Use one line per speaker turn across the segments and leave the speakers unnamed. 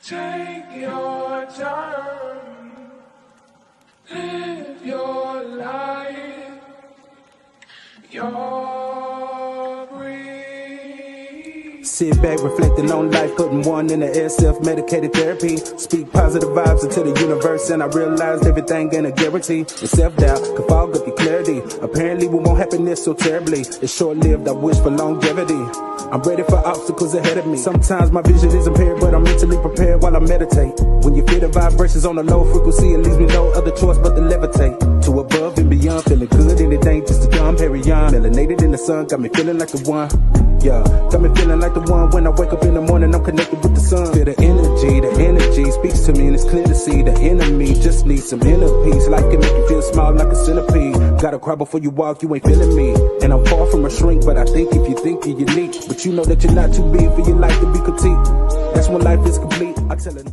Take your time, live your life, your breathe.
Sit back, reflecting on life, putting one in the air, self-medicated therapy. Speak positive vibes into the universe, and I realized everything ain't a guarantee. And self-doubt can fog up your clarity. Apparently we want happiness so terribly. It's short-lived, I wish for longevity. I'm ready for obstacles ahead of me. Sometimes my vision is impaired, but I'm mentally prepared while I meditate. When you feel the vibrations on a low frequency, it leaves me no other choice but to levitate. To above and beyond, feeling good, anything just to come, carry on. Melanated in the sun, got me feeling like the one. Yeah, got me feeling like the one. When I wake up in the morning, I'm connected with the sun. Feel the energy speaks to me, and it's clear to see the enemy just needs some inner peace. Life can make you feel small like a centipede. Gotta cry before you walk, you ain't feeling me. And I'm far from a shrink, but I think if you think you're unique. But you know that you're not too big for your life to be critiqued. That's when life is complete, I tell it.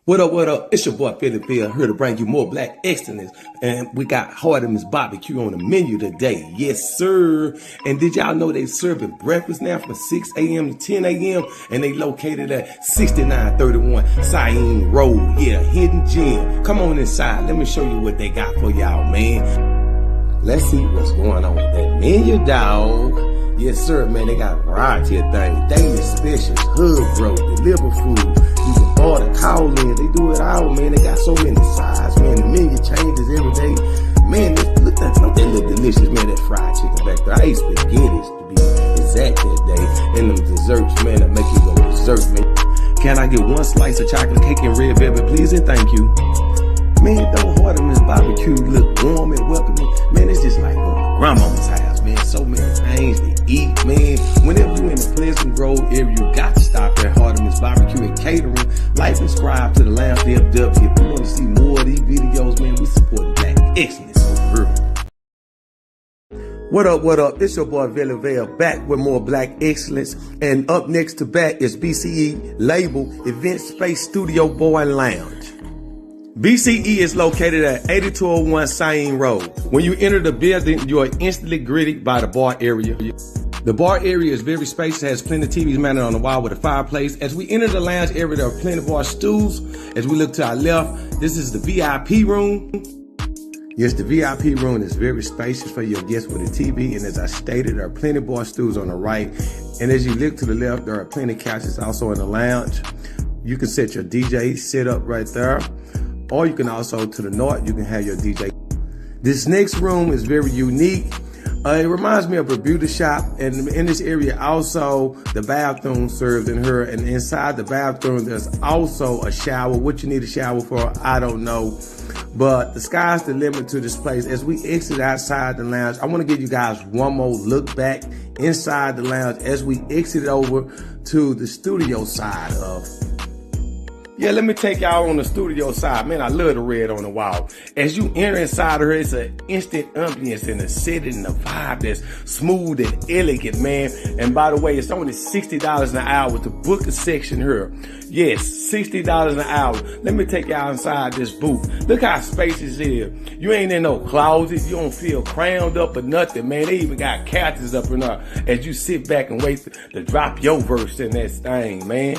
What up, what up? It's your boy Philip Bill, here to bring you more black excellence. And we got Hardeman's Barbecue on the menu today. Yes, sir. And did y'all know they serving breakfast now from 6 a.m. to 10 a.m. And they located at 6931 Syene Road. Yeah, hidden gem. Come on inside. Let me show you what they got for y'all, man. Let's see what's going on with that menu, dog. Yes, sir, man. They got a variety of things. Daily specials, hood bro, deliver food. You can order, call in. They do it all, man. They got so many sides, man. The menu changes every day. Man, look at that. They look delicious, man. That fried chicken back there. I ate spaghettis to be exact that day. And them desserts, man, that make you go dessert, man. Can I get one slice of chocolate cake and red velvet, please? And thank you. Man, don't Hardeman's Barbecue look warm and welcoming. Man, it's just like grandmama's house, man. So many things to eat, man. Whenever you in the Pleasant Grove area, you got to stop at Hardeman's Barbecue and Catering. Like and subscribe to the Lounge DFW. If you want to see more of these videos, man, we support black excellence over here. What up, what up? It's your boy Vale back with more black excellence. And up next to back is BCE Label Event Space Studio Bar and Lounge. BCE is located at 8201 Syene Road. When you enter the building, you are instantly greeted by the bar area. The bar area is very spacious, has plenty of TVs mounted on the wall with a fireplace. As we enter the lounge area, there are plenty of bar stools. As we look to our left, this is the VIP room. Yes, the VIP room is very spacious for your guests with a TV. And as I stated, there are plenty of bar stools on the right. And as you look to the left, there are plenty of couches also in the lounge. You can set your DJ set up right there. Or you can also, to the north, you can have your DJ. This next room is very unique. It reminds me of a beauty shop. And in this area also, the bathroom serves in here. And inside the bathroom, there's also a shower. What you need a shower for, I don't know. But the sky's the limit to this place. As we exit outside the lounge, I want to give you guys one more look back inside the lounge as we exit over to the studio side of. Yeah, let me take y'all on the studio side. Man, I love the red on the wall. As you enter inside of her, it's an instant ambience and a setting and a vibe that's smooth and elegant, man. And by the way, it's only $60 an hour to book a section here. Yes, $60 an hour. Let me take y'all inside this booth. Look how spacious it is. You ain't in no closet. You don't feel crammed up or nothing, man. They even got couches up in there as you sit back and wait to drop your verse in that thing, man.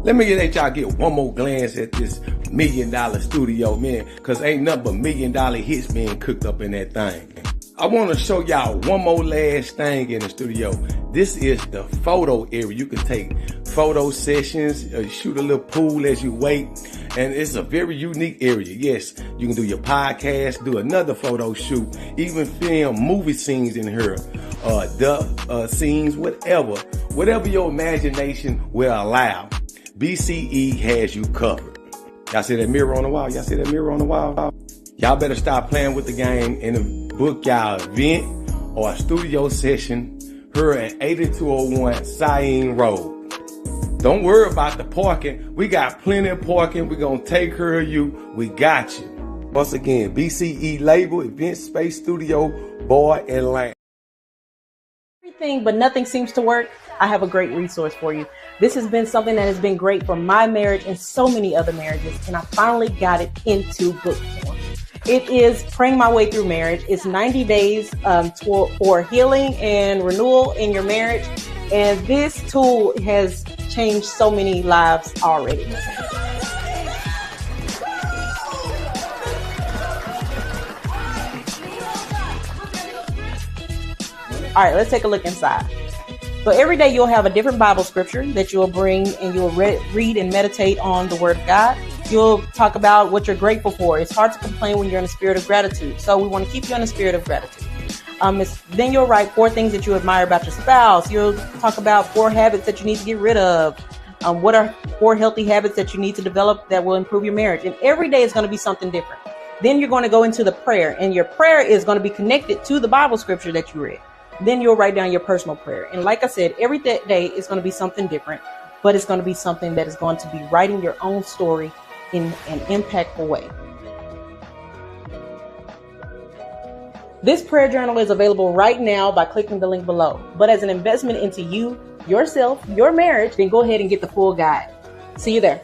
Let me let y'all get one more glance at this $1 million studio, man, because ain't nothing but $1 million hits being cooked up in that thing. I want to show y'all one more last thing in the studio. This is the photo area. You can take photo sessions, shoot a little pool as you wait, and it's a very unique area. Yes, you can do your podcast, do another photo shoot, even film movie scenes in here, scenes, whatever your imagination will allow. BCE has you covered. Y'all see that mirror on the wall? Y'all see that mirror on the wall? Y'all better stop playing with the game and book y'all event or a studio session here at 8201 Syene Road. Don't worry about the parking. We got plenty of parking. We're going to take care of you. We got you. Once again, BCE Label, Event Space Studio, Bar and Lounge.
Everything, but nothing seems to work. I have a great resource for you. This has been something that has been great for my marriage and so many other marriages, and I finally got it into book form. It is Praying My Way Through Marriage. It's 90 days for healing and renewal in your marriage, and this tool has changed so many lives already. All right, let's take a look inside. So every day you'll have a different Bible scripture that you'll bring, and you'll read and meditate on the Word of God. You'll talk about what you're grateful for. It's hard to complain when you're in a spirit of gratitude. So we want to keep you in a spirit of gratitude. Then you'll write 4 things that you admire about your spouse. You'll talk about 4 habits that you need to get rid of. What are 4 healthy habits that you need to develop that will improve your marriage? And every day is going to be something different. Then you're going to go into the prayer, and your prayer is going to be connected to the Bible scripture that you read. Then you'll write down your personal prayer. And like I said, every day is going to be something different, but it's going to be something that is going to be writing your own story in an impactful way. This prayer journal is available right now by clicking the link below. But as an investment into you, yourself, your marriage, then go ahead and get the full guide. See you there.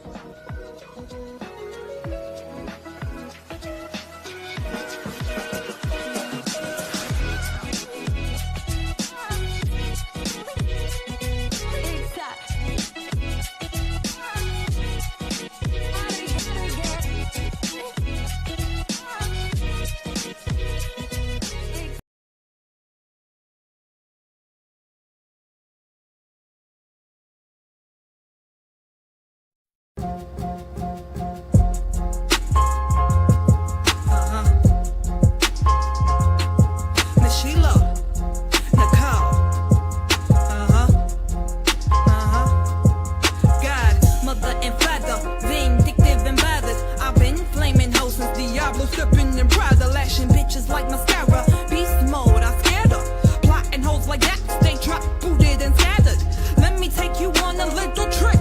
Stepping in Prada, lashing bitches like mascara. Beast mode, I scared her. Plotting hoes like that, stay trapped, booted and scattered. Let me take you on a little trip.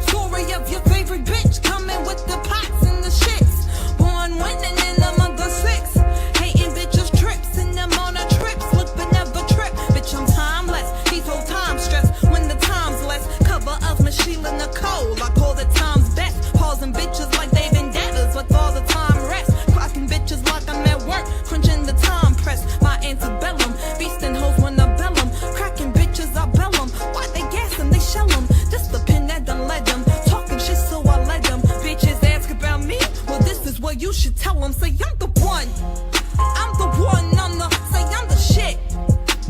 Story of your favorite bitch, coming with the pots and the shits. Born winning in the month of 6. Hating bitches trips, and them on a trip. Slip but never trip. Bitch, I'm timeless. These whole time stress when the time's less. Cover of Michelle Nicole. I call the times best. Pausing bitches like they vendettas with all the time rest. Bitches like I'm at work, crunching the time press. My antebellum, beastin' hoes when I bell 'em. Cracking bitches, I bell 'em. Why they gassing, they shell 'em. Just the pin that done led them. Talking shit, so I let them. Bitches ask about me, well, this is what you should tell them. Say, I'm the one. I'm the one, say, I'm the shit.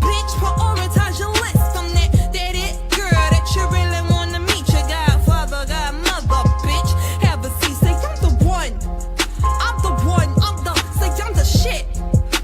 Bitch, prioritize your list. I'm that it girl that you really wanna meet. Your godfather, godmother, bitch. Have a seat, say, I'm the one. I'm the one, I'm the shit.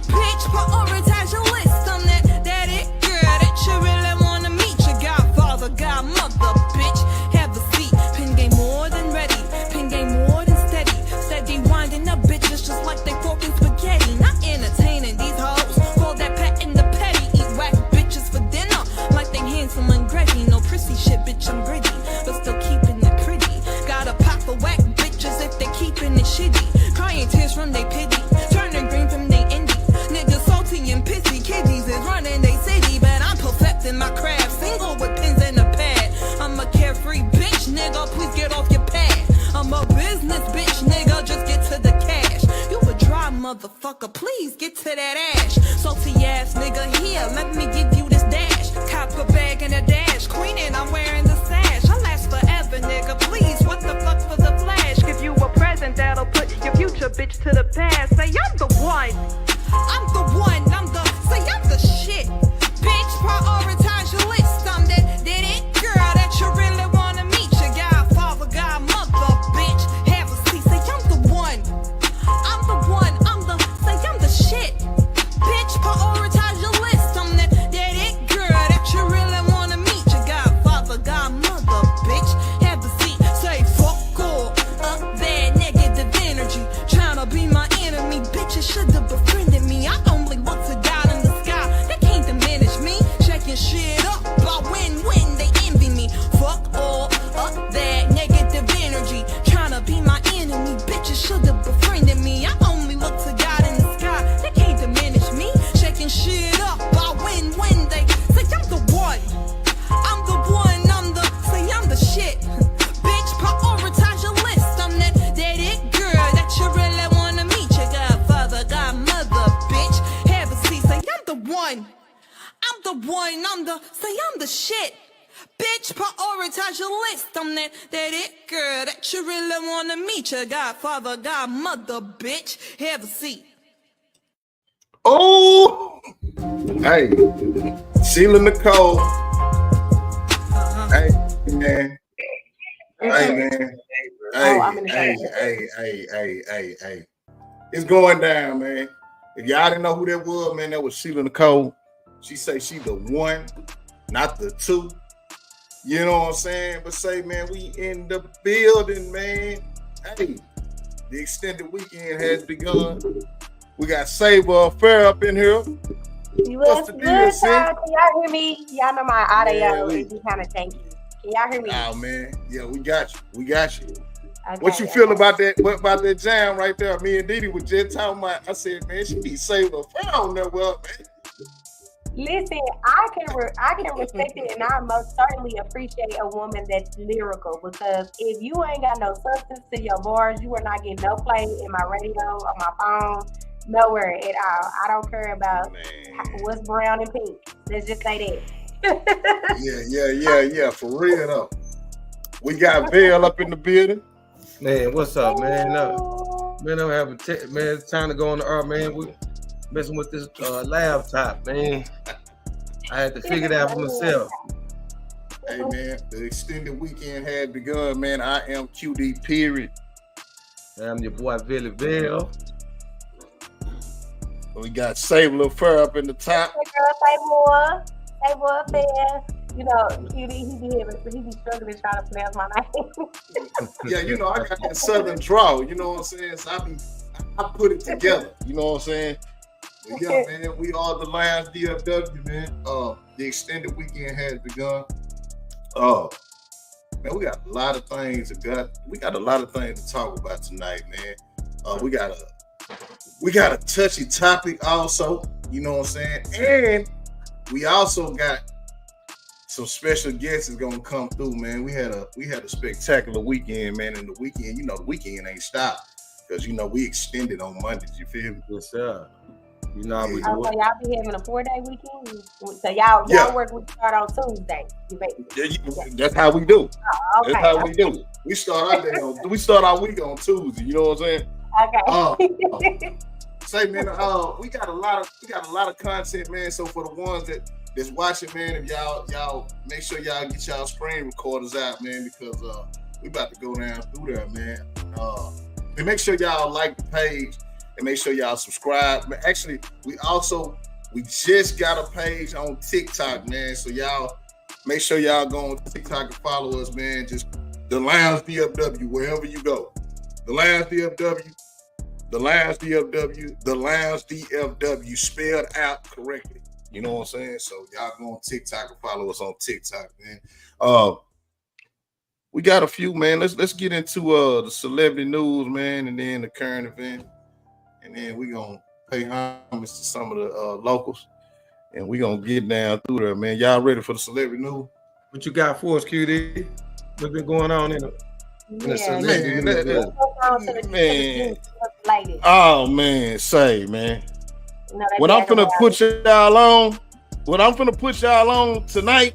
Bitch, prioritize your list. I'm that it girl that you really wanna meet. Your godfather, godmother, bitch. Have a seat. Pin game more than ready. Pin game more than steady. Steady winding up bitches just like they forking spaghetti. Not entertaining these hoes. Call that pet in the petty. Eat whack bitches for dinner like they handsome and gritty. No prissy shit, bitch, I'm gritty, but still keeping it pretty. Gotta pop for whack bitches if they keeping it shitty. Crying tears from they pity, turning green from they indie. Niggas salty and pissy, kiddies is running they city. But I'm perfecting my craft, single with pins and a pad. I'm a carefree bitch, nigga, please get off your pad. I'm a business bitch, nigga, just get to the cash. You a dry motherfucker, please get to that ash. Salty ass nigga, here, let me give you this dash. Cop a bag and a dash, queen and I'm wearing the sash. I last forever, nigga, please, what the fuck for the flash? Give you a present that'll put your future bitch to the past. Say I'm the one. I'm the one. Say I'm the shit. Bitch, prioritize your list. I'm that it girl that you really wanna meet. Your godfather, godmother, bitch. Have a seat. Say I'm the one. I'm the one. Say I'm the shit. Bitch, prioritize your list. I'm that it girl that you really wanna meet. Your godfather, godmother, bitch. Have a seat. Say fuck all up that negative energy. Tryna be my enemy, bitches should've befriended me. I only look to God in the sky, they can't diminish me. Checking shit up, but when they envy me. Fuck all up that negative energy. Tryna be my enemy, bitches should've befriended me. I only look to God in the sky, they can't diminish me. Checking shit up, but when they say I'm the one. I'm the one, say I'm the shit. Bitch, prioritize your list. I'm that it girl that you really wanna meet. Your godfather, godmother, bitch. Have a seat, say I'm the one. I'm the one, say I'm the shit. Bitch, prioritize your list. I'm that it girl that you really wanna meet. Your godfather, godmother, bitch. Have a seat.
Oh, hey, Sheila Nicole. Hey, man. Hey, man.
Oh, I'm in the
Hey. It's going down, man. If y'all didn't know who that was, man, that was Sheila Nicole. She say she the one, not the two. You know what I'm saying? But say, man, we in the building, man. Hey, the extended weekend has begun. We got Saber Fair up in here.
You was good, y'all. Can y'all hear me? Y'all know my audio is kind of janky. Can y'all hear me?
Oh, man. Yeah, we got you. Okay, what you
okay.
feel about that? What about that jam right there? Me and Didi were just talking about. I said, man, she be Saber Fair on there, well, man.
Listen, I can respect it, and I most certainly appreciate a woman that's lyrical, because if you ain't got no substance to your bars, you are not getting no play in my radio, on my phone, nowhere at all. I don't care about what's brown and pink. Let's just say
that. Yeah, for real though. We got Vail up in the building.
Man, what's up, man? Man, I'm having man. It's time to go on the earth, man. We messing with this laptop, man. I had to figure it out for myself.
Hey, man, the extended weekend had begun, man. I am QD period.
I'm your boy Billy Bell.
We got Saber Fur up in the top.
Hey boy, fair. You know, he be struggling trying to pronounce my name.
Yeah, you know, I got that southern drawl, you know what I'm saying? So I put it together, you know what I'm saying? But yeah, man, we are the Lions DFW, man. The extended weekend has begun. Man, we got a lot of things to talk about tonight, man. We got a touchy topic also, you know what I'm saying? And we also got some special guests is gonna come through, man. We had a spectacular weekend, man. And the weekend, you know, the weekend ain't stopped because you know we extended on Mondays. You feel me?
Yes, sir. You know how we do
So y'all be having a 4-day weekend. So y'all work. We start on Tuesday.
That's how we do.
Okay.
That's how we do. We start our week on Tuesday. You know what I'm saying? Okay. Say, man, we got a lot of content, man. So for the ones that's watching, man, if y'all make sure y'all get y'all screen recorders out, man, because we about to go down through there, man. And make sure y'all like the page and make sure y'all subscribe. Actually, we just got a page on TikTok, man. So y'all make sure y'all go on TikTok and follow us, man. Just the Lions DFW, wherever you go. The Lions DFW. The Lions DFW spelled out correctly. You know what I'm saying? So y'all go on TikTok and follow us on TikTok, man. We got a few, man. Let's get into the celebrity news, man, and then the current event. And then we're gonna pay homage to some of the locals. And we're gonna get down through there, man. Y'all ready for the celebrity news?
What you got for us, QD? What's been going on in the celebrity news?
Man. Oh man, say, man. What I'm finna put y'all on tonight,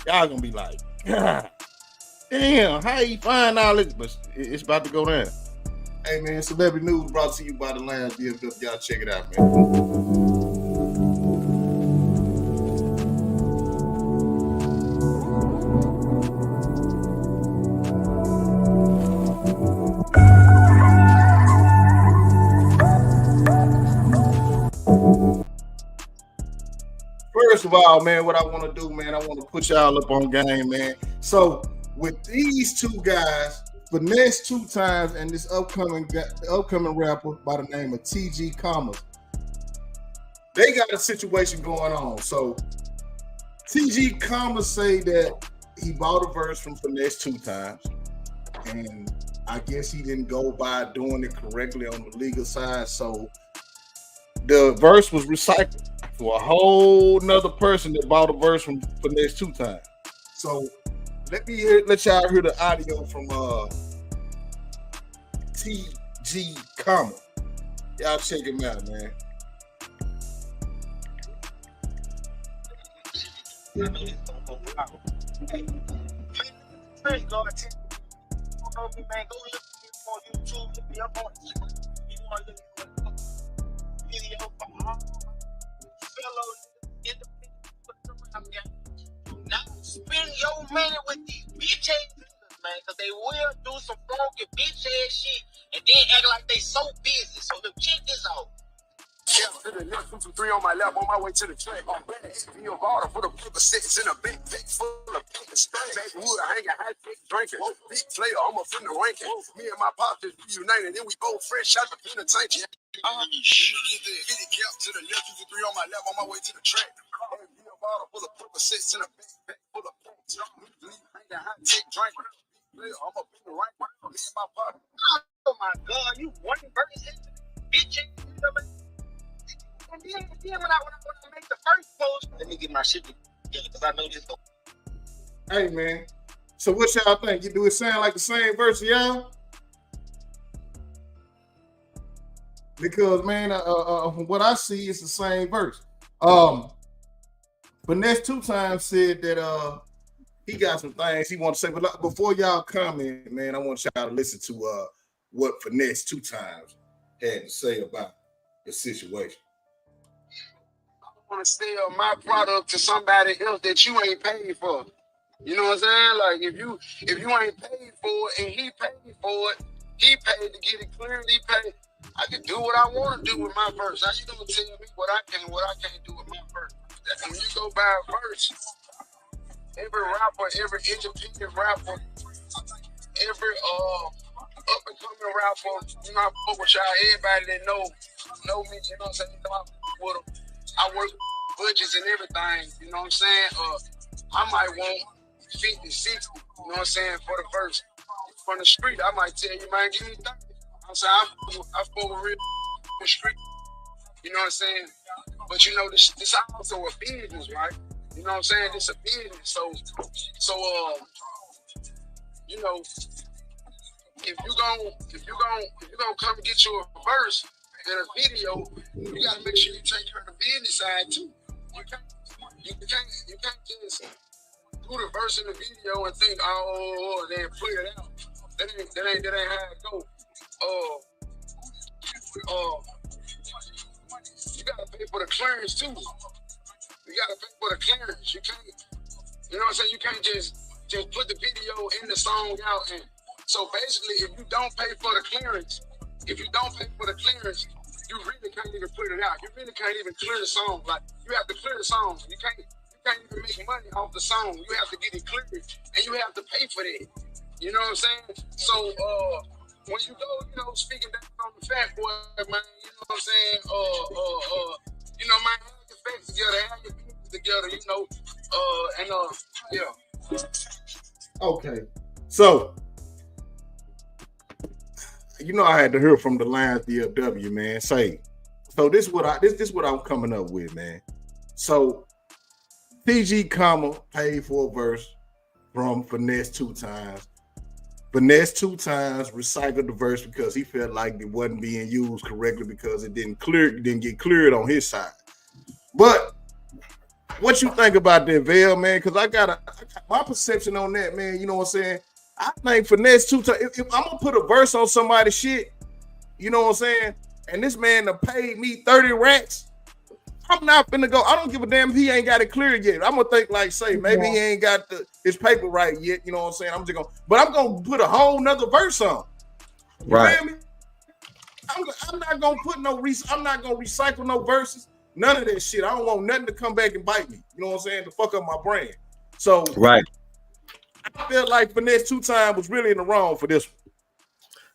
y'all gonna be like, God damn, how you find all this? But it's about to go down. Hey man, celebrity news brought to you by the Lions DFW. Y'all check it out, man. First of all, man, what I want to do, man, I want to put y'all up on game, man. So with these two guys, Finesse 2 times and this upcoming rapper by the name of TG Commas, they got a situation going on. So TG Commas say that he bought a verse from Finesse 2 times, and I guess he didn't go by doing it correctly on the legal side. So the verse was recycled for a whole nother person that bought a verse from Finesse 2 times. So let y'all hear the audio from TG Commas. Y'all check him out, man.
Hey, man, go attend. You know me, man. Go look me up on YouTube. Look me up on you want to look at the video for all fellow independent rap guys. Not spend your money with these bitch ass niggas, man, because they will do some funky bitch ass shit and then act like they so busy. So the check is out. Yeah, to the left, 2 3 on my left, on my way to the track. I'm back. Be a bottle for the paper six in a big pack full of paper straight. Backwood, hanging, high tech drinking. Big flavor, I'm up in the ranking. Me and my pop just reunited, then we both fresh out the penitentiary. Get there, get it kept to the left, 2 3 on my left, on my way to the track. Be a bottle full of paper six in a big pack full of paper. Hanging, high tech drinking. Big flavor, I'm up in the ranking. Me and my pop. Oh my God, you one verse, bitch, and then when I make the first post, let me get my shit together because I know this.
Hey man, so what y'all think? Do it sound like the same verse to y'all? Because man, from what I see, it's the same verse. Finesse 2 Times said that he got some things he wants to say. But before y'all comment, man, I want y'all to listen to what Finesse 2 Times had to say about the situation.
Want to sell my product to somebody else that you ain't paid for. You know what I'm saying? Like if you ain't paid for it and he paid for it, he paid to get it cleared. He paid. I can do what I want to do with my verse. How you gonna tell me what I can't do with my verse? When you go buy a verse, every rapper, every independent rapper, every up and coming rapper, you know I fuck with y'all. Everybody that know me, you know what I'm saying? You know I fuck with them. I work budgets and everything, you know what I'm saying? I might want 50, 60, you know what I'm saying, for the verse. From the street, I might tell you, man, give me 30. I'm saying, I fuck with real the street, you know what I'm saying? But you know, this also a business, right? You know what I'm saying? It's a business. So you know, if you gonna come get you a verse in a video, you gotta make sure you take care of the business side too. You can't just do the verse in the video and think, oh, then put it out. That ain't how it go. You gotta pay for the clearance too. You gotta pay for the clearance. You can't, you know what I'm saying? You can't just put the video in the song out. And so basically, if you don't pay for the clearance, you really can't even put it out. You really can't even clear the song. Like you have to clear the song. You can't even make money off the song. You have to get it cleared, and you have to pay for that. You know what I'm saying? So when you go, you know, speaking down on the fat boy, man, you know what I'm saying? You know, man, have your facts together, have your pieces together, you know, yeah.
Okay, so. You know, I had to hear from the Lions DFW, man. So this is what I'm coming up with, man. So PG paid for a verse from Finesse 2 Times. Finesse 2 Times recycled the verse because he felt like it wasn't being used correctly because it didn't get cleared on his side. But what you think about that, Vail, man? Because I got my perception on that, man. You know what I'm saying? I think Finesse 2 Times. If I'm gonna put a verse on somebody's shit, you know what I'm saying? And this man done paid me 30 racks. I'm not finna go. I don't give a damn if he ain't got it cleared yet. I'm gonna think like, say, maybe he ain't got his paper right yet. You know what I'm saying? I'm gonna put a whole nother verse on. You feel me? I'm not gonna put I'm not gonna recycle no verses. None of that shit. I don't want nothing to come back and bite me. You know what I'm saying? To fuck up my brand. So
right.
I feel like Finesse 2 Times was really in the wrong for this one.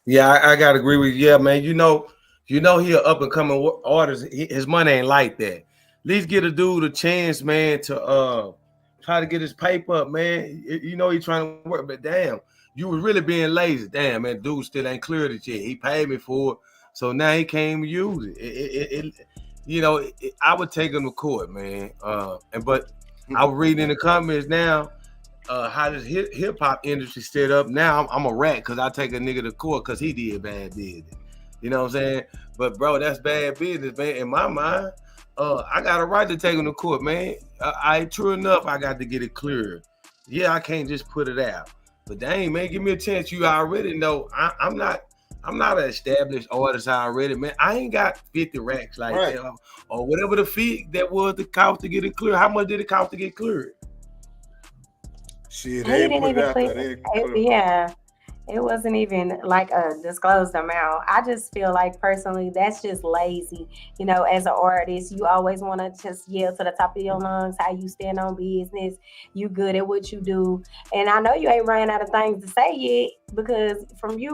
Yeah, I gotta agree with you. Yeah, man. You know he an up and coming artist. His money ain't like that. At least get a dude a chance, man, to try to get his paper up, man. You know he trying to work, but damn, you was really being lazy. Damn, man, dude still ain't cleared it yet. He paid me for it, so now he can't even use it. You know, I would take him to court, man. But I was reading in the comments now. How this hip hop industry set up now, I'm a rat because I take a nigga to court because he did bad business. You know what I'm saying? But bro, that's bad business, man. In my mind, I got a right to take him to court, man. True enough, I got to get it cleared. yeah, I can't just put it out. But dang, man, give me a chance. You already know I'm not an established artist already, man. I ain't got 50 racks like
Right.
that or whatever the fee that was the cost to get it cleared. How much did it cost to get cleared?
Shit,
He
they
didn't
put it
even
out there.
put
They
it,
put it.
yeah. It wasn't even like a disclosed amount. I just feel like personally that's just lazy. You know, as an artist, you always want to just yell to the top of your lungs how you stand on business. You good at what you do. And I know you ain't ran out of things to say yet because from you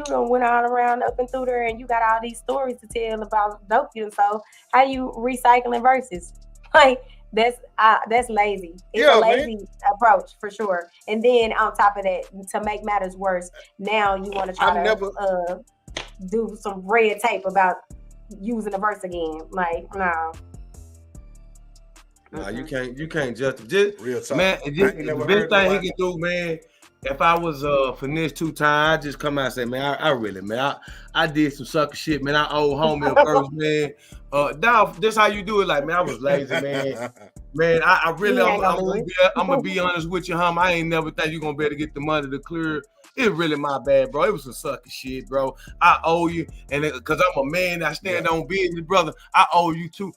done went all around up and through there and you got all these stories to tell about dope you. So how you recycling verses? Like that's lazy. It's a
Yeah, man.
lazy approach for sure. And then on top of that, to make matters worse, now you want to try
I've never.
do some red tape about using the verse again. Like, no.
Nah, you can't just
Real talk.
man.
I ain't
The
never
best
heard
thing he
nobody.
can do, man. If I was finesse 2 times, I just come out and say, man, I really, man, I did some sucker shit, man. I owe homie a verse, man. Dog, this how you do it. Like, man, I was lazy, man. Man, I really,
He ain't gonna do it.
I'm gonna be honest with you, hum. I ain't never think you gonna be able to get the money to clear. It's really my bad, bro. It was some sucker shit, bro. I owe you, and because I'm a man, I stand on business, brother. I owe you 2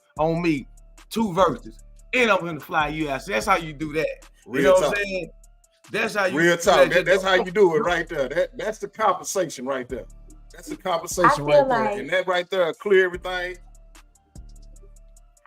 verses, and I'm gonna fly you out. So that's how you do that.
Real
You know
talk.
what I'm saying? That's how you
Real
do
talk.
that.
That's how you do it right there. That's the compensation right there. That's the compensation
I
right
feel
there.
like-
And that right there clear everything.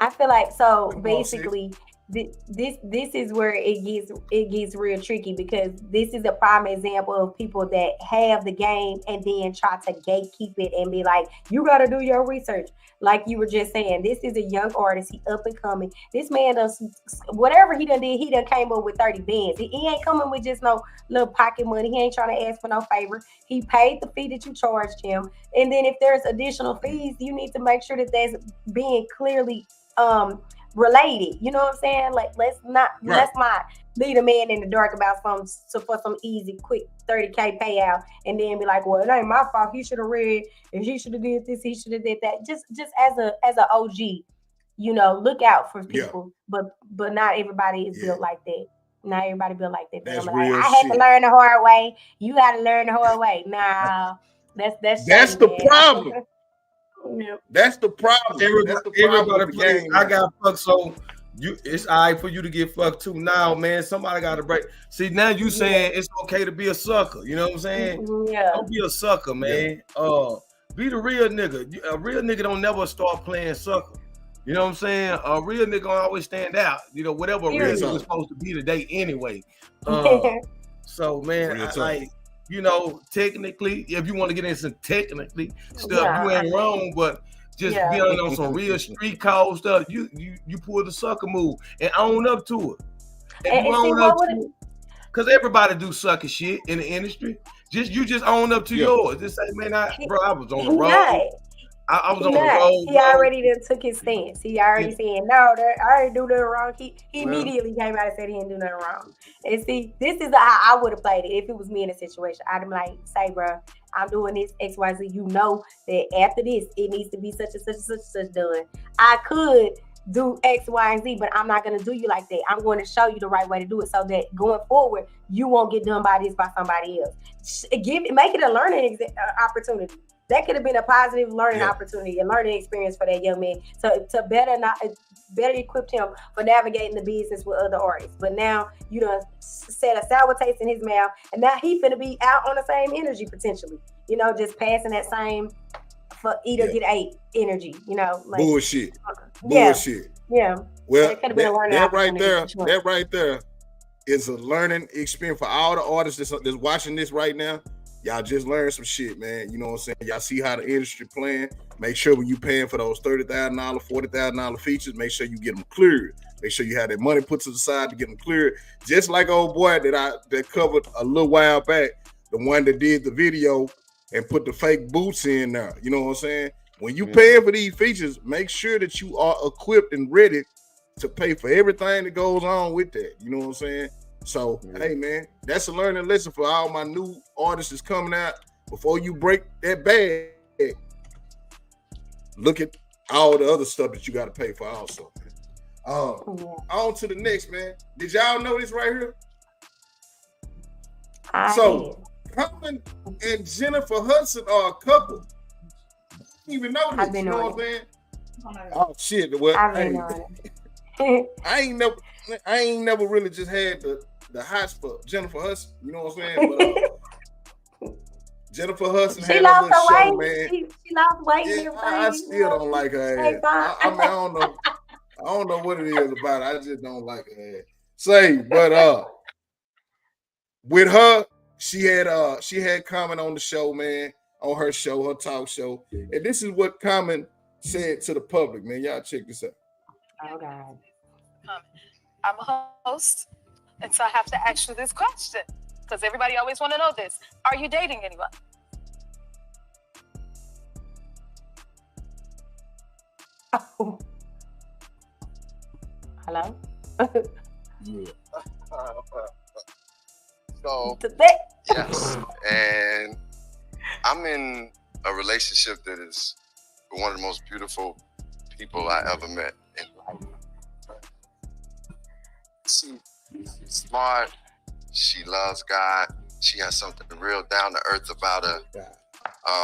I feel like so
Come on,
basically this is where it gets real tricky because this is a prime example of people that have the game and then try to gatekeep it and be like, you got to do your research. Like you were just saying, this is a young artist. He up and coming. This man does whatever he done did. He done came up with 30 bands. He ain't coming with just no little pocket money. He ain't trying to ask for no favor. He paid the fee that you charged him. And then if there's additional fees, you need to make sure that that's being clearly related. You know what I'm saying? Like let's not lead a man in the dark about for some easy quick 30K payout and then be like, well, it ain't my fault. He should have read and he should have did this, he should have did that. Just as a OG, you know, look out for people. But not everybody is built like that. Not everybody built like that.
That's
Like,
real
I had
shit.
to learn the hard way. You gotta learn the hard way. Nah, that's
That's the
man.
problem.
Yep.
That's the problem. That's the problem with the game.
I got fucked, so it's all right for you to get fucked too. Now, man, somebody got to break. See, now you saying it's okay to be a sucker. You know what I'm saying?
Yeah.
Don't be a sucker, man. Be the real nigga. A real nigga don't never start playing sucker. You know what I'm saying? A real nigga always stand out. You know, whatever a real nigga is supposed to be today anyway. So, man, you know, technically, if you want to get into some technically stuff, you ain't wrong, but just be on some real street code stuff. You pull the sucker move and own up to it. If you own up to it, because everybody do sucker shit in the industry. You just own up to yours. Just say, man, I was on the road. I was on the road.
He already done took his stance. He already saying, no, I didn't do nothing wrong. He immediately came out and said he didn't do nothing wrong. And see, this is how I would have played it if it was me in a situation. I'd be like, say, bro, I'm doing this XYZ. You know that after this, it needs to be such and such and such and such done. I could do X, Y, and Z, but I'm not going to do you like that. I'm going to show you the right way to do it so that going forward, you won't get done by this by somebody else. Make it a learning opportunity. That could have been a positive learning opportunity, a learning experience for that young man to better equip him for navigating the business with other artists. But now you done set a sour taste in his mouth, and now he finna be out on the same energy potentially. You know, just passing that same for either get eight energy. You know, like
bullshit.
Yeah.
Well, that right there is a learning experience for all the artists that's watching this right now. Y'all just learned some shit, man. You know what I'm saying? Y'all see how the industry playing. Make sure when you paying for those $30,000, $40,000 features, make sure you get them cleared. Make sure you have that money put to the side to get them cleared. Just like old boy that covered a little while back, the one that did the video and put the fake boots in there. You know what I'm saying? When you paying for these features, make sure that you are equipped and ready to pay for everything that goes on with that. You know what I'm saying? So, hey, man, that's a learning lesson for all my new artists that's coming out. Before you break that bag, look at all the other stuff that you got to pay for also. On to the next, man. Did y'all know this right here? So Common and Jennifer Hudson are a couple. I didn't even know this. You know what I'm saying? Oh shit! Well, I ain't never really just had the hots for Jennifer Hudson. You know what I'm saying? But Jennifer Hudson had a little show, man.
She lost weight.
Yeah, I still don't like her ass. I mean, I don't know. I don't know what it is about it. I just don't like her ass. But with her, she had Common on the show, man, on her show, her talk show. And this is what Common said to the public, man. Y'all check this out.
Oh God.
I'm a host, and so I have to ask you this question because everybody always want to know this. Are you dating anyone?
Oh. Hello?
Yeah.
So, yes. And I'm in a relationship that is one of the most beautiful people I ever met in life. She's smart. She loves God. She has something real down to earth about her.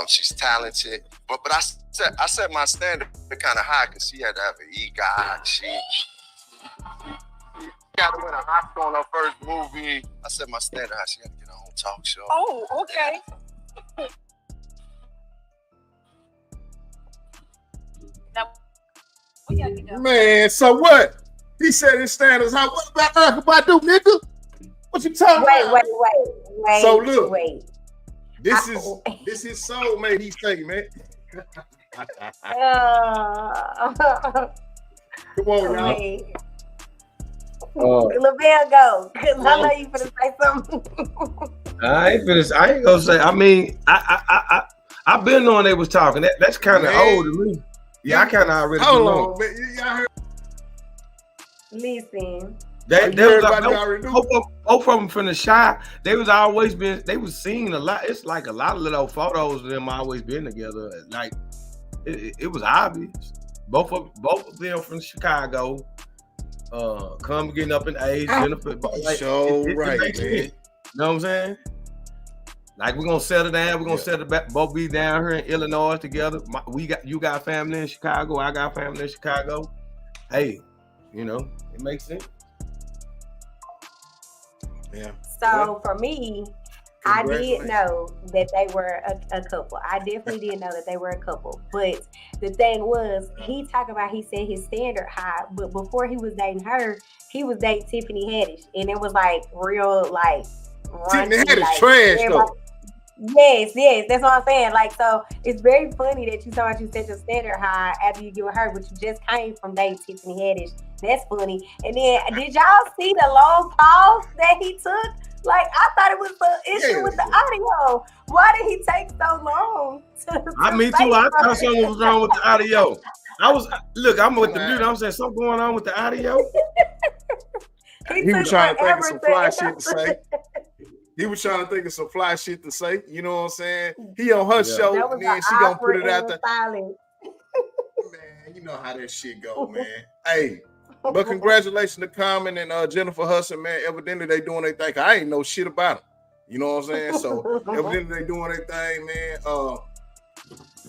She's talented. But I set my standard kind of high because she had to have an EGOT. She got to win an Oscar on her first movie. I set my standard high. She had to get her own talk show.
Oh, okay. Now, we gotta get down.
Man, so what? He said his standards high. What about Erykah Badu, nigga? What you talking about?
Wait.
So look, this is soulmate. He say, man. Come on, y'all.
LaBelle go, because I know you finna say something.
I ain't gonna say. I mean, I've been knowing they was talking. That's kind of old to me. Yeah, I kind of already know.
Y'all heard?
Listen.
They was like, both of them from the Shy. They was seen a lot. It's like a lot of little photos of them always been together. Like it was obvious. Both of them from Chicago. Come getting up in age. Jennifer, like,
right, man.
You know what I'm saying? Like we're gonna settle down. We're gonna settle back. Both be down here in Illinois together. You got family in Chicago. I got family in Chicago. Hey, you know it makes sense.
Yeah.
So for me, I did know that they were a couple. I definitely did know that they were a couple. But the thing was, he said his standard high, but before he was dating her, he was dating Tiffany Haddish. And it was like real, like,
Tiffany Haddish trash though.
Yes, that's what I'm saying. Like, so it's very funny that you thought you set your standard high after you get with her, but you just came from dating Tiffany Haddish. That's funny. And then, did y'all see the long pause that he took? Like, I thought it was the issue with the audio. Why did he take so long?
Me too. I thought something was wrong with the audio. I'm with the dude. I'm saying something going on with the audio.
He was trying to think of some fly shit to say. He was trying to think of some fly shit to say. You know what I'm saying? He on her show, and then she gonna put it out there. Man, you know how that shit go, man. Hey, but congratulations to Common and Jennifer Hudson, man. Evidently they doing their thing. I ain't know shit about them. You know what I'm saying? So evidently they doing their thing, man.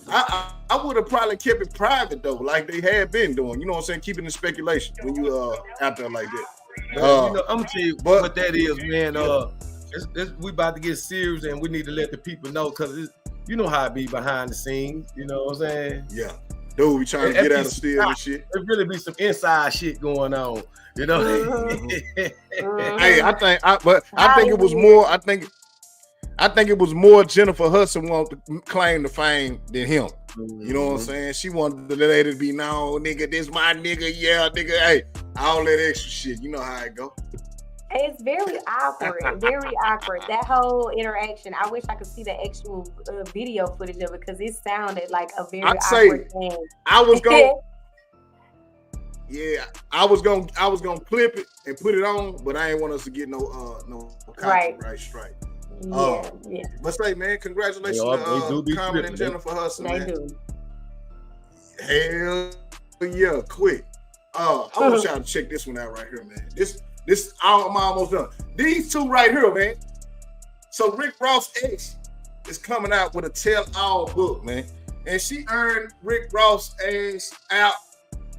I would have probably kept it private though, like they had been doing. You know what I'm saying? Keeping the speculation when you out there like that.
You know, I'm gonna tell you what that is, man. We about to get serious, and we need to let the people know because you know how it be behind the scenes. You know what I'm saying?
Yeah, dude, we trying to get out of steal and shit.
There really be some inside shit going on. You know.
Hey, I think it was more. I think it was more Jennifer Hudson wanted to claim the fame than him. You know what I'm saying? She wanted to let it be known, nigga, this my nigga, yeah, nigga. Hey, all that extra shit. You know how it go.
It's very awkward, very awkward. That whole interaction. I wish I could see the actual video footage of it because it sounded like a very awkward thing.
I was going. Yeah, I was gonna clip it and put it on, but I ain't want us to get no copyright strike.
Yeah.
But say, man, congratulations to Common and Jennifer Hudson.
They
man.
do.
Hell yeah, quick. I want y'all to check this one out right here, man. This I'm almost done. These two right here, man. So Rick Ross X is coming out with a tell-all book, man. And she earned Rick Ross ass out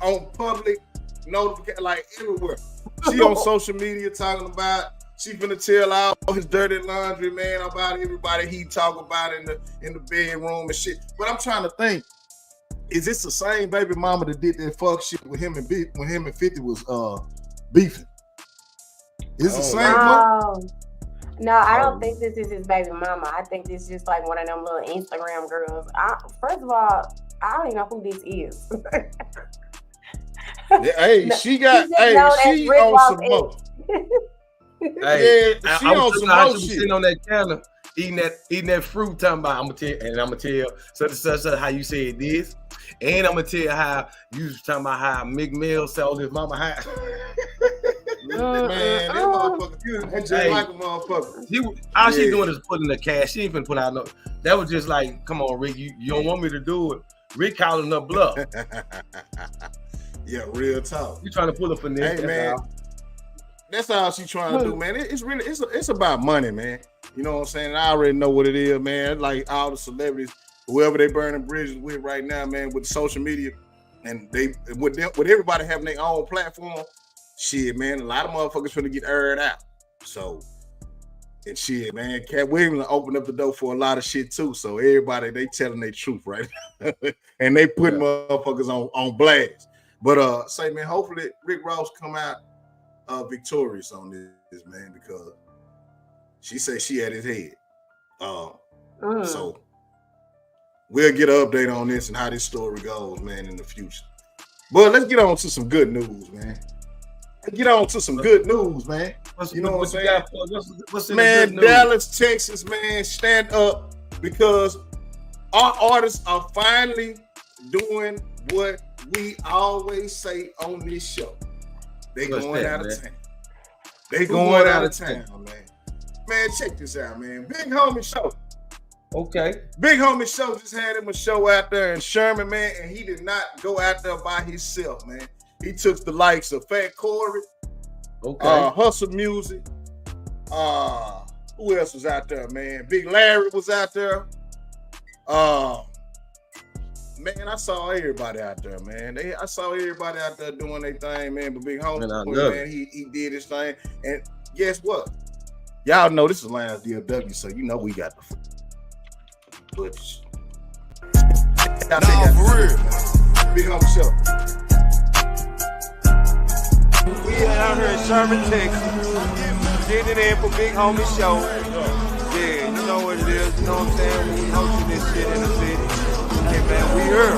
on public notification, like everywhere. She on social media talking about she finna tell all his dirty laundry, man, about everybody he talk about in the bedroom and shit. But I'm trying to think, is this the same baby mama that did that fuck shit with him and when him and 50 was beefing? Is it the same one?
No, I don't think this is his baby mama. I think this is just like one of them little Instagram girls. First of all, I don't even know who this is.
Hey, she on some more.
Hey,
yeah, she
I
on
was
some more shit.
sitting on that counter eating that fruit, talking about I'm gonna tell such how you said this, and I'm gonna tell you how you was talking about how Mick Mill sold his mama high.
Man, that motherfucker, that just like a motherfucker.
All she doing is putting the cash. She ain't finna put out no. That was just like, come on, Rick, you don't want me to do it. Rick calling up bluff.
Yeah, real talk.
You trying to pull a finesse?
Hey, man. That's all she trying to do, man. It's about money, man. You know what I'm saying? I already know what it is, man. Like all the celebrities, whoever they burning bridges with right now, man, with social media, and with everybody having their own platform, shit, man. A lot of motherfuckers finna get aired out. So, and shit, man. Cat Williams opened up the door for a lot of shit too. So everybody they telling their truth right now, and they put motherfuckers on blast. But say, man, hopefully Rick Ross come out victorious on this, man, because she said she had his head. So we'll get an update on this and how this story goes, man, in the future. But let's get on to some good news, man. You know what I'm saying?
What's
man, Dallas, Texas, man, stand up, because our artists are finally doing what we always say on this show. They going out of town. They going out of town, man. Man, check this out, man. Big Homie Show.
Okay.
Big Homie Show just had him a show out there in Sherman, man, and he did not go out there by himself, man. He took the likes of Fat Corey, Hustle Music. Who else was out there, man? Big Larry was out there. Man, I saw everybody out there, man. I saw everybody out there doing their thing, man. But Big Homie, man, he did his thing. And guess what? Y'all know this is Lions DFW, so you know we got the footage.
Nah, for real.
Big Homie Show.
We out here in Sherman, Texas. Getting it in for Big Homie Show. Yeah, you know what it is. You know what I'm saying? We hosting this shit in the city. Hey man, we here.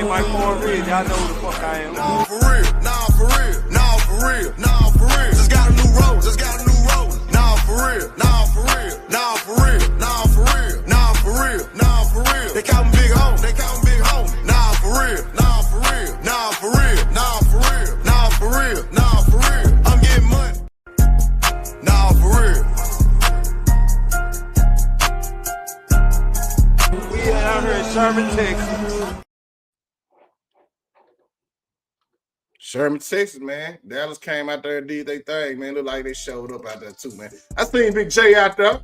Mike Foreign Ridge. Y'all know who the fuck I am. Nah, for real. Nah, for real. Nah, for real. Nah, for real. Just got a new road. Just got a new road. Nah, for real. Nah, for real. Nah, for real. Nah, for real. Nah, for real. Nah, for real. They call me Big Home. They call me Big Home. Nah, for real. Nah, for real. Nah, for real. Nah, for real. Nah, for real. Nah, for real. I'm getting money. Nah, for real. We out here in Sherman, Texas.
Sherman, Texas, man. Dallas came out there and did their thing, man. Look like they showed up out there too, man. I seen Big J out there.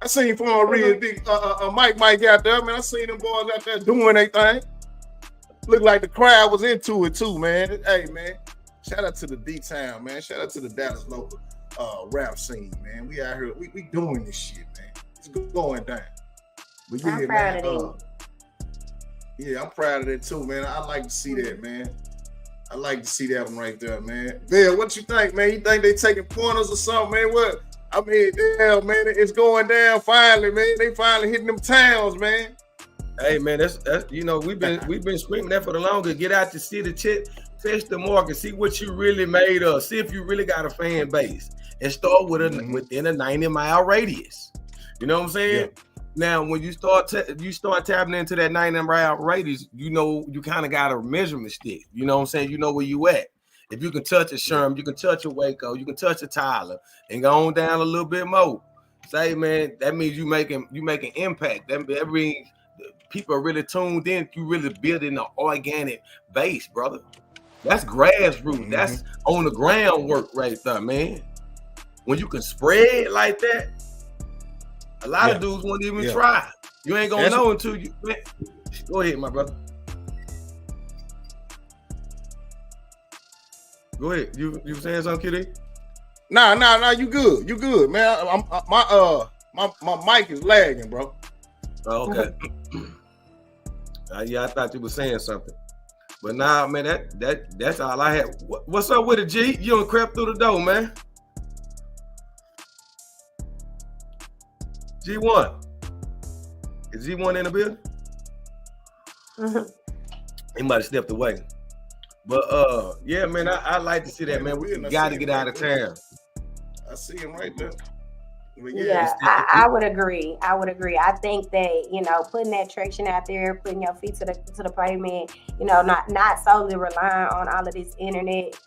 I seen Foreign Ridge, Big Mike out there, man. I seen them boys out there doing their thing. Looked like the crowd was into it too, man. Hey, man. Shout out to the D-Town, man. Shout out to the Dallas local rap scene, man. We out here, we doing this shit, man. It's going down. But yeah,
I'm proud of
yeah, I'm proud of that too, man. I like to see that, man. I like to see that one right there, man. Bill, what you think, man? You think they taking pointers or something, man? What? I mean, damn, man, it's going down finally, man. They finally hitting them towns, man.
Hey, man, that's you know, we've been screaming that for the longest. Get out the city, test the market, see what you really made of, see if you really got a fan base, and start with within a 90-mile radius. You know what I'm saying? Yeah. Now, when you start tapping into that 90-mile radius, you know you kind of got a measurement stick. You know what I'm saying? You know where you at. If you can touch a Sherman, you can touch a Waco, you can touch a Tyler, and go on down a little bit more. Say, man, that means you making impact. That means people are really tuned in. You really building an organic base, brother. That's grassroots. That's on the groundwork right there, man. When you can spread like that, A lot of dudes won't even try. You ain't gonna know until you. Man. Go ahead, my brother. Go ahead. You saying something, Kitty?
Nah. You good, man. My mic is lagging, bro.
Oh, okay. Yeah, I thought you were saying something, but nah, man. That's all I had. What's up with it, G? You done crept through the door, man. G1. Is G1 in the building? He might have stepped away. But yeah, man, I like to see that, man. We got to get out of town.
I see him right there.
Yeah, I would agree. I think that, putting that traction out there, putting your feet to the pavement, not solely relying on all of this internet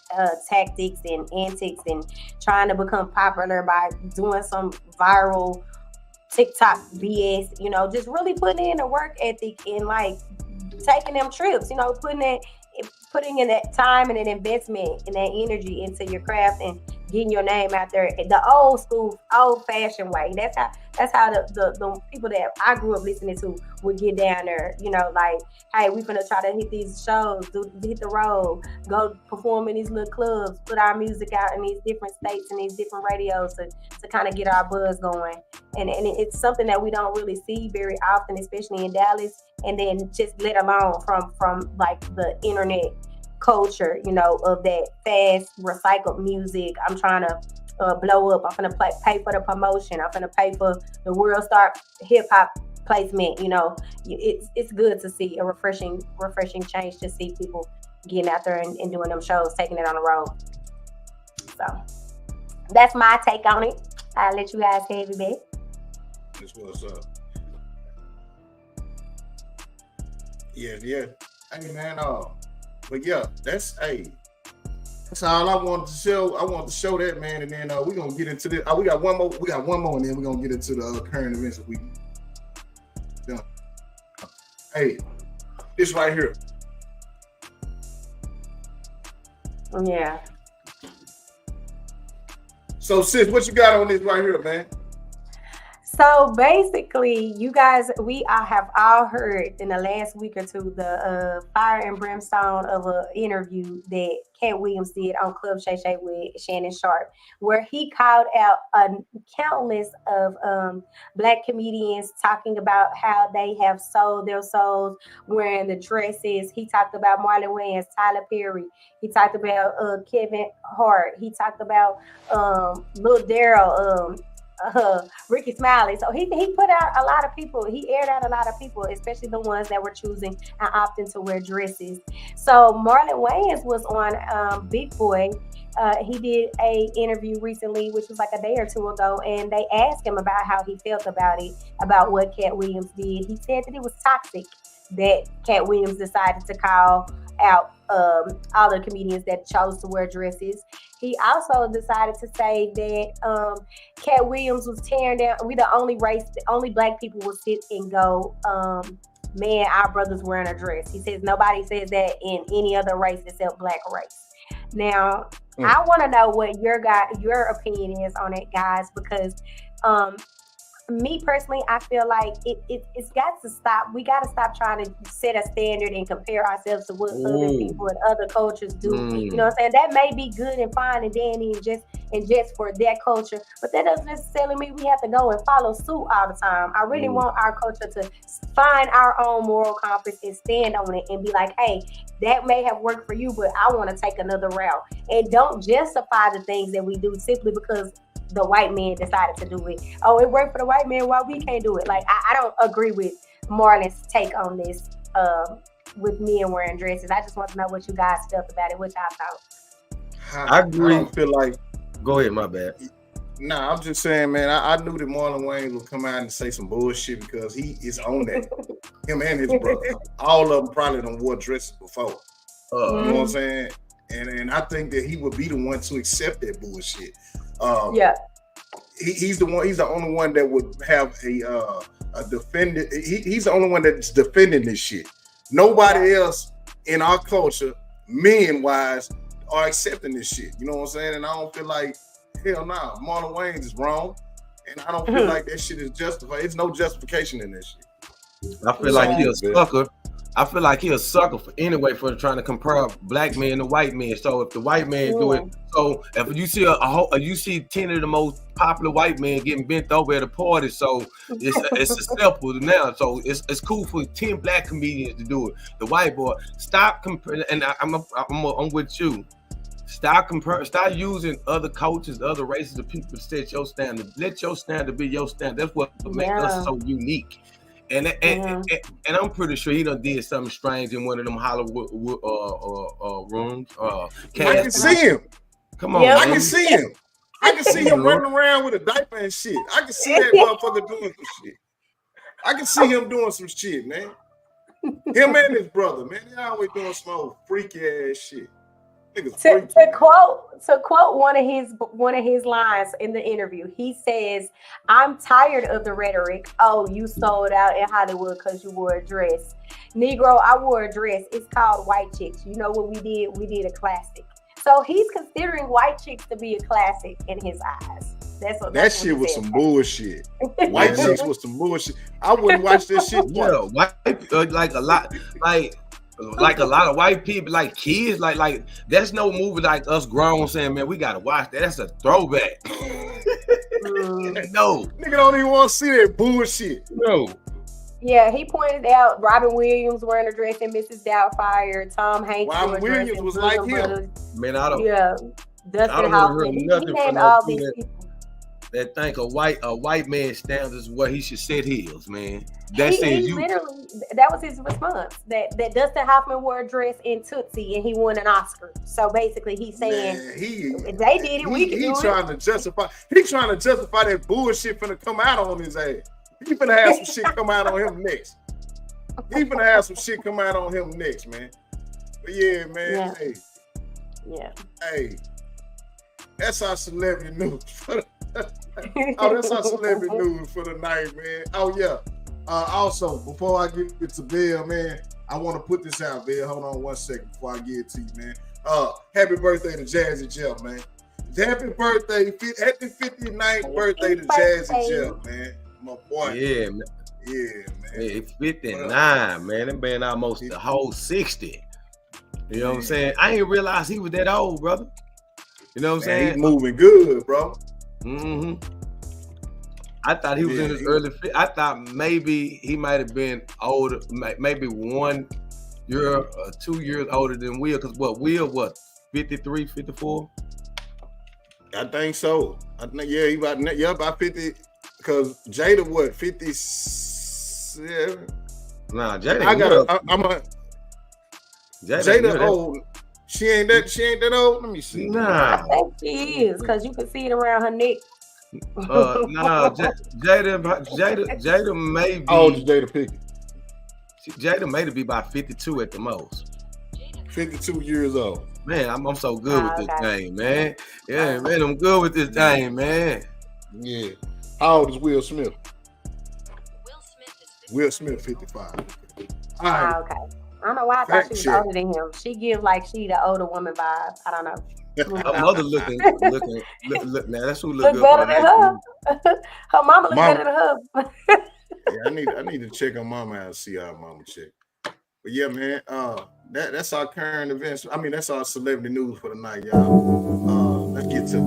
tactics and antics and trying to become popular by doing some viral TikTok BS, just really putting in the work ethic and like taking them trips, putting in that time and an investment and that energy into your craft and getting your name out there the old school, old fashioned way. That's how the people that I grew up listening to would get down there, like, hey, we finna try to hit these shows, hit the road, go perform in these little clubs, put our music out in these different states and these different radios to kind of get our buzz going. And it's something that we don't really see very often, especially in Dallas, and then just let alone from like the internet culture, of that fast recycled music. I'm trying to blow up. I'm gonna pay for the promotion. I'm gonna pay for the World Star hip hop placement. It's good to see a refreshing change to see people getting out there and doing them shows, taking it on the road. So that's my take on it. I'll let you guys have it back.
That's what's up. Yeah. Hey, man. But yeah, that's all I wanted to show. I wanted to show that, man, and then we're gonna get into this. We got one more, and then we're gonna get into the current events that we done. Hey, this right here.
Yeah.
So, sis, what you got on this right here, man?
So basically, you guys, we have all heard in the last week or two the fire and brimstone of an interview that Cat Williams did on Club Shay Shay with Shannon Sharp, where he called out countless of Black comedians talking about how they have sold their souls wearing the dresses. He talked about Marlon Wayans, Tyler Perry. He talked about Kevin Hart. He talked about Lil Daryl. Ricky Smiley. So he put out a lot of people. He aired out a lot of people, especially the ones that were choosing and opting to wear dresses. So Marlon Wayans was on Big Boy. He did a interview recently, which was like a day or two ago, and they asked him about how he felt about it, about what Cat Williams did. He said that it was toxic that Cat Williams decided to call out all the comedians that chose to wear dresses. He also decided to say that Cat Williams was tearing down. We the only Black people will sit and go, man, our brother's wearing a dress. He says nobody says that in any other race except Black race. Now, I want to know what your opinion is on it, guys, because me personally, I feel like it's got to stop. We got to stop trying to set a standard and compare ourselves to what other people and other cultures do. You know what I'm saying? That may be good and fine and dandy and just for that culture, but that doesn't necessarily mean we have to go and follow suit all the time. I really want our culture to find our own moral compass and stand on it and be like, hey, that may have worked for you, but I want to take another route. And don't justify the things that we do simply because the white man decided to do it. Oh, it worked for the white man, why we can't do it? Like, I don't agree with Marlon's take on this with men wearing dresses. I just want to know what you guys felt about it, what y'all thought.
I agree.
I don't feel like...
Go ahead, my bad.
Nah, I'm just saying, man, I knew that Marlon Wayans would come out and say some bullshit because he is on that. Him and his brother. All of them probably done wore dresses before. You know what I'm saying? And I think that he would be the one to accept that bullshit. He's the only one that would have a defender. He's the only one that's defending this shit. Nobody else in our culture, men wise, are accepting this shit. You know what I'm saying? And I don't feel like, hell nah, Marlon Wayans is wrong. And I don't feel like that shit is justified. It's no justification in that shit.
I feel like he a sucker. I feel like he a sucker for trying to compare black men to white men. So if the white man do it, so if you see you see 10 of the most popular white men getting bent over at a party, so it's acceptable now. So it's cool for 10 black comedians to do it. The white boy, stop comparing. And I'm with you. Stop using other cultures, other races of people to set your standard. Let your standard be your standard. That's what makes us so unique. And I'm pretty sure he done did something strange in one of them Hollywood rooms.
I can see him.
Come on,
I can see him. I can see him running around with a diaper and shit. I can see that motherfucker doing some shit. I can see him doing some shit, man. Him and his brother, man, they always doing some old freaky ass shit.
To quote one of his lines in the interview, he says, "I'm tired of the rhetoric. Oh, you sold out in Hollywood because you wore a dress. Negro, I wore a dress. It's called White Chicks. You know what we did? We did a classic." So he's considering White Chicks to be a classic in his eyes.
That shit was some bullshit. White Chicks was some bullshit. I wouldn't watch this shit.
Yeah, like a lot of white people, like kids, like that's no movie like us grown saying, man, we gotta watch that. That's a throwback. No,
nigga don't even want to see that bullshit.
No.
Yeah, he pointed out Robin Williams wearing a dress in Mrs. Doubtfire. Tom Hanks.
Robin Williams was like him.
Man, I don't.
Yeah, Dustin Hoffman. He named all these people.
That think a white man standard is where he should set his, man.
Literally, that was his response. That Dustin Hoffman wore a dress in Tootsie and he won an Oscar. So basically, he's saying they did it. We can do it.
He's trying to justify that bullshit finna come out on his ass. He finna have some shit come out on him next. Man. But yeah, man. Hey, that's our celebrity news. That's our celebrity news for the night, man. Oh yeah. Also, before I get it to Bill, man, I want to put this out, Bill. Hold on 1 second before I get it to you, man. Happy birthday to Jazzy Jeff, man. Happy 59th birthday to Jazzy Jeff, man. My boy.
Yeah, man. Hey, 59, man. It been almost the whole 60. You know what I'm saying? I didn't realize he was that old, brother. You know what I'm saying?
He's moving good, bro.
Mm-hmm. I thought he was in his early. I thought maybe he might have been older, maybe 1 year or 2 years older than Will. Because Will 53, 54?
I think so. I think he about 50. Because Jada 57?
Nah, Jada.
Jada old. She ain't that old. Let me see.
Nah,
I think she is because you can see it around her neck.
Jada may be.
How old is Jada Pinkett?
Jada may be about 52 at the most.
52 years old.
Man, I'm so good with this thing, man. Yeah, man, I'm good with this thing, man.
Yeah. How old is Will Smith? Will Smith 55. All right.
Okay. I don't know why I thought she was older than him. She give like she the older woman vibe. I don't know.
Her mother looking. Now that's who look
better than her. Her mama look better than her.
Yeah, I need to check on mama out and see how mama check. But yeah, man, that's our current events. I mean, that's our celebrity news for the night, y'all. Let's get to it.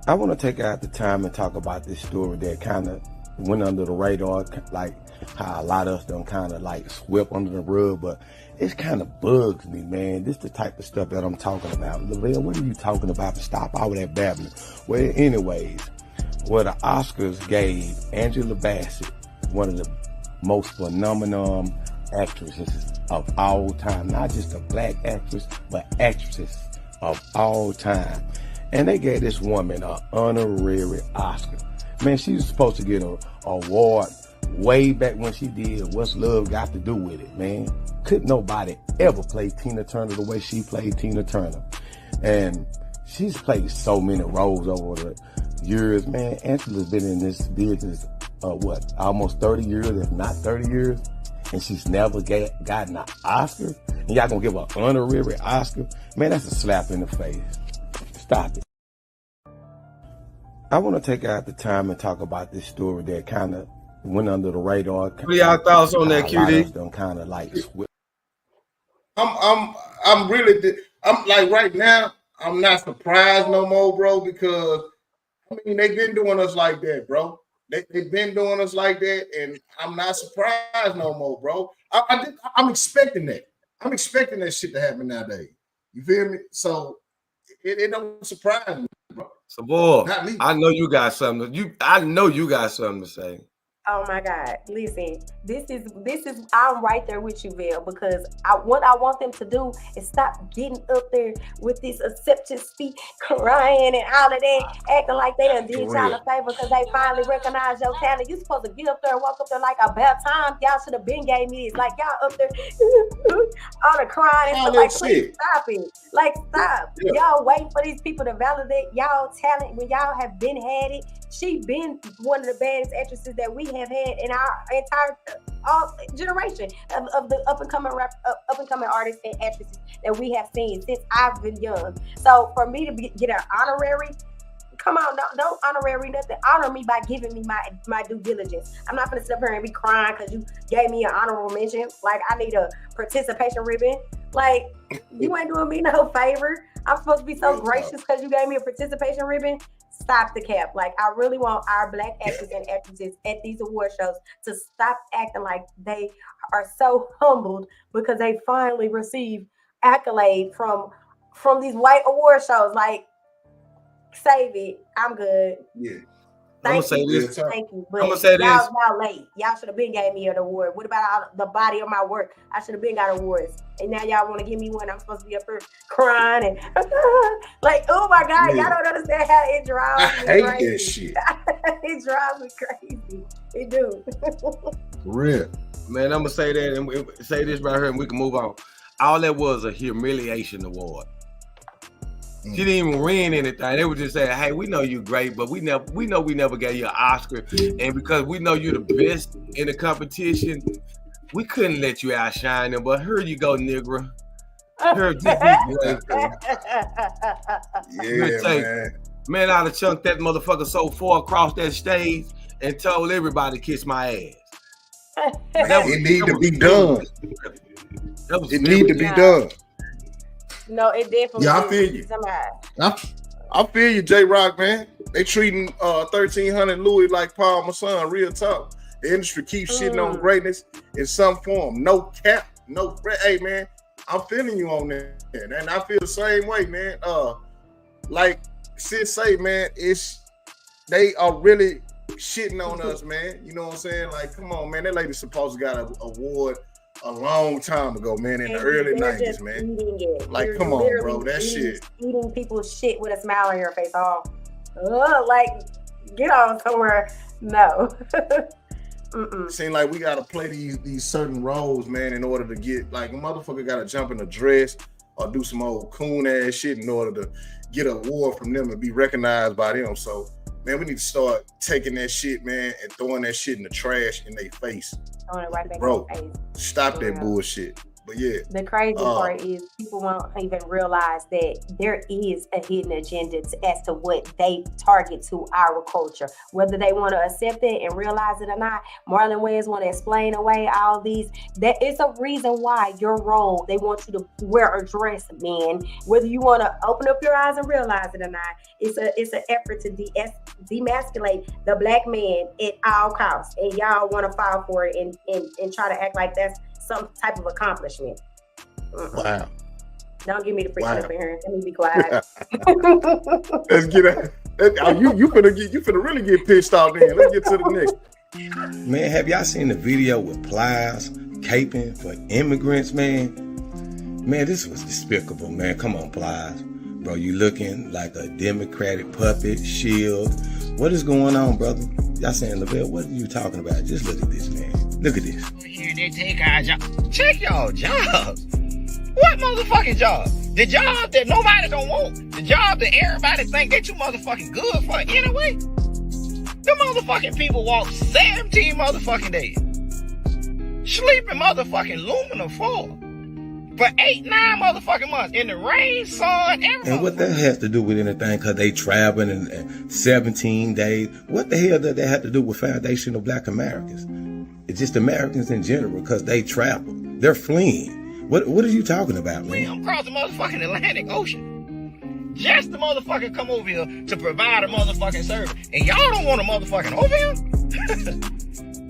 I want to take out the time and talk about this story that kind of went under the radar, like how a lot of us done kind of like swept under the rug, but it kind of bugs me, man. This is the type of stuff that I'm talking about. Lavelle, what are you talking about? Stop all that babbling. Well, anyways, the Oscars gave Angela Bassett, one of the most phenomenal actresses of all time, not just a black actress, but actresses of all time. And they gave this woman an honorary Oscar. Man, she was supposed to get an award way back when she did What's Love Got to Do With It, man. Couldn't nobody ever play Tina Turner the way she played Tina Turner. And she's played so many roles over years, man. Angela's been in this business, almost 30 years, if not 30 years. And she's never gotten an Oscar. And y'all gonna give her an honorary Oscar? Man, that's a slap in the face. Stop it. I want to take out the time and talk about this story that kind of went under the radar.
What are y'all thoughts on that, QD?
Kind of like,
I'm like right now, I'm not surprised no more, bro, because I mean they've been doing us like that, bro. They've been doing us like that, and I'm not surprised no more, bro. I'm expecting that. I'm expecting that shit to happen nowadays. You feel me? So it don't surprise me, bro.
So boy, I know you got something. I know you got something to say.
Oh my God! Listen, this is. I'm right there with you, Vel, because what I want them to do is stop getting up there with this acceptance speech, crying and all of that, acting like they done did y'all a favor because they finally recognize your talent. You supposed to get up there and walk up there like about time. Y'all should have been gave me this. Like y'all up there, all the crying and stuff. Like, please stop it. Like stop. Yeah. Y'all wait for these people to validate y'all talent when y'all have been had it. She been one of the baddest actresses that we have had in our entire generation of the up and coming artists and actresses that we have seen since I've been young. So for me to get an honorary, come on, don't honorary nothing. Honor me by giving me my due diligence. I'm not gonna sit up here and be crying because you gave me an honorable mention. Like I need a participation ribbon. Like you ain't doing me no favor. I'm supposed to be so gracious because you gave me a participation ribbon. Stop the cap. Like I really want our Black actors and actresses at these award shows to stop acting like they are so humbled because they finally receive accolade from these white award shows. Like save it. I'm good.
Yeah.
Thank you. But y'all late. Y'all should have been gave me an award. What about the body of my work? I should have been got awards. And now y'all want to give me one. I'm supposed to be up here crying and like, oh my God, y'all don't understand how it drives me crazy. I hate this shit. It drives me crazy. It do.
For real.
Man, I'm gonna say that and say this right here and we can move on. All that was a humiliation award. She didn't even win anything. They were just saying, "Hey, we know you great, but we know we never gave you an Oscar, and because we know you're the best in the competition, we couldn't let you outshine them. But here you go, nigga. Man, I'd have chunked that motherfucker so far across that stage and told everybody to kiss my ass.
It need to be done. It need to be done.
No, it definitely.
Yeah, I feel you. I feel you, J-Rock, man. They treating 1300 Louis like Paul Masson. Real talk. The industry keeps shitting on greatness in some form. No cap, no. Hey, man, I'm feeling you on that, and I feel the same way, man. Like Sis say, man, they are really shitting on us, man. You know what I'm saying? Like, come on, man. That lady supposed to got an award a long time ago, man, in the early 90s, man. Like, you're come on, bro, that shit.
Eating people's shit with a smile on your face. Like, get on somewhere. No.
Seem like we gotta play these certain roles, man, in order to get, like, a motherfucker gotta jump in a dress or do some old coon ass shit in order to get an award from them and be recognized by them. So, man, we need to start taking that shit, man, and throwing that shit in the trash in their face.
Throwing it right back
bro,
in their face.
Stop that bullshit. But yeah.
The crazy part is people won't even realize that there is a hidden agenda as to what they target to our culture. Whether they want to accept it and realize it or not, Marlon Wayans want to explain away all these. That is a reason why your role, they want you to wear a dress, man. Whether you want to open up your eyes and realize it or not, it's an effort to demasculate the Black man at all costs. And y'all want to fall for it and try to act like that's some type of accomplishment.
Wow.
Don't give me the preaching up in here. Let me be quiet.
Let's get out. You finna really get pissed off then. Let's get to the next.
Man, have y'all seen the video with Plies caping for immigrants, man? Man, this was despicable, man. Come on, Plies. Bro, you looking like a Democratic puppet, shield. What is going on, brother? Y'all saying, Lavelle, what are you talking about? Just look at this, man. Look at this.
Here they take our job. Check y'all jobs. What motherfucking job. The job that nobody don't want. The job that everybody think they too motherfucking good for anyway. The motherfucking people walk 17 motherfucking days. Sleeping motherfucking aluminum foil. For 8-9 motherfucking months. In the rain, sun, everything.
And what that has to do with anything, because they traveling in 17 days. What the hell does that have to do with foundational black Americans? It's just Americans in general, because they travel. They're fleeing. What are you talking about, man?
I'm across the motherfucking Atlantic Ocean. Just the motherfucker come over here to provide a motherfucking service. And y'all don't want a motherfucking over here?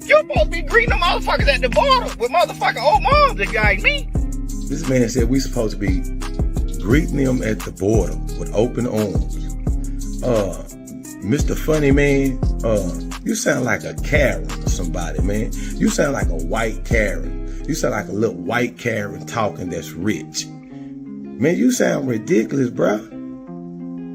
You're supposed to be greeting them motherfuckers at the border with motherfucking old moms if you ain't me.
This man said we supposed to be greeting them at the border with open arms. Mr. Funny Man, you sound like a Karen or somebody, man. You sound like a white Karen. You sound like a little white Karen talking that's rich. Man, you sound ridiculous, bro.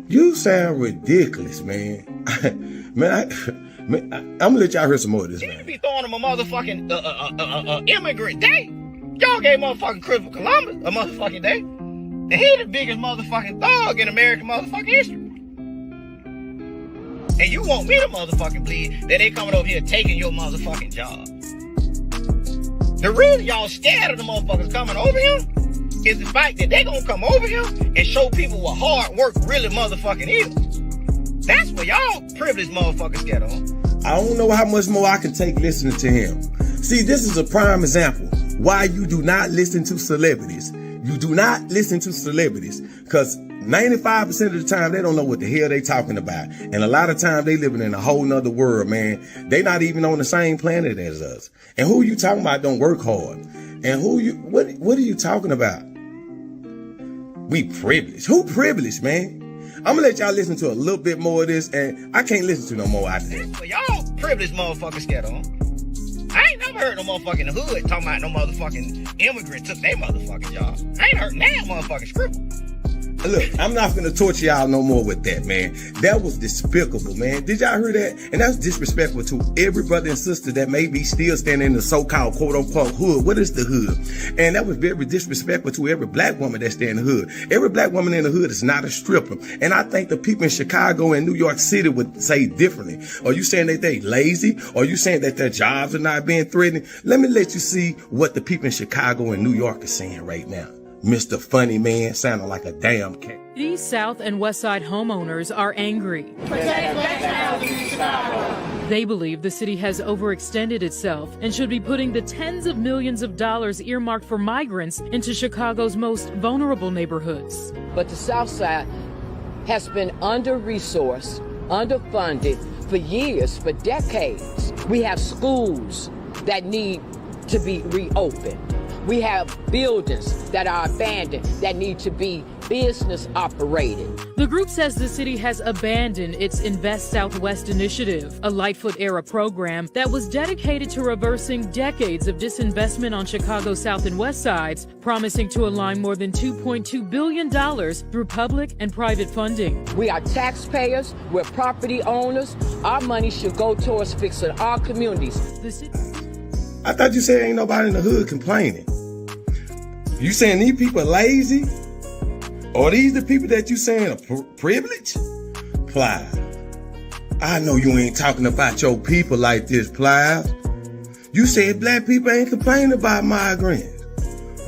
You sound ridiculous, man. I'm gonna let y'all hear some more of this, man.
You be throwing them a motherfucking immigrant day. Y'all gave motherfucking Christopher Columbus a motherfucking day. And he the biggest motherfucking thug in American motherfucking history. And you want me to motherfucking believe that they coming over here taking your motherfucking job. The reason y'all scared of the motherfuckers coming over here is the fact that they gonna come over here and show people what hard work really motherfucking is. That's what y'all privileged motherfuckers scared of.
I don't know how much more I can take listening to him. See, this is a prime example why you do not listen to celebrities. You do not listen to celebrities because 95% of the time they don't know what the hell they talking about. And a lot of times they living in a whole nother world, man. They not even on the same planet as us. And who you talking about don't work hard. And what are you talking about? We privileged. Who privileged, man? I'm gonna let y'all listen to a little bit more of this, and I can't listen to no more after that.
But y'all privileged motherfuckers scared on. I ain't never heard no motherfucker in the hood talking about no motherfucking immigrant took their motherfucking job. I ain't heard that motherfucking scribble.
Look, I'm not gonna torture y'all no more with that, man. That was despicable, man. Did y'all hear that? And that's disrespectful to every brother and sister that may be still standing in the so-called quote-unquote hood. What is the hood? And that was very disrespectful to every black woman that stay in the hood. Every black woman in the hood is not a stripper. And I think the people in Chicago and New York City would say differently. Are you saying that they lazy? Are you saying that their jobs are not being threatened? Let me let you see what the people in Chicago and New York are saying right now. Mr. Funny Man sounding like a damn cat.
These South and West Side homeowners are angry. They believe the city has overextended itself and should be putting the tens of millions of dollars earmarked for migrants into Chicago's most vulnerable neighborhoods.
But the South Side has been under-resourced, underfunded for years, for decades. We have schools that need to be reopened. We have buildings that are abandoned that need to be business operated.
The group says the city has abandoned its Invest Southwest initiative, a Lightfoot-era program that was dedicated to reversing decades of disinvestment on Chicago's South and West Sides, promising to align more than $2.2 billion through public and private funding.
We are taxpayers, we're property owners. Our money should go towards fixing our communities.
I thought you said ain't nobody in the hood complaining. You saying these people are lazy? Or these the people that you saying are privileged? Plies, I know you ain't talking about your people like this, Plies. You said black people ain't complaining about migrants.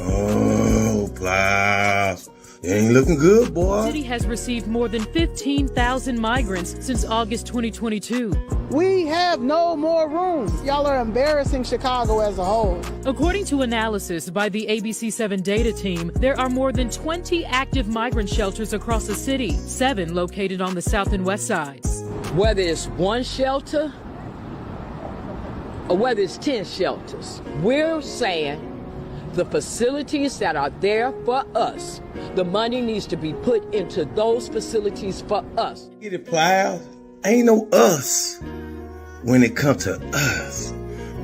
Oh, Plies, you ain't looking good, boy.
The city has received more than 15,000 migrants since August 2022.
We have no more room. Y'all are embarrassing Chicago as a whole.
According to analysis by the ABC7 data team, there are more than 20 active migrant shelters across the city, 7 located on the South and West Sides.
Whether it's one shelter or whether it's 10 shelters, we're saying the facilities that are there for us, the money needs to be put into those facilities for us.
Get it, Plies? Ain't no us when it comes to us.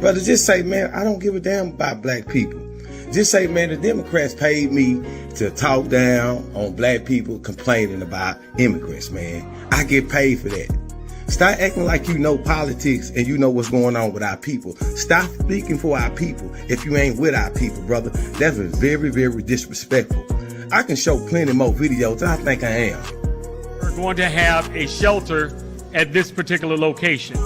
Brother, just say, man, I don't give a damn about black people. Just say, man, the Democrats paid me to talk down on black people complaining about immigrants, man. I get paid for that. Stop acting like you know politics and you know what's going on with our people. Stop speaking for our people if you ain't with our people, brother. That's very, very disrespectful. I can show plenty more videos, and I think I am.
We're going to have a shelter at this particular location.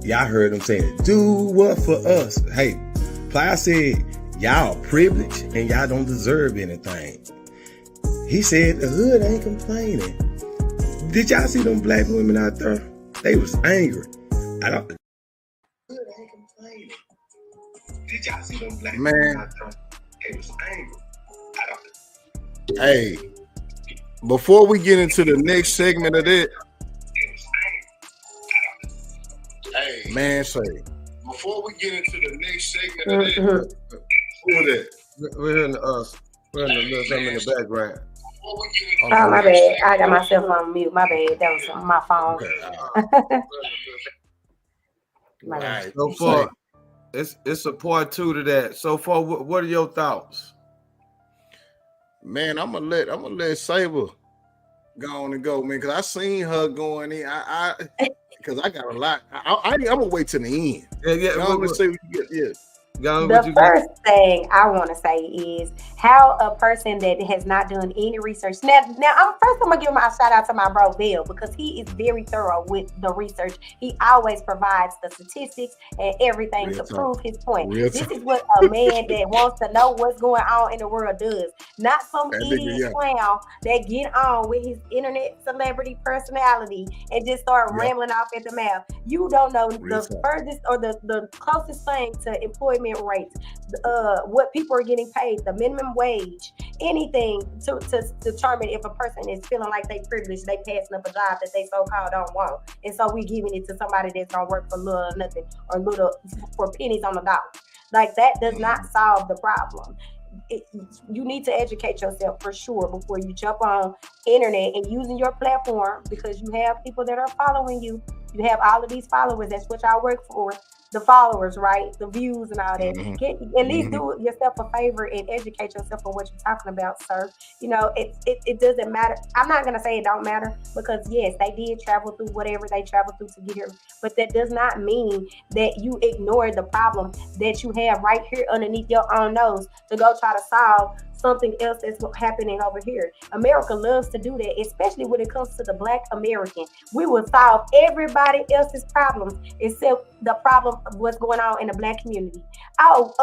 Y'all heard him saying, do what for us? Hey, Ply said, y'all privileged and y'all don't deserve anything. He said, the hood ain't complaining. Did y'all see them black women out there? They was angry. The hood ain't complaining. Did y'all see them black women out there? They was angry.
Hey, before we get into the next segment of it, hey, man, say, before we get into the next segment of it, who is that?
We're hearing little something in the background.
Oh, my bad. I got myself on mute. My bad. That was my phone.
Okay, right. So far, it's a part 2 to that. So far, what are your thoughts?
Man, I'm gonna let Saber go on and go, man, because I seen her going in. Because I got a lot. I'm gonna wait till the end.
Yeah.
I'm gonna say what you get.
The first thing I want to say is how a person that has not done any research. Now, I'm gonna give my shout out to my bro Bill, because he is very thorough with the research. He always provides the statistics and everything to prove his point. This is what a man that wants to know what's going on in the world does. Not some idiot clown that get on with his internet celebrity personality and just start rambling off at the mouth. You don't know the furthest or the closest thing to employment rates, what people are getting paid, the minimum wage, anything to determine if a person is feeling like they privileged, they passing up a job that they so-called don't want, and so we giving it to somebody that's gonna work for little or nothing, or little for pennies on the dollar. Like, that does not solve the problem. You need to educate yourself for sure before you jump on internet and using your platform, because you have people that are following you. You have all of these followers. That's what y'all work for. The followers, right? The views and all that. At least do yourself a favor and educate yourself on what you're talking about, sir. You know, it doesn't matter. I'm not gonna say it don't matter, because yes, they did travel through whatever they traveled through to get here, but that does not mean that you ignore the problem that you have right here underneath your own nose to go try to solve something else that's happening over here. America loves to do that, especially when it comes to the Black American. We will solve everybody else's problems except the problem of what's going on in the Black community.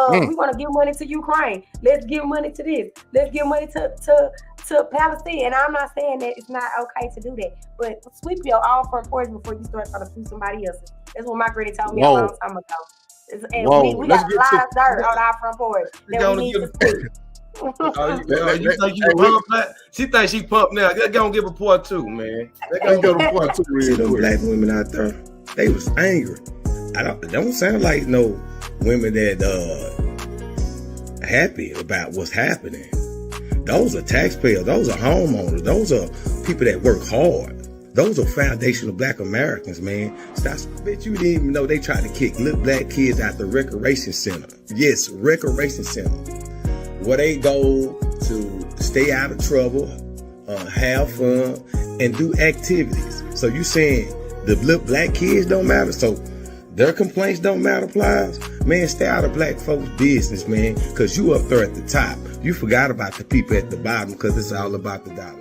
We want to give money to Ukraine. Let's give money to this. Let's give money to Palestine. And I'm not saying that it's not okay to do that, but sweep your own front porch before you start trying to sue somebody else. That's what my granny told me a long time ago. And we got a lot of dirt on our front porch that we need to sweep.
You think you pump that? She thinks she pumped now. They're gonna give a part 2, man. They're gonna give a part 2.
See them black women out there? They was angry. Don't sound like no women that happy about what's happening. Those are taxpayers. Those are homeowners. Those are people that work hard. Those are foundational Black Americans, man. I bet you didn't even know they tried to kick little black kids out the recreation center. Yes, recreation center, where they go to stay out of trouble, have fun, and do activities. So you saying the little black kids don't matter? So their complaints don't matter, Plies? Man, stay out of black folks' business, man, because you up there at the top. You forgot about the people at the bottom, because it's all about the dollar.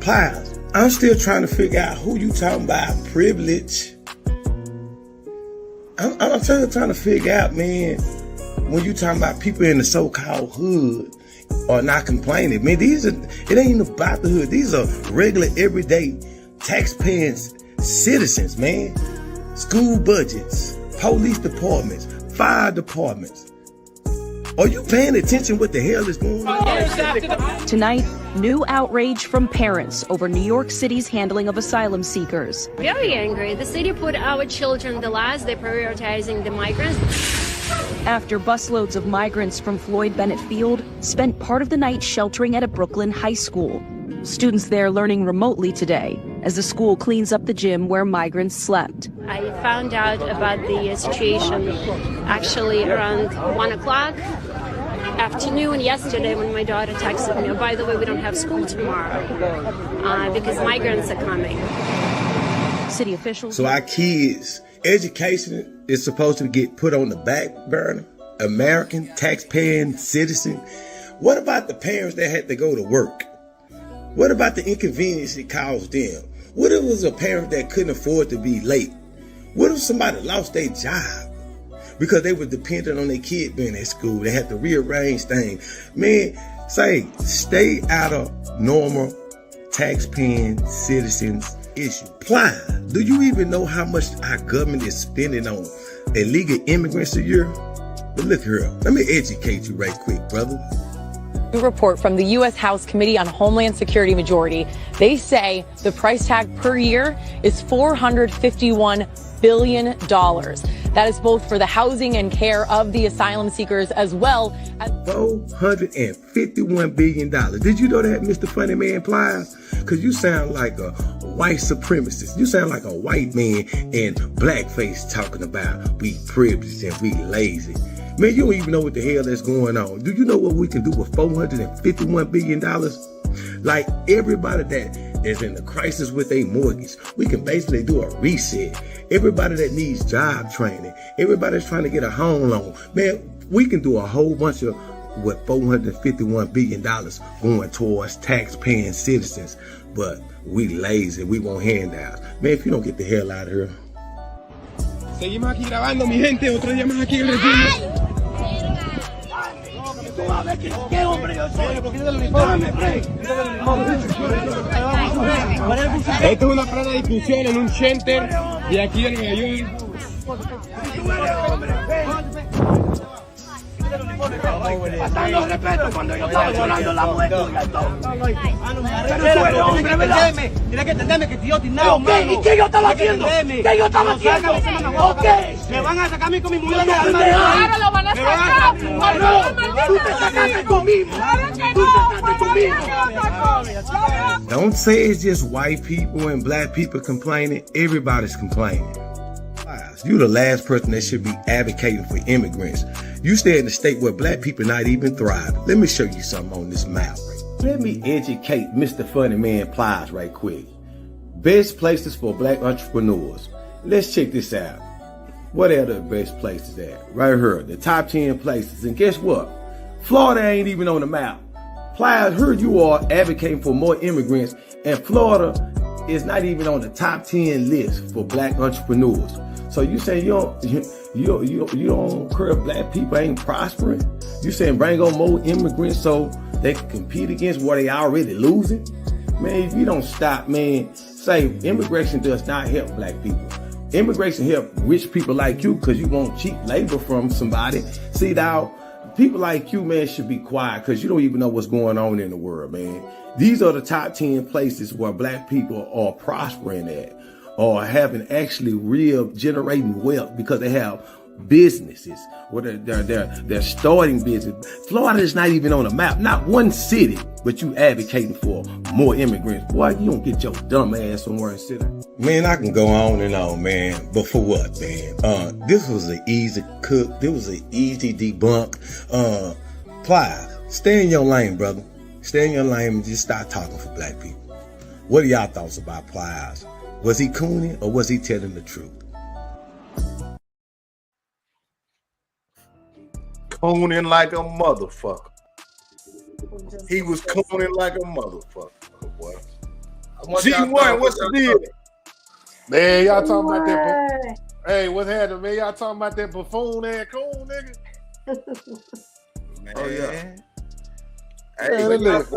Plies, I'm still trying to figure out who you talking about privilege. I'm trying to figure out, man, when you talking about people in the so-called hood are not complaining. Man, it ain't even about the hood. These are regular, everyday taxpaying citizens, man. School budgets, police departments, fire departments. Are you paying attention what the hell is going on?
Tonight, new outrage from parents over New York City's handling of asylum seekers.
Very angry. The city put our children the last. They're prioritizing the migrants.
After busloads of migrants from Floyd Bennett Field spent part of the night sheltering at a Brooklyn high school. Students there learning remotely today as the school cleans up the gym where migrants slept.
I found out about the situation actually around 1 o'clock afternoon yesterday when my daughter texted me, oh, by the way, we don't have school tomorrow because migrants are coming.
City officials.
So our kids' education is supposed to get put on the back burner. American taxpaying citizen. What about the parents that had to go to work? What about the inconvenience it caused them? What if it was a parent that couldn't afford to be late? What if somebody lost their job because they were dependent on their kid being at school? They had to rearrange things. Man, stay out of normal tax-paying citizens issue. Plies. Do you even know how much our government is spending on illegal immigrants a year? But look here, let me educate you right quick, brother.
New report from the U.S. House Committee on Homeland Security majority. They say the price tag per year is $451 billion. That is both for the housing and care of the asylum seekers as well as
$451 billion. Did you know that, Mr. Funny Man Plies? Because you sound like a white supremacist. You sound like a white man in blackface talking about we privileged and we lazy. Man, you don't even know what the hell that's going on. Do you know what we can do with $451 billion? Like everybody that is in a crisis with a mortgage, we can basically do a reset. Everybody that needs job training, everybody that's trying to get a home loan, man, we can do a whole bunch of with $451 billion going towards tax-paying citizens. But we lazy, we want handouts. Man, if you don't get the hell out of here.
Seguimos aquí grabando, mi gente. Otro día más aquí en el resumen. ¿Qué hombre yo soy? Esto es una plena discusión en un center de aquí en Nueva York. Faltando respeto cuando yo estaba llorando la muerte. Pero tú eres hombre, ¿verdad? Tienes que entenderme que si yo te nada. Ok, ¿y qué yo estaba haciendo? ¿Qué yo estaba haciendo? Ok. Me van a sacar a mí con mi mujer. Ahora lo van a sacar. No, tú te sacaste conmigo. Tú te sacaste conmigo.
Don't say it's just white people and black people complaining. Everybody's complaining. You're the last person that should be advocating for immigrants. You stay in a state where black people not even thrive. Let me show you something on this map. Let me educate Mr. Funny Man Plies right quick. Best places for black entrepreneurs. Let's check this out. What are the best places at? Right here, the top 10 places. And guess what? Florida ain't even on the map. Plies, heard you are advocating for more immigrants, and Florida is not even on the top 10 list for black entrepreneurs. So you say you don't care if black people ain't prospering? You saying bring on more immigrants so they can compete against what they already losing? Man, if you don't stop, man, say immigration does not help black people. Immigration help rich people like you because you want cheap labor from somebody. See, now, people like you, man, should be quiet because you don't even know what's going on in the world, man. These are the top 10 places where black people are prospering at, or having actually real generating wealth because they have businesses where they're starting business. Florida is not even on the map, not one city, but you advocating for more immigrants. Boy, you don't get your dumb ass somewhere and sit down. Man, I can go on and on, man, but for what, man? This was an easy cook. This was an easy debunk. Plies, stay in your lane, brother. Stay in your lane and just start talking for black people. What are y'all thoughts about Plies? Was he cooning or was he telling the truth?
Cooning like a motherfucker. He was cooning like a motherfucker. Boy. G1, what's the deal?
Man, y'all talking about that? Hey, what's happening, man? Y'all talking about that buffoon and coon, nigga?
Man.
Oh yeah.
Hey,
man, look.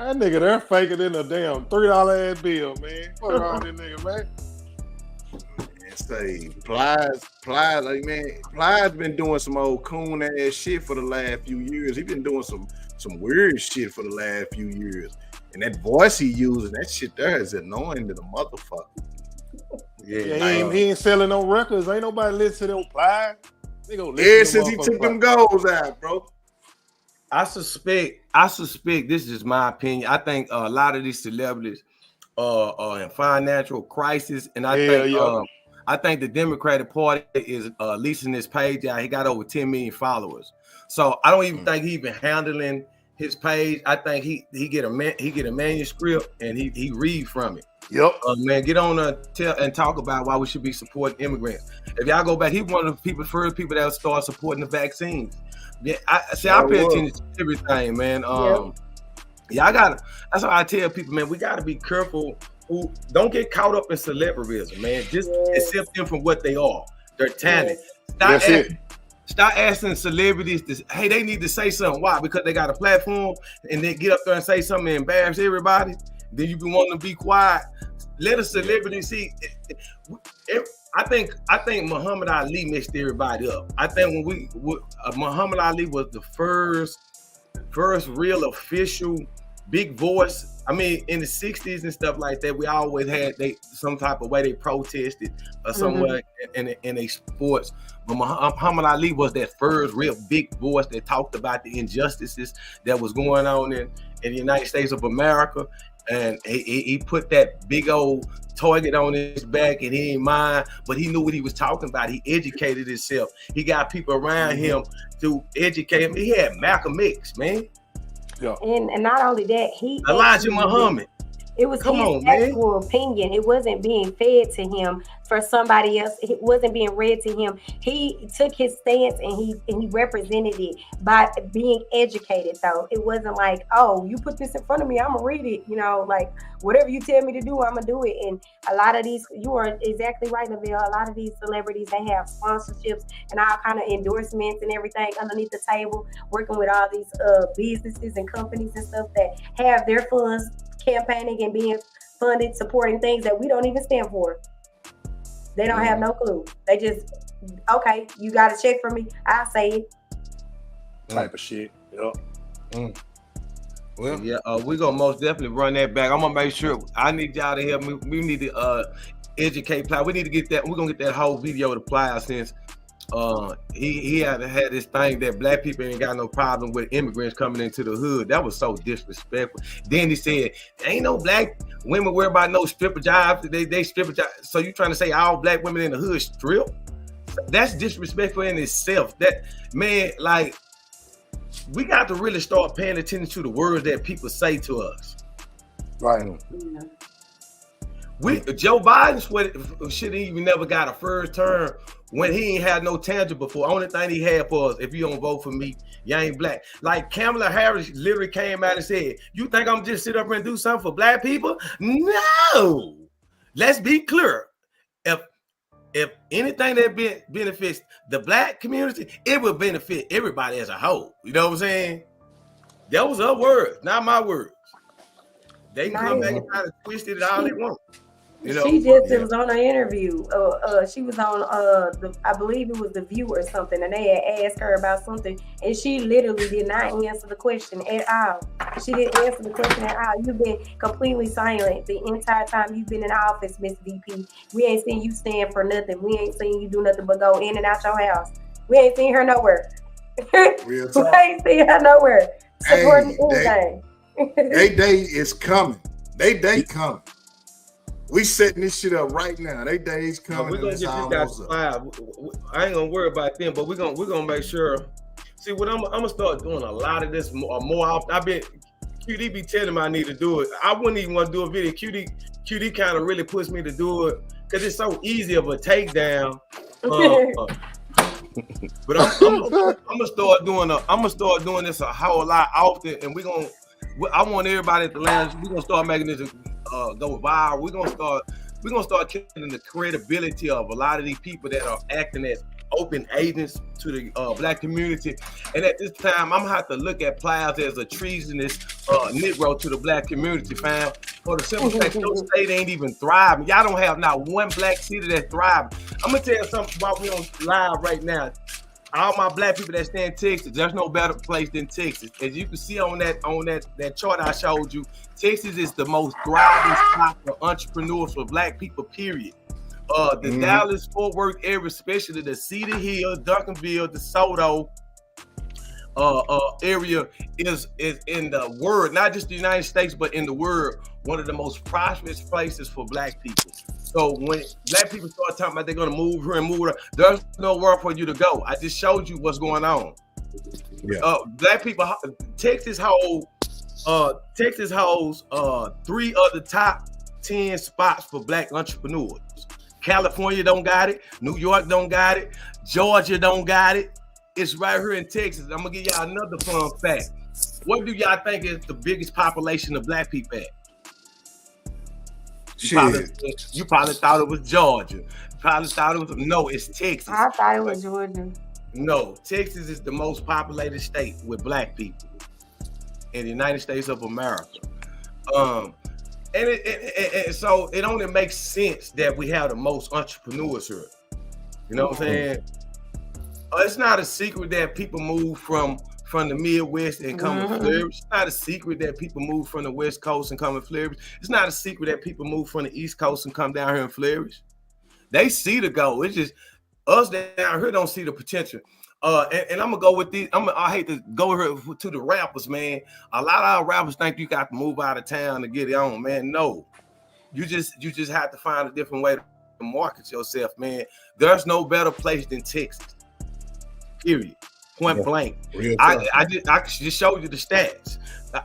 That nigga there faking in a damn $3 ass bill, man. What's wrong with this nigga, man?
And say Plies, like man, Plies been doing some old coon ass shit for the last few years. He been doing some weird shit for the last few years. And that voice he using, that shit there is annoying to the motherfucker.
Yeah, he ain't selling no records. Ain't nobody listening to them Plies.
Yeah, since he took them goals out, bro.
I suspect this is my opinion. I think a lot of these celebrities are in financial crisis, and I think the Democratic Party is leasing this page out. He got over 10 million followers, so I don't even think he even handling his page. I think he get a manuscript and he read from it.
Yep.
Man, get on and talk about why we should be supporting immigrants. If y'all go back, he one of the first people that start supporting the vaccines. Yeah, I pay attention to everything, man. That's why I tell people, man, we gotta be careful who don't get caught up in celebrityism, man. Just accept them from what they are. Their talent. Stop asking celebrities hey, they need to say something. Why? Because they got a platform and they get up there and say something and embarrass everybody. Then you be wanting to be quiet. Let a celebrity see. I think Muhammad Ali mixed everybody up. I think when Muhammad Ali was the first real official big voice. I mean, in the 60s and stuff like that, we always had some type of way they protested or somewhere in a sports. But Muhammad Ali was that first real big voice that talked about the injustices that was going on in the United States of America. And he put that big old target on his back, and he ain't mind, but he knew what he was talking about. He educated himself. He got people around him to educate him. He had Malcolm X, man.
Yeah.
And not only that,
Elijah Muhammad.
It was his actual opinion. It wasn't being fed to him for somebody else. It wasn't being read to him. He took his stance and he represented it by being educated, though. It wasn't like, oh, you put this in front of me, I'm gonna read it. You know, like whatever you tell me to do, I'm gonna do it. And a lot of these, you are exactly right, Lavelle. A lot of these celebrities, they have sponsorships and all kind of endorsements and everything underneath the table, working with all these businesses and companies and stuff that have their funds campaigning and being funded, supporting things that we don't even stand for. They don't have no clue. They just, okay, you got a check from me, I'll say it.
Type of shit. Yep.
Well, yeah, we're gonna most definitely run that back. I'm gonna make sure. I need y'all to help me. We need to educate Plow. We need to get that. We're gonna get that whole video to Plow since he had this thing that black people ain't got no problem with immigrants coming into the hood. That was so disrespectful. Then he said, ain't no black women worry about no stripper jobs. They stripper jobs. So you trying to say all black women in the hood strip? That's disrespectful in itself. That, man, like, we got to really start paying attention to the words that people say to us.
Right.
Joe Biden should even never got a first term when he ain't had no tangible before. Only thing he had for us, if you don't vote for me, you ain't black. Like Kamala Harris literally came out and said, you think I'm just sit up and do something for black people? No. Let's be clear. If anything that benefits the black community, it will benefit everybody as a whole. You know what I'm saying? That was her words, not my words. They come back and try to twist it all they want. You know,
she just was on an interview. She was on I believe it was The View or something, and they had asked her about something, and she literally did not answer the question at all. She didn't answer the question at all. You've been completely silent the entire time you've been in office, Miss VP. We ain't seen you stand for nothing. We ain't seen you do nothing but go in and out your house. We ain't seen her nowhere.
Real
We
talk.
ain't seen her nowhere supporting anything.
They day is coming. They day coming. We setting this shit up right now. They days coming.
We're gonna get this guy to 5. I ain't gonna worry about them, but we're gonna make sure. See, what I'm gonna start doing a lot of this more often. I've been QD be telling me I need to do it. I wouldn't even want to do a video. QD kind of really pushed me to do it because it's so easy of a takedown. But I'm gonna start doing this a whole lot often, and I want everybody at the lounge. We're gonna start making this go viral. We're gonna start killing the credibility of a lot of these people that are acting as open agents to the black community. And at this time, I'm gonna have to look at Plies as a treasonous Negro to the black community, fam. For the simple fact, your state ain't even thriving. Y'all don't have not one black city that's thriving. I'm gonna tell you something about me on live right now. All my black people that stay in Texas, there's no better place than Texas. As you can see on that chart I showed you, Texas is the most thriving spot for entrepreneurs for black people, period. The Dallas, Fort Worth area, especially the Cedar Hill, Duncanville, DeSoto area is in the world, not just the United States, but in the world, one of the most prosperous places for black people. So when black people start talking about they're gonna move here and move there, there's nowhere for you to go. I just showed you what's going on.
Yeah.
Black people, Texas holds 3 of the top 10 spots for black entrepreneurs. California don't got it. New York don't got it. Georgia don't got it. It's right here in Texas. I'm gonna give y'all another fun fact. What do y'all think is the biggest population of black people at? You probably thought it was Georgia. You probably thought it was it's Texas.
I thought it was Georgia.
No, Texas is the most populated state with black people in the United States of America. And so it only makes sense that we have the most entrepreneurs here. You know what I'm saying? It's not a secret that people move from the Midwest and come and flourish. It's not a secret that people move from the West Coast and come and flourish. It's not a secret that people move from the East Coast and come down here and flourish. They see the goal. It's just us down here don't see the potential. And I'm gonna go with these. I hate to go here to the rappers, man. A lot of our rappers think you got to move out of town to get it on, man. No, you just have to find a different way to market yourself, man. There's no better place than Texas. Period. Point blank. I just showed you the stats.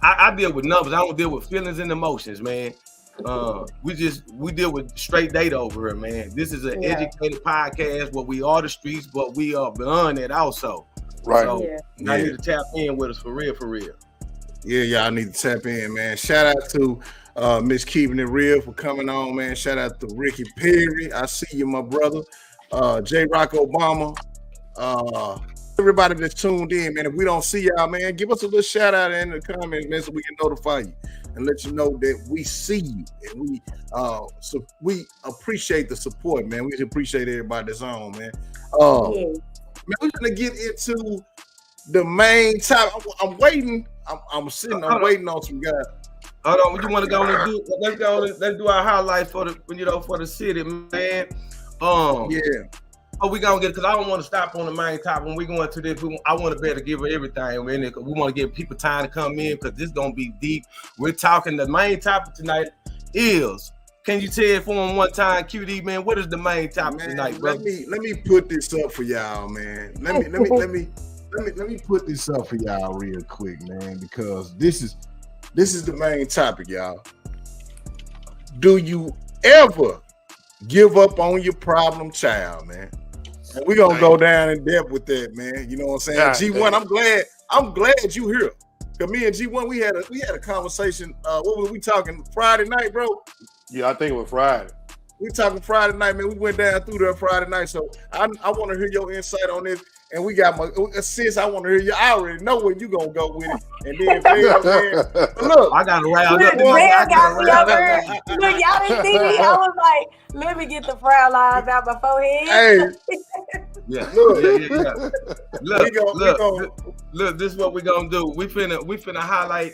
I deal with numbers. I don't deal with feelings and emotions, man. We deal with straight data over here, man. This is an educated podcast where we are the streets, but we are beyond it also.
Right.
So I need to tap in with us for real.
Yeah, y'all need to tap in, man. Shout out to Miss Keeping It Real for coming on, man. Shout out to Ricky Perry. I see you, my brother. J. Rock Obama. Everybody that's tuned in, man. If we don't see y'all, man, give us a little shout out in the comments, man, so we can notify you and let you know that we see you and we appreciate the support, man. We appreciate everybody that's on, man. Man, we're gonna get into the main topic. I'm waiting. I'm sitting. I'm waiting on some guys.
Hold on. What you want to go and do? Let's do our highlights for the city, man.
Yeah.
Oh, we gonna get, because I don't want to stop on the main topic. When we go into this, I want to better give her everything, man. We want to give people time to come in because this is gonna be deep. We're talking. The main topic tonight is. Can you tell it for him one time, QD, man? What is the main topic tonight, brother?
Let me put this up for y'all, man. Let me put this up for y'all real quick, man, because this is the main topic, y'all. Do you ever give up on your problem child, man? And we're gonna go down in depth with that, man. You know what I'm saying? G1, I'm glad you here. Cause me and G1, we had a conversation. What were we talking? Friday night, bro?
Yeah, I think it was Friday.
We talking Friday night, man. We went down through there Friday night. So I want to hear your insight on this. And we got since I want to hear you, I already know where you gonna go with it. And then look,
I got to round up.
Look, y'all didn't see me. I was like, let me get the frown lines out my forehead.
Hey,
yeah. Look, this is what we're gonna do. We finna highlight.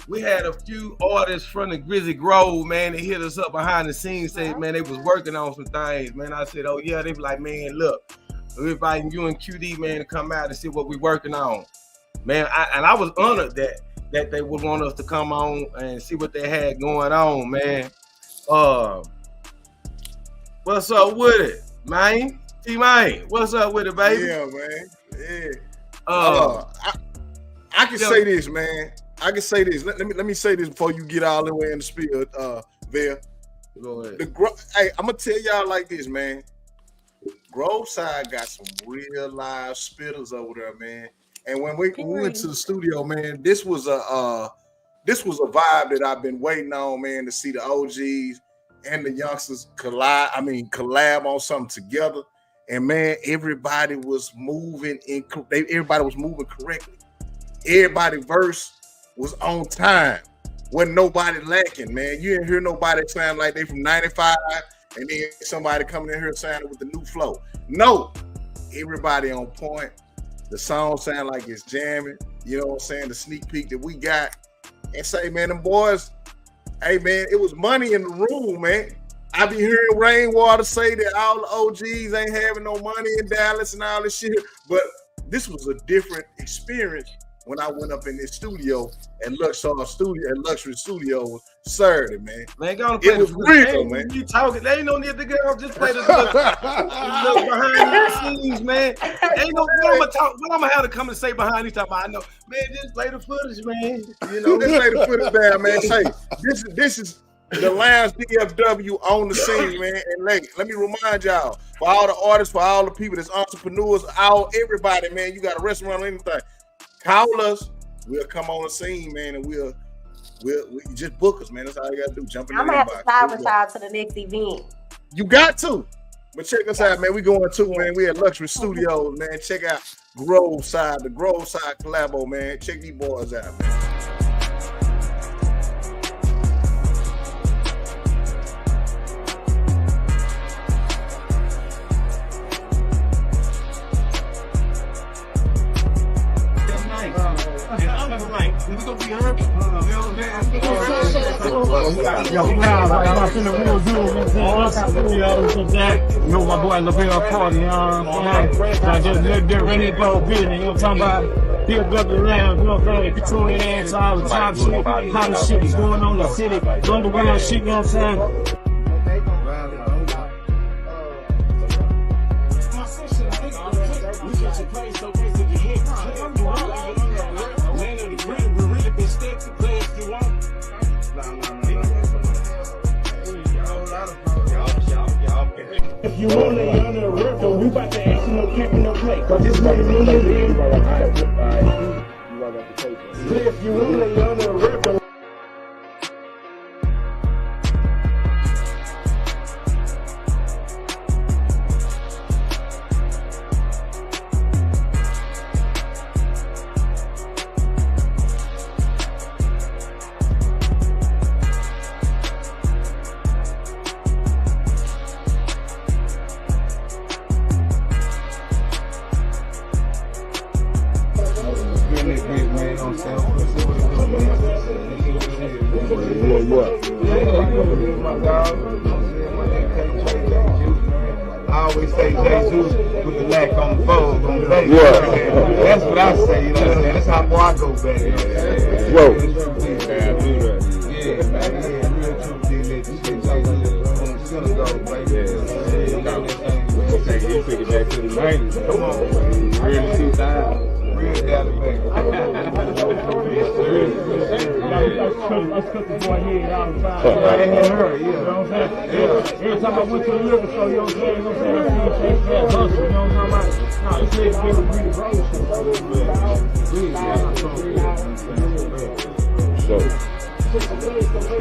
We had a few artists from the Grizzly Grove, man. They hit us up behind the scenes, said, man, they was working on some things, man. I said, oh yeah. They be like, man, look, we're inviting you and QD, man, to come out and see what we're working on, man. I was honored that they would want us to come on and see what they had going on, man. What's up with it, man? T-Man, what's up with it, baby?
Yeah, man. Yeah. I can say this, man. I can say this. Let me say this before you get all the way in the spiel, There.
Go ahead.
Hey, I'm gonna tell y'all like this, man. Grove side got some real live spitters over there, man. And when we went to the studio, man, this was a vibe that I've been waiting on, man, to see the OGs and the youngsters collab on something together. And man, everybody was moving correctly. Everybody verse was on time. Wasn't nobody lacking, man. You didn't hear nobody sound like they from 95 and then somebody coming in here sounding with the new flow. No, everybody on point. The song sound like it's jamming. You know what I'm saying? The sneak peek that we got. And say, man, them boys, hey, man, it was money in the room, man. I be hearing Rainwater say that all the OGs ain't having no money in Dallas and all this shit. But this was a different experience when I went up in this studio at Luxury Studios Saturday, man.
Man, go on play
it was real, man.
You talking? They ain't no need to go. Just play this little behind the scenes, man. Ain't no what I'm gonna have to come and say behind these time. I know, man. Just play the footage, man. You know,
just play the footage down, man. Say this is the Lounge DFW on the scene, man. And let me remind y'all, for all the artists, for all the people that's entrepreneurs, everybody, man. You got a restaurant or anything, call us. We'll come on the scene, man, and we'll just book us, man. That's all you gotta do. Jump in the
I'm gonna have to
inbox.
slide with y'all to the next event.
You got to. But check us out, man. We going too, man. We at Luxury Studios, man. Check out the Grove Side collabo, man. Check these boys out, man.
Yo, I'm feeling real good. You know my boy LaBelle Party, you know what I'm saying? I just lived there ready to go business, you know what I'm talking about? Build up the land, you know what I'm saying? Control your ass, all the top shit, hottest shit is going on in the city, underground shit, you know what I'm saying? If you want to learn the work, though, we about to ask you no kick no play. Cause this nigga really live. If you want to learn the work, though.
I always say Jesus with the lack on the fold on the baby. Yeah. That's what I say, you know what I'm saying? That's how far I go back.
Whoa.
Yeah, man, yeah, real true D let this shit take a little on the center go, baby.
He took it back to the 90s. Come on, early 2000s.
Real Dallas baby.
I was cooking for a head all the time. You know what I'm saying? Every time I went to the liquor store, you know what I'm saying? You know what I'm saying? I see that hustle, you know what I'm talking about? No, this nigga really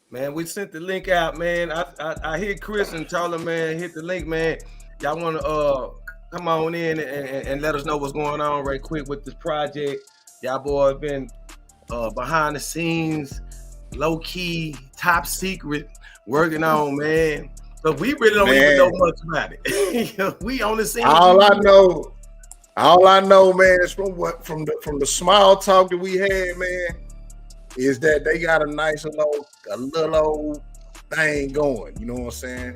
Man, we sent the link out, man. I hit Chris and told him, man, hit the link, man. Y'all want to come on in and let us know what's going on right quick with this project. Y'all boys been behind the scenes, low key, top secret, working on, man. But we really don't even know much about it. We on the scene.
All I know, man, is from the small talk that we had, man, is that they got a nice little old thing going. You know what I'm saying?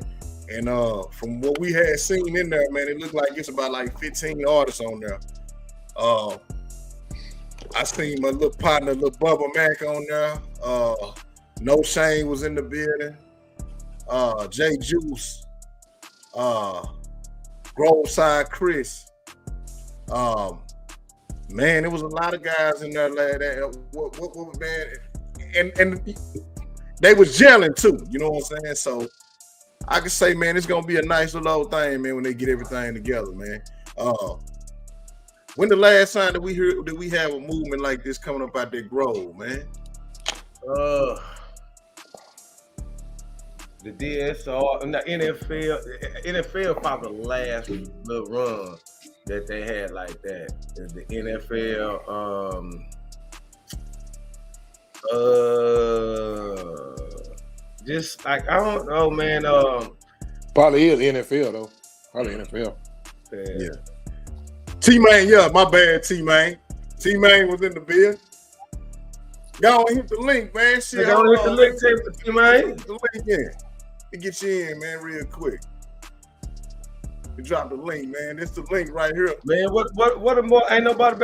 And from what we had seen in there, man, it looked like it's about like 15 artists on there. I seen my little partner, little Bubba Mac on there. No Shame was in the building. J Juice, Groveside Chris. Man, there was a lot of guys in there like that. What man? And they was gelling too. You know what I'm saying? So I can say, man, it's gonna be a nice little old thing, man, when they get everything together, man. When the last time that we have a movement like this coming up out that Grove, man?
the DSR and the NFL probably the last little run that they had like that. The NFL, just like I don't know, man.
Probably is NFL though. Probably NFL.
Yeah.
T-Man, yeah, my bad, T-Man. T-Man was in the bill. Go on, hit the link, man. Shit,
Go on, hit the link, T-Man.
Hit the link in. To get you in, man, real quick. We drop the link, man. This the link right here.
Man, what more? Ain't nobody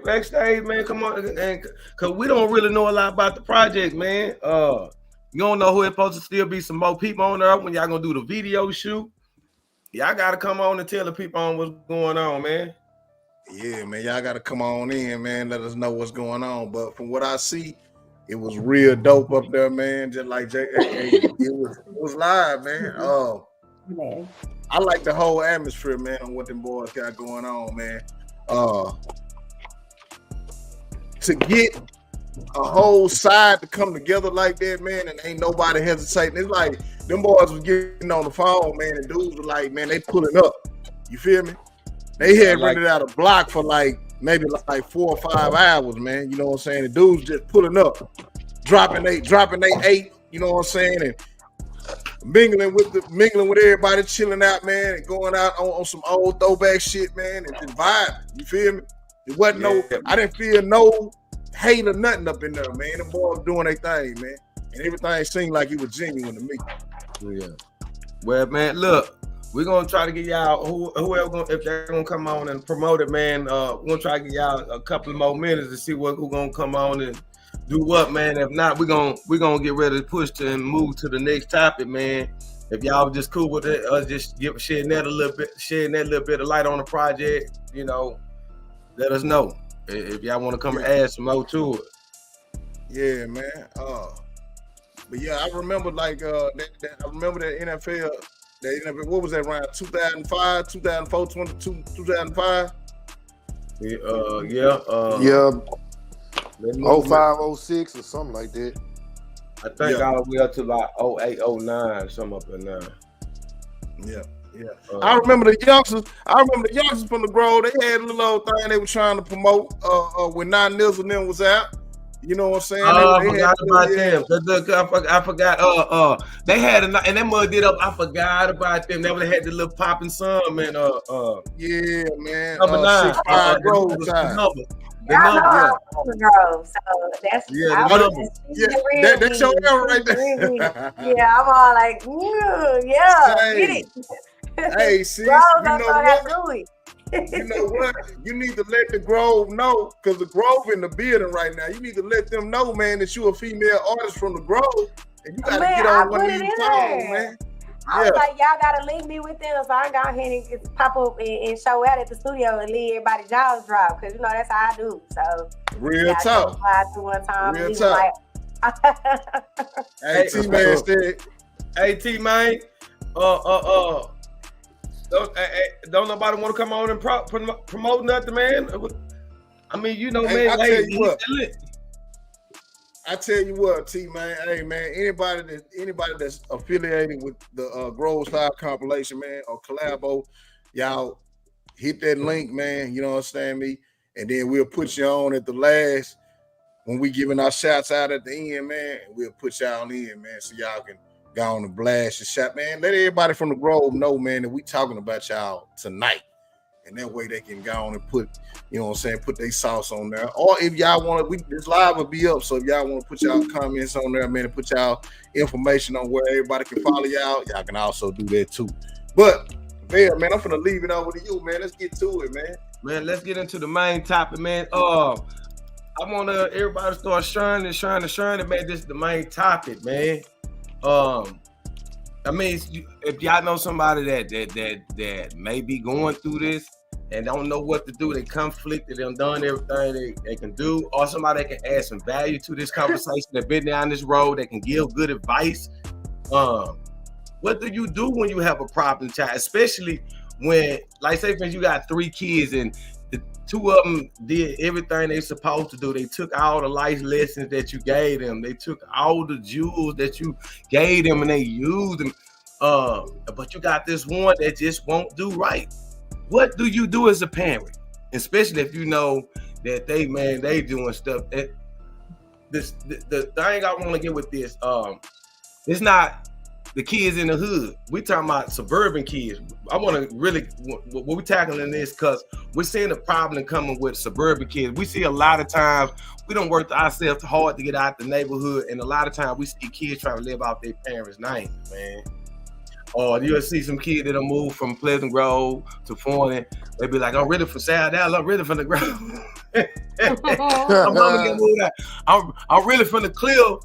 backstage, man. Come on, and cause we don't really know a lot about the project, man. You don't know who it's supposed to still be some more people on there when y'all gonna do the video shoot. Y'all gotta come on and tell the people on what's going on, man.
Yeah, man, y'all gotta come on in, man. Let us know what's going on. But from what I see, it was real dope up there, man. Just like it was live, man. I like the whole atmosphere, man, on what them boys got going on, man. To get a whole side to come together like that, man, and ain't nobody hesitating. It's like them boys was getting on the phone, man, and dudes were like, man, they pulling up. You feel me? They had rented out a block for maybe 4 or 5 hours, man. You know what I'm saying? The dudes just pulling up, dropping they 8, you know what I'm saying, and mingling with everybody, chilling out, man, and going out on some old throwback shit, man, and just vibe. You feel me? It wasn't I didn't feel no hate or nothing up in there, man. The boys doing their thing, man, and everything seemed like it was genuine to me.
Yeah. Well, man, look. We're gonna try to get y'all whoever if they're gonna come on and promote it, man. We're gonna try to get y'all a couple of more minutes to see who's gonna come on and do what, man. If not, we're gonna get ready to push to and move to the next topic, man. If y'all just cool with it, just shedding that little bit of light on the project, you know, let us know if y'all want to come and add some more to it.
Yeah, man. But yeah, I remember I remember that NFL. What was that around 2005, 2004, 2005?
Yeah. 05, 06 or something like that.
I think all the way up to like 08, 09, something up in there.
Yeah. I remember the youngsters from the Grove. They had a little old thing they were trying to promote when 9 Nils and them was out. You know what I'm saying?
I forgot about them. I forgot. They had and that mud did up. I forgot about them. They would have had the little popping sun, man.
Yeah, man.
Number 9.
6'5" Grove time.
The Grove, so that's
that's your era right there.
Yeah, I'm all like, get it.
Hey, sis, you know what? You need to let the Grove know, because the Grove in the building right now. You need to let them know, man, that you a female artist from the Grove, and you gotta get on one of these songs, man.
I was like, y'all gotta link me with them, so I can go ahead and pop up and show out at the studio and leave everybody's jaws drop, because you know that's how I do. So
real talk.
One time,
real talk. Hey, T-Man said.
Hey, T-Man. Don't nobody want to come on and promote nothing, man. I mean, you know, man.
I tell you what, T-Man. Hey, man. Anybody that's affiliated with the Grove Style compilation, man, or collabo, y'all hit that link, man. You know what I'm saying, me? And then we'll put you on at the last when we giving our shouts out at the end, man. We'll put y'all in, man, so y'all can go on and blast your shot, man. Let everybody from the Grove know, man, that we talking about y'all tonight. And that way they can go on and put, you know what I'm saying, put their sauce on there. Or if y'all want to, this live will be up. So if y'all want to put y'all comments on there, man, and put y'all information on where everybody can follow y'all can also do that too. But, man, I'm finna leave it over to you, man. Let's get to it, man.
Man, let's get into the main topic, man. I want everybody to start sharing it, man. This is the main topic, man. I mean, if y'all know somebody that may be going through this and don't know what to do, they conflicted, they done everything they can do, or somebody that can add some value to this conversation, that been down this road, that can give good advice. What do you do when you have a problem child, especially when, like, say for instance, you got 3 kids and the two of them did everything they supposed to do. They took all the life lessons that you gave them. They took all the jewels that you gave them and they used them. But you got this one that just won't do right. What do you do as a parent? Especially if you know that they doing stuff. The thing I want to get with this, it's not the kids in the hood. We talking about suburban kids. I want to really, what we tackling this because we're seeing a problem coming with suburban kids. We see a lot of times we don't work ourselves hard to get out the neighborhood, and a lot of times we see kids trying to live out their parents' names, man. Or you'll see some kid that'll move from Pleasant Grove to Forney. They be like, I'm really from South Dallas. I'm really from the Grove. My mama get moved out. I'm really from the Cliff.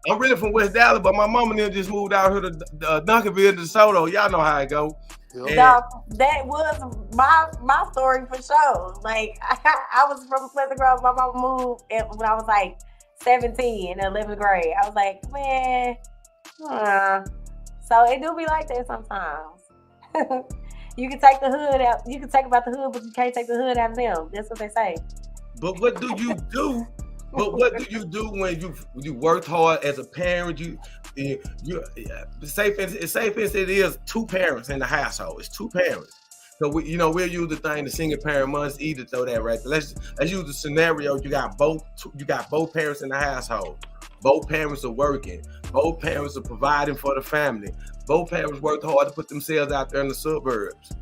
I'm really from West Dallas, but my mama then just moved out here to Duncanville to DeSoto. Y'all know how it go.
No, that was my story for sure. Like I was from Pleasant Grove. My mama moved when I was like 17 in 11th grade. I was like, man, So it do be like that sometimes. You can take the hood out. You can take about the hood, but you can't take the hood out of them. That's what they say.
But what do you do? But what do you do when you worked hard as a parent? Safe as it is, two parents in the household. It's two parents. So we'll use the thing, the single parent must either throw that right there. Let's use the scenario. You got both parents in the household. Both parents are working. Both parents are providing for the family. Both parents worked hard to put themselves out there in the suburbs.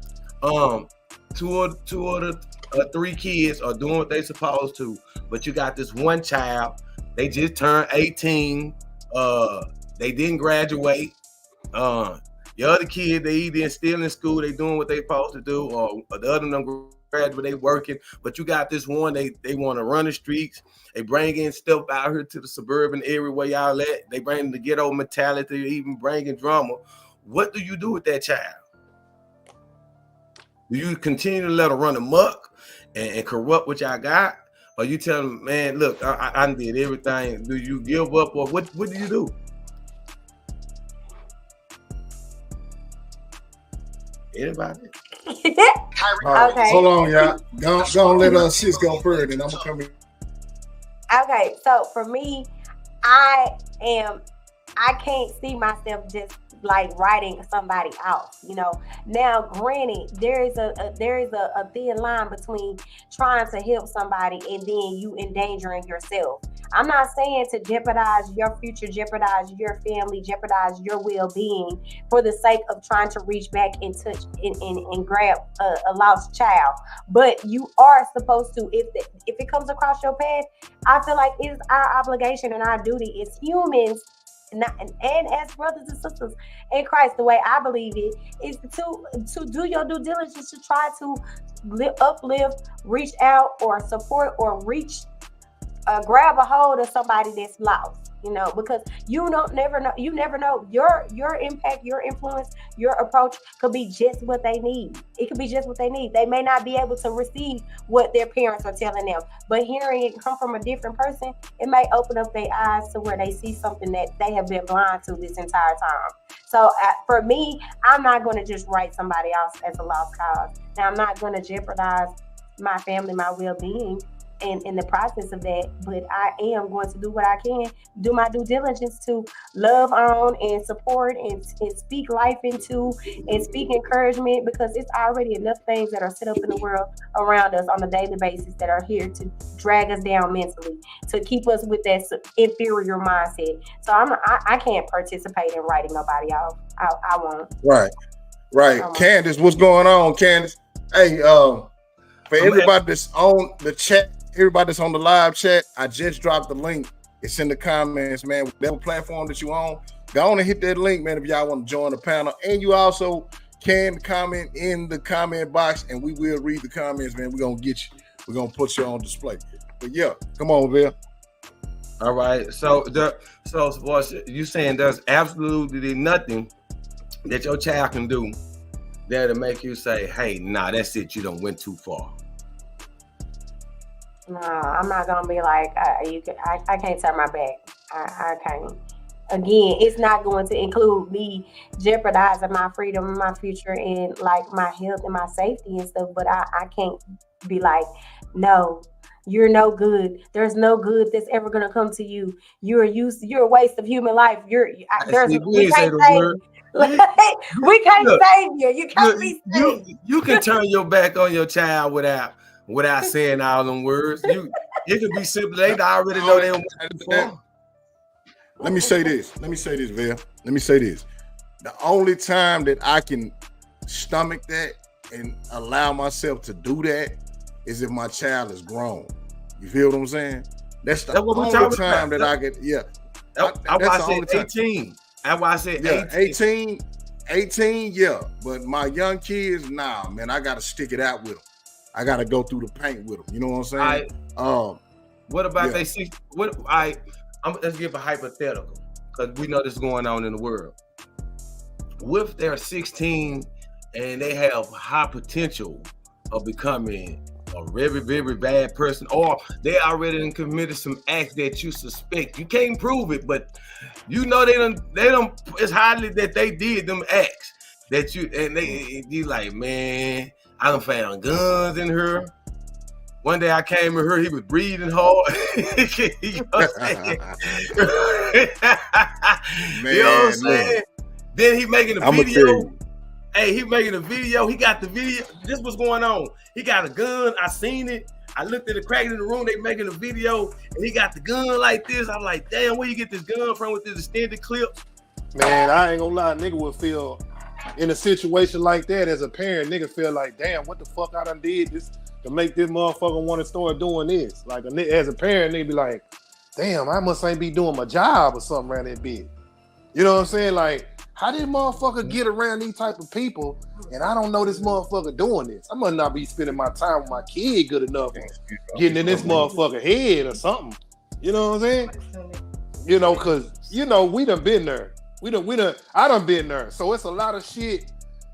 Two of the three kids are doing what they supposed to, but you got this one child. They just turned 18. They didn't graduate. The other kid, they either still in school, they doing what they supposed to do, or the other them graduate, they working. But you got this one, they want to run the streets. They bring in stuff out here to the suburban area where y'all at. They bring the ghetto mentality, even bringing drama. What do you do with that child? Do you continue to let them run amok and corrupt what y'all got? Or you tell them, man, look, I did everything. Do you give up, or what do you do? Anybody?
Okay. Hold on, y'all. Don't let sis go further, and I'm gonna come in.
Okay, so for me, I can't see myself just like writing somebody off, Now, granted, there is a thin line between trying to help somebody and then you endangering yourself. I'm not saying to jeopardize your future, jeopardize your family, jeopardize your well-being for the sake of trying to reach back and touch and grab a lost child. But you are supposed to, if it comes across your path, I feel like it's our obligation and our duty as humans and as brothers and sisters in Christ, the way I believe it, is to do your due diligence to try to uplift, reach out, or support, or grab a hold of somebody that's lost, because you never know your impact, your influence, your approach could be just what they need. It could be just what they need. They may not be able to receive what their parents are telling them, but hearing it come from a different person, it may open up their eyes to where they see something that they have been blind to this entire time. So for me, I'm not going to just write somebody else as a lost cause. Now, I'm not going to jeopardize my family, my well-being in the process of that, but I am going to do what I can, do my due diligence to love on and support and speak life into and speak encouragement, because it's already enough things that are set up in the world around us on a daily basis that are here to drag us down mentally, to keep us with that inferior mindset. So I can't participate in writing nobody off. I won't.
Right. Candace, what's going on, Candace? Hey, for everybody that's on the chat, everybody that's on the live chat, I just dropped the link. It's in the comments, man. Whatever platform that you on, go on and hit that link, man, if y'all want to join the panel. And you also can comment in the comment box, and we will read the comments, man. We're going to get you. We're going to put you on display. But yeah, come on, Bill.
All right. So you saying there's absolutely nothing that your child can do that'll make you say, hey, nah, that's it. You done went too far.
No, I'm not gonna be like I can't turn my back. I can't. again, it's not going to include me jeopardizing my freedom and my future and like my health and my safety and stuff. But I can't be like, no, you're no good. There's no good that's ever gonna come to you. You're a waste of human life. We can't save you. We can't
Look,
save you. You can't be saved.
You can turn your back on your child without saying all them words. It could be simple. They already know they don't.
Let me say this, Vel. Let me say this. The only time that I can stomach that and allow myself to do that is if my child is grown. You feel what I'm saying? That's the only time that I get. Yeah.
That's why I said 18. That's why I said 18.
18, yeah. But my young kids, nah, man, I got to stick it out with them. I got to go through the paint with them. You know what I'm saying?
What about they 6? Let's give a hypothetical because we know this is going on in the world. What if they're 16 and they have high potential of becoming a very, very bad person, or they already committed some acts that you suspect? You can't prove it, but you know they don't. It's hardly that they did them acts that you like, man, I done found guns in her. One day I came in here, he was breathing hard. You know what I'm saying?
Man,
you know what I'm saying? Then he making a video. Hey, he making a video. He got the video. This was going on. He got a gun. I seen it. I looked at the crack in the room. They making a video, and he got the gun like this. I'm like, damn, where you get this gun from with this extended clip?
Man, I ain't gonna lie. Nigga would feel in a situation like that as a parent. Nigga feel like, damn, what the fuck I done did this to make this motherfucker want to start doing this. Like as a parent, they be like, damn, I must ain't be doing my job or something around that bitch. You know what I'm saying? Like, how did motherfucker get around these type of people and I don't know this motherfucker doing this? I must not be spending my time with my kid good enough getting in this motherfucker head or something. You know what I'm saying? You know, cause you know, we done been there. I done been there. So it's a lot of shit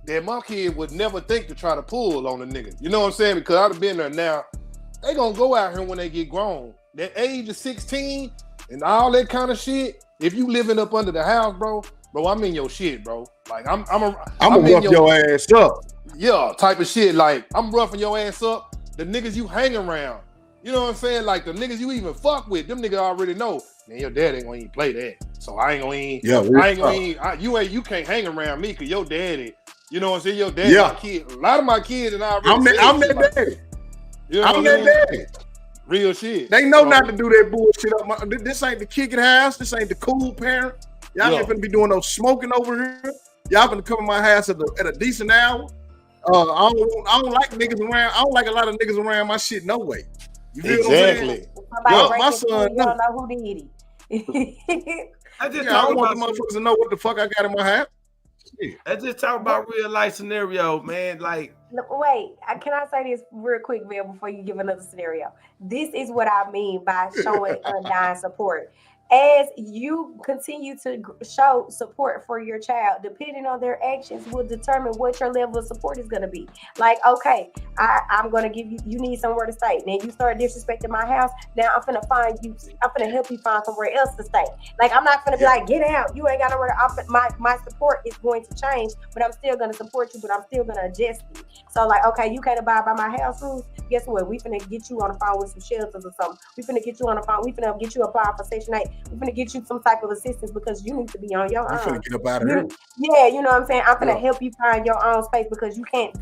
that my kid would never think to try to pull on a nigga. You know what I'm saying? Because I've been there now. They gonna go out here when they get grown. That age of 16 and all that kind of shit. If you living up under the house, bro, I'm in your shit, bro. Like I'm
rough your ass up.
Yeah, type of shit. Like I'm roughing your ass up. The niggas you hang around. You know what I'm saying? Like the niggas you even fuck with, them niggas already know. Man, your dad ain't gonna even play that. So I ain't gonna even. Yeah, I ain't gonna even. You can't hang around me because your daddy. You know what I'm saying? Your daddy, my kid. A lot of my kids and I.
I'm that daddy. You know I'm that daddy.
Real shit.
They know not to do that bullshit up. This ain't the kicking house. This ain't the cool parent. Y'all ain't finna be doing no smoking over here. Y'all finna come in my house at a decent hour. I don't like niggas around. I don't like a lot of niggas around my shit no way. You feel what I'm saying? My son,
you don't know who did it.
I
don't want the motherfuckers to know what the fuck I got in my house.
I just talk about real life scenario, man. Like,
wait, can I say this real quick, Bill, before you give another scenario? This is what I mean by showing undying support. As you continue to show support for your child, depending on their actions will determine what your level of support is going to be. Like, okay, I'm going to give you need somewhere to stay. Then you start disrespecting my house. Now I'm going to help you find somewhere else to stay. Like, I'm not going to be like, get out. You ain't got nowhere to, my support is going to change, but I'm still going to support you, but I'm still going to adjust you. So like, okay, you can't abide by my house rules. Guess what? We finna get you on the phone with some shelters or something. We finna get you on the phone. We finna get you applied for Section 8. We're gonna get you some type of assistance because you need to be on your own.
I'm finna get up out of here.
Yeah, you know what I'm saying? I'm gonna help you find your own space because you can't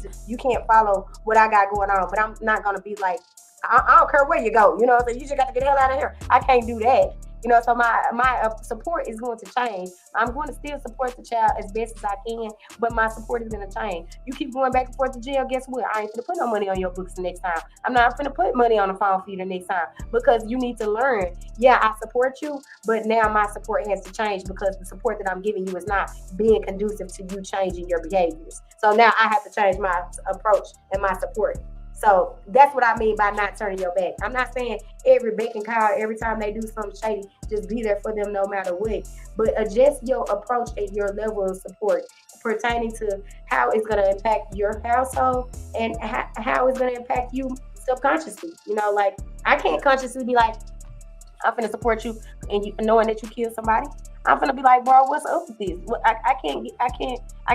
follow what I got going on. But I'm not gonna be like, I don't care where you go. You know what I'm saying? You just got to get the hell out of here. I can't do that. You know, so my support is going to change. I'm going to still support the child as best as I can, but my support is going to change. You keep going back and forth to jail, guess what? I ain't going to put no money on your books the next time. I'm not going to put money on the phone for you the next time because you need to learn. Yeah, I support you, but now my support has to change because the support that I'm giving you is not being conducive to you changing your behaviors. So now I have to change my approach and my support. So that's what I mean by not turning your back. I'm not saying every beck and call, every time they do something shady, just be there for them no matter what. But adjust your approach and your level of support pertaining to how it's going to impact your household and how it's going to impact you subconsciously. You know, like I can't consciously be like, I'm going to support you and knowing that you killed somebody. I'm gonna be like, bro, what's up with this? I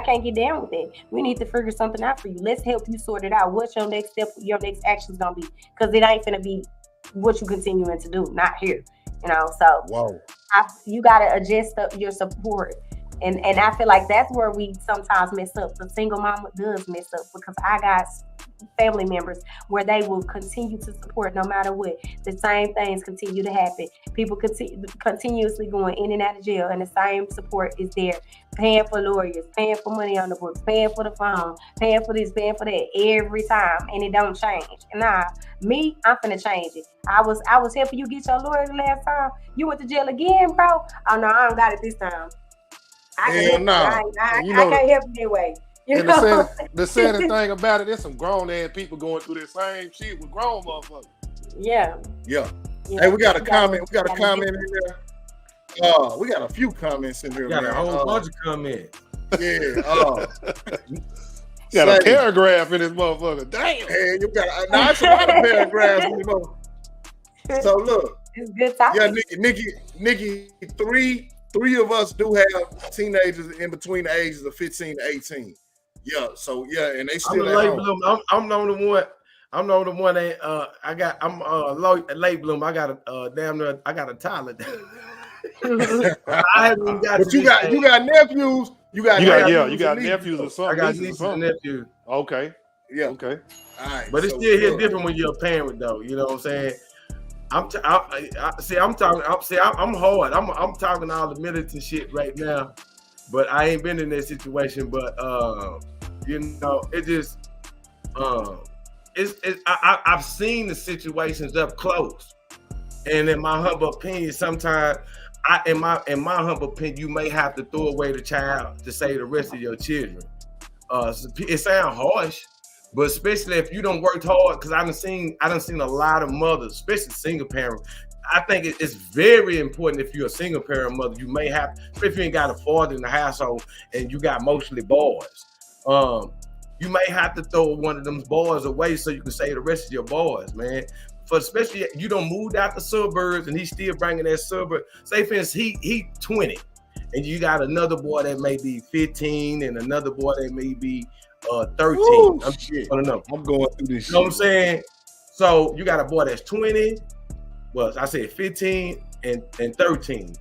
can't get down with that. We need to figure something out for you. Let's help you sort it out. What's your next step? Your next action's gonna be, because it ain't gonna be what you continuing to do. Not here, you know. So
Whoa.
you gotta adjust your support. And I feel like that's where we sometimes mess up. The single mama does mess up, because I got family members where they will continue to support no matter what. The same things continue to happen. People continuously going in and out of jail, and the same support is there. Paying for lawyers, paying for money on the books, paying for the phone, paying for this, paying for that every time, and it don't change. Nah, me, I'm finna change it. I was helping you get your lawyer the last time. You went to jail again, bro? Oh no, I don't got it this time. I can't help you anyway. You
and
know?
the sad thing about it, there's some grown ass people going through the same shit with grown motherfuckers.
Yeah.
Hey, we got a comment. We got a comment in there. We got a few comments in here.
We got
man.
a whole bunch of comments.
Yeah.
Got a paragraph in this motherfucker. Damn.
Hey, you got that's a lot of paragraphs in this motherfucker. So look.
It's good topic.
Yeah, Nikki, three of us do have teenagers in between the ages of 15 to 18. Yeah, so yeah, and they still at home.
I'm the only one. I'm the only one that I'm late bloom. I got a toddler. I haven't even got.
But you got nephews. You got
nephews or something.
I got nieces and nephews.
Okay.
Yeah.
Okay.
All right.
But it's still here different when you're a parent, though. You know what I'm saying? I'm hard. I'm talking all the militant shit right now, but I ain't been in that situation. But you know, it just I've seen the situations up close, and in my humble opinion, sometimes in my humble opinion, you may have to throw away the child to save the rest of your children. It sounds harsh. But especially if you don't work hard, because I done seen a lot of mothers, especially single parents. I think it's very important if you're a single parent mother, you may have, if you ain't got a father in the household and you got mostly boys, you may have to throw one of them boys away so you can save the rest of your boys, man. For especially you don't move out the suburbs and he's still bringing that suburb. Say for instance, he 20, and you got another boy that may be 15 and another boy that may be 13.
Ooh,
I'm
going through this.
You know what I'm saying? So you got a boy that's 20. Well, I said 15 and 13.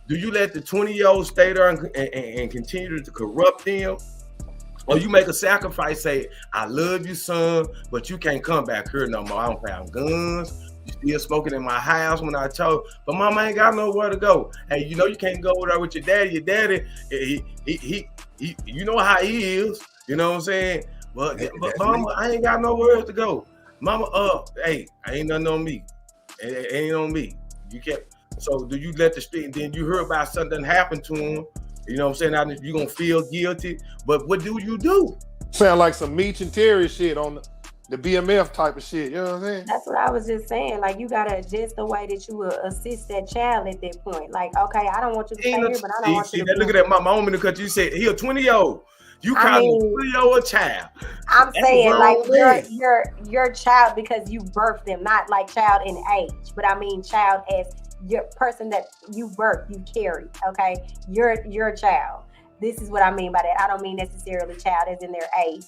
Do you let the 20-year-old stay there and continue to corrupt them? Or you make a sacrifice, say, I love you, son, but you can't come back here no more. I don't have guns. You still smoking in my house when I told, but mama ain't got nowhere to go. Hey, you know you can't go over there with your daddy. Your daddy, he you know how he is. You know what I'm saying? But mama, I ain't got nowhere else to go. Mama, hey, ain't nothing on me. It ain't on me. You can't. So do you let the street? And then you hear about something happened to him. You know what I'm saying? You're gonna feel guilty. But what do you do?
Sound like some Meech and Terry shit on the BMF type of shit. You know what I'm saying?
That's what I was just saying. Like, you gotta adjust the way that you will assist that child at that point. Like, okay, I don't want you to stay here, but I don't want you to.
Look at that, my mom, because you said he a 20-year-old. You call him a 20-year-old child.
I'm saying like your child, because you birthed them, not like child in age, but I mean child as your person that you birth, you carry. Okay, your child. This is what I mean by that. I don't mean necessarily child as in their age.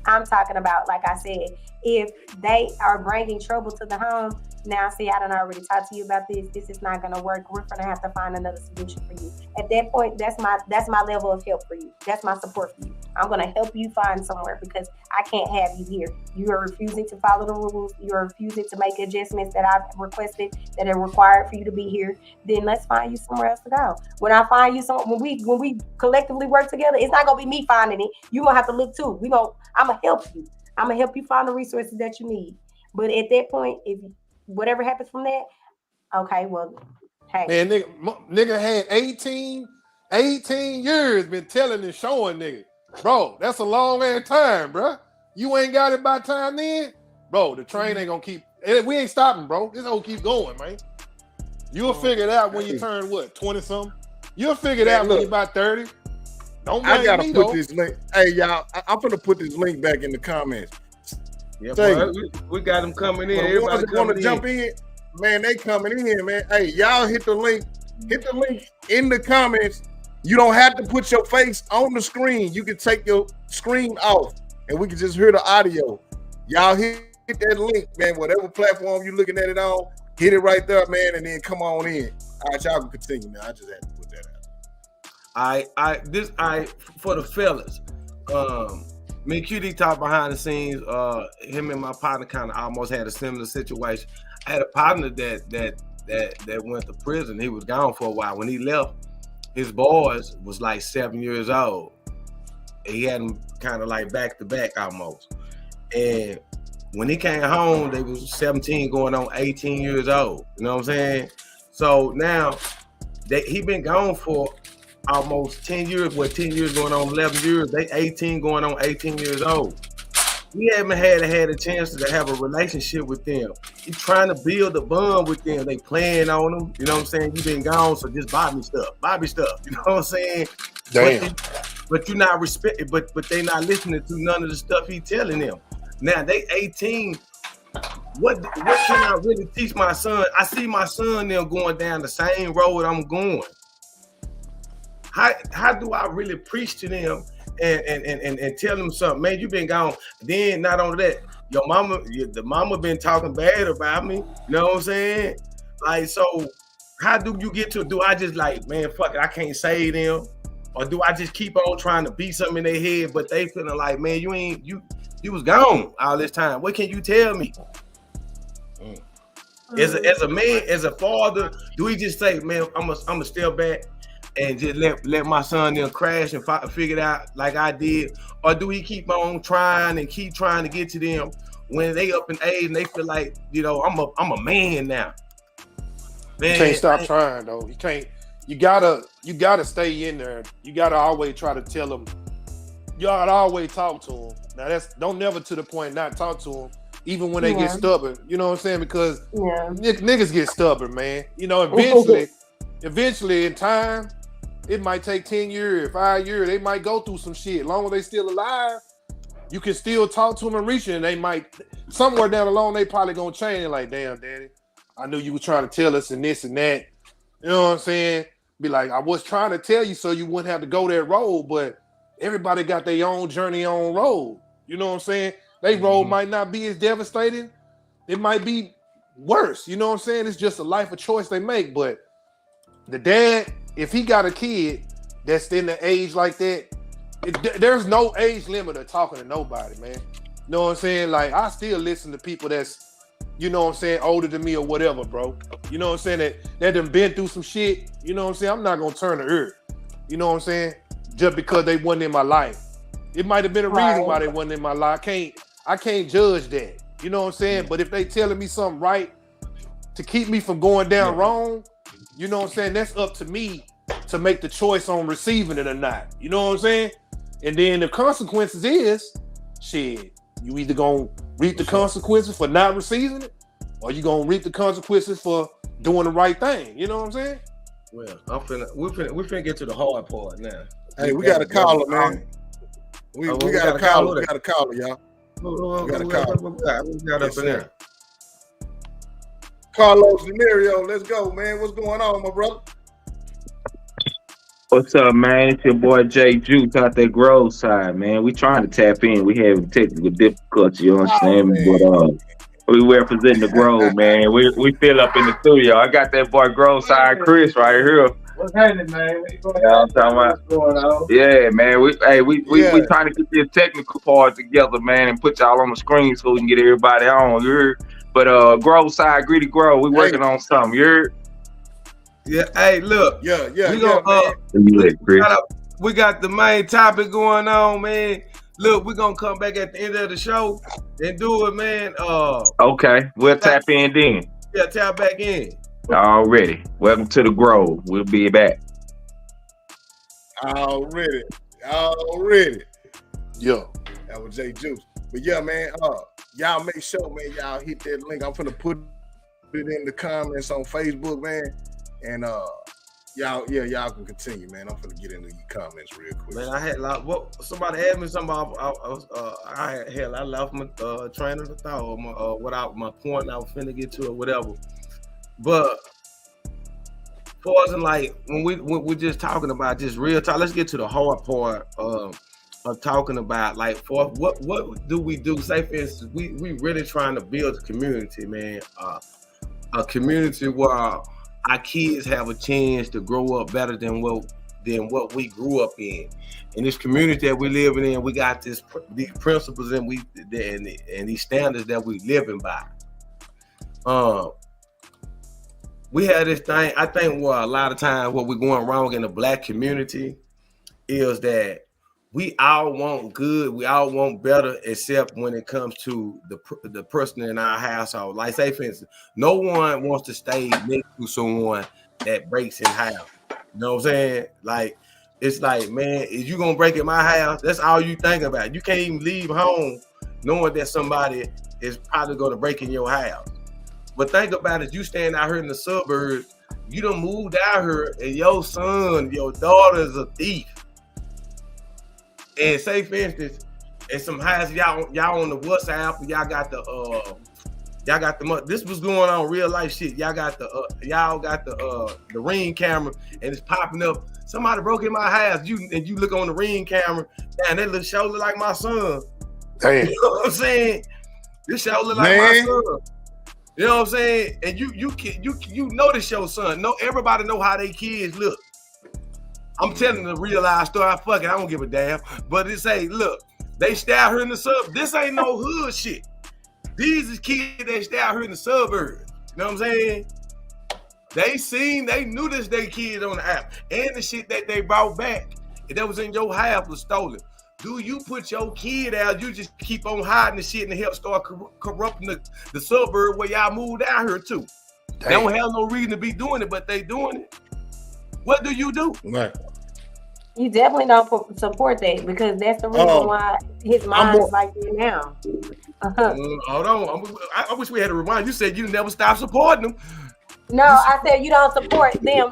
I'm talking about, like I said, if they are bringing trouble to the home. Now, see, I done already talked to you about this. This is not going to work. We're going to have to find another solution for you. At that point, that's my level of help for you. That's my support for you. I'm going to help you find somewhere, because I can't have you here. You are refusing to follow the rules. You are refusing to make adjustments that I've requested that are required for you to be here. Then let's find you somewhere else to go. When I find you when we collectively work together, it's not going to be me finding it. You're going to have to look too. I'm going to help you. I'm going to help you find the resources that you need. But at that point, if whatever happens from that, okay, well, hey.
Man, nigga had 18 years been telling and showing nigga. Bro, that's a long ass time, bro. You ain't got it by time then? Bro, the train ain't gonna keep, we ain't stopping, bro. This whole keep going, man. You'll figure it out when you turn, 20-something? You'll figure it out when you're about 30. Don't blame
I gotta
me,
put
though.
this link. Hey, y'all, I'm gonna put this link back in the comments.
Yeah, boy, we got them coming in.
Everybody want to jump in, man. They coming in, man. Hey, y'all hit the link hit the link in the comments. You don't have to put your face on the screen. You can take your screen off and we can just hear the audio. Y'all hit that link, man. Whatever platform you're looking at it on, hit it right there, man, and then come on in. All right, y'all can continue now. I just had to put that out.
For the fellas, me and QD talked behind the scenes. Him and my partner kind of almost had a similar situation. I had a partner that went to prison. He was gone for a while. When he left, his boys was like 7 years old. He had them kind of like back to back almost. And when he came home, they was 17 going on 18 years old. You know what I'm saying? So now he been gone for almost 10 years. 10 years going on 11 years. They 18 going on 18 years old. We haven't had a chance to have a relationship with them. He trying to build a bond with them. They playing on them. You know what I'm saying? You been gone, so just buy me stuff. You know what I'm saying?
Damn.
But you're not respecting. But they not listening to none of the stuff he telling them. Now they 18. What can I really teach my son? I see my son them going down the same road I'm going. How do I really preach to them and tell them something? Man, you been gone. Then not only that, the mama been talking bad about me. You know what I'm saying? Like, so how do you get to? Do I just like, man, fuck it, I can't save them, or do I just keep on trying to beat something in their head? But they feeling like, man, you was gone all this time. What can you tell me? As a man, as a father, do we just say, man, I'm a step back and just let my son then crash and figure it out like I did? Or do we keep on trying to get to them when they up in age and they feel like, you know, I'm a man now? Man,
you can't stop trying though. You can't. You gotta stay in there. You gotta always try to tell them. You gotta always talk to them. Now don't never to the point not talk to them, even when they get stubborn. You know what I'm saying? Because niggas get stubborn, man. You know, eventually in time, it might take 10 years, 5 years. They might go through some shit. As long as they still alive, you can still talk to them and reach it. And they might, somewhere down the line, they probably gonna change. Like, damn, daddy, I knew you were trying to tell us and this and that. You know what I'm saying? Be like, I was trying to tell you so you wouldn't have to go that road, but everybody got their own journey on road. You know what I'm saying? They road might not be as devastating. It might be worse. You know what I'm saying? It's just a life of choice they make. But the dad, if he got a kid that's in the age like that, there's no age limit of talking to nobody, man. You know what I'm saying? Like, I still listen to people that's, you know what I'm saying, older than me or whatever, bro. You know what I'm saying? That done been through some shit. You know what I'm saying? I'm not going to turn the earth. You know what I'm saying? Just because they wasn't in my life. It might have been a reason why they wasn't in my life. I can't judge that. You know what I'm saying? But if they telling me something right to keep me from going down wrong, you know what I'm saying? That's up to me to make the choice on receiving it or not. You know what I'm saying? And then the consequences is, shit, you either gonna reap the consequences for not receiving it, or you gonna reap the consequences for doing the right thing. You know what I'm saying?
Well, we're finna get to the hard part now.
Hey, we got a caller, man. We got a caller. We got a caller, y'all. We got a caller.
We got up in there.
Carlos Denario, let's go, man. What's going on, my brother?
What's up, man? It's your boy Jay Juice out there, Grove side, man. We trying to tap in. We having technical difficulties, you understand me? But we represent the Grove, man. We feel up in the studio. I got that boy Grove side Chris right here.
What's happening, man?
I'm talking about. What's going on? Yeah, man. We trying to get this technical part together, man, and put y'all on the screen so we can get everybody on. You heard? But Grove side, Greedy Grove, we working on something. You heard?
Yeah. Hey, look.
Yeah.
We got the main topic going on, man. Look, we're gonna come back at the end of the show and do it, man.
Okay, we'll tap in then.
Yeah, tap back in.
Already. Welcome to the Grove. We'll be back.
Already.
Yeah.
That was Jay Juice. But yeah, man, y'all make sure, man, y'all hit that link. I'm finna put it in the comments on Facebook, man. And y'all can continue, man. I'm finna get into your comments real quick.
Man, I had somebody asked me something. I lost my train of thought or my point I was finna get to or whatever. But Poison, like when we're just talking about just real talk, let's get to the hard part of talking about like for what do we do? Say for instance, we really trying to build a community, man. A community where our kids have a chance to grow up better than what we grew up in. In this community that we living in, we got these principles and these standards that we living by. We had this thing. I think a lot of times what we're going wrong in the Black community is that we all want good, we all want better, except when it comes to the person in our household. Like say for instance, no one wants to stay next to someone that breaks in half. You know what I'm saying? Like it's like, man, if you gonna break in my house, that's all you think about. You can't even leave home knowing that somebody is probably gonna break in your house. But think about it, you staying out here in the suburbs, you done moved out here and your son, your daughter's a thief. And say for instance, in some houses, y'all on the WhatsApp, y'all got the this was going on real life shit. Y'all got the Ring camera and it's popping up. Somebody broke in my house. You look on the Ring camera, man, that little show look like my son.
Damn.
You know what I'm saying? This show look like my son. You know what I'm saying? And you know this your son. No, everybody know how they kids look. I'm telling the real life story. Fuck it, I don't give a damn. But it say, look, they stay out here in the suburbs. This ain't no hood shit. These is kids that stay out here in the suburbs. You know what I'm saying? They knew this they kids on the app. And the shit that they brought back that was in your house was stolen. Do you put your kid out? You just keep on hiding the shit and help start corrupting the suburb where y'all moved out here to. They don't have no reason to be doing it, but they doing it. What do you do?
Right.
You definitely don't support that because that's the reason why his mind is like that now.
Hold on. I wish we had a reminder. You said you never stop supporting them.
No, I said you don't support them.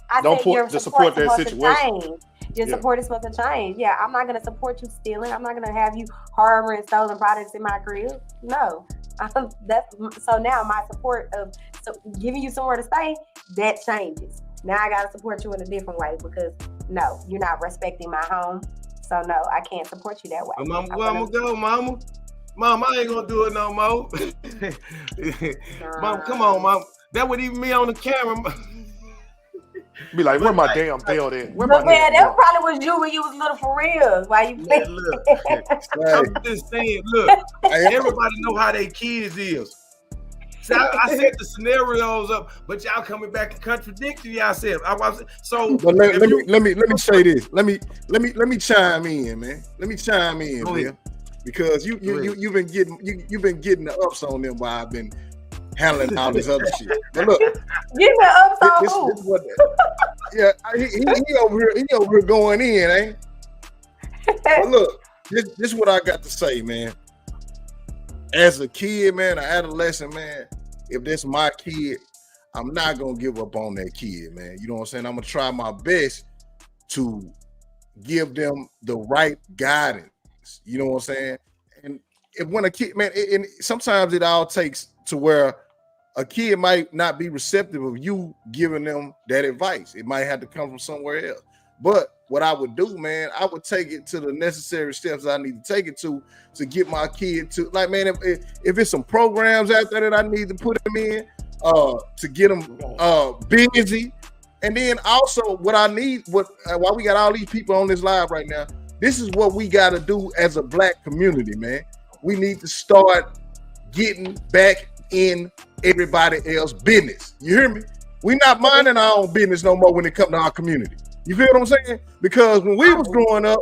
I
don't
said your
support that
supposed
situation.
To change. Your support is supposed to change. Yeah, I'm not gonna support you stealing. I'm not gonna have you harboring stolen products in my crib. No. So now my support of giving you somewhere to stay, that changes. Now I gotta support you in a different way because no, you're not respecting my home. So no, I can't support you that way.
Mama, where I'm gonna go, mama? Mom, I ain't gonna do it no more. Mom, come on, mom. That would even me on the camera.
Be like, where my damn belt at? Where
but man, that probably was you when you was little for real. Why you
playing? I'm just saying, look, everybody know how they kids is. So I set the scenarios up, but y'all coming back and contradicting yourself.
But let me say this. Let me chime in, man. Let me chime in, man. Because you've been getting the ups on them while I've been handling all this other shit. But look,
getting the ups on who?
Yeah, he over here going in, ain't? But look, this is what I got to say, man. As a kid, man, an adolescent, man, if that's my kid, I'm not gonna give up on that kid, man. You know what I'm saying? I'm gonna try my best to give them the right guidance. You know what I'm saying? And when a kid, man, and sometimes it all takes to where a kid might not be receptive of you giving them that advice. It might have to come from somewhere else. But what I would do, man, I would take it to the necessary steps I need to take it to get my kid to, like, man, if it's some programs out there that I need to put them in, to get them busy. And then also what I need, while we got all these people on this live right now, this is what we got to do as a Black community, man. We need to start getting back in everybody else's business. You hear me? We're not minding our own business no more when it comes to our community. You feel what I'm saying? Because when we was growing up,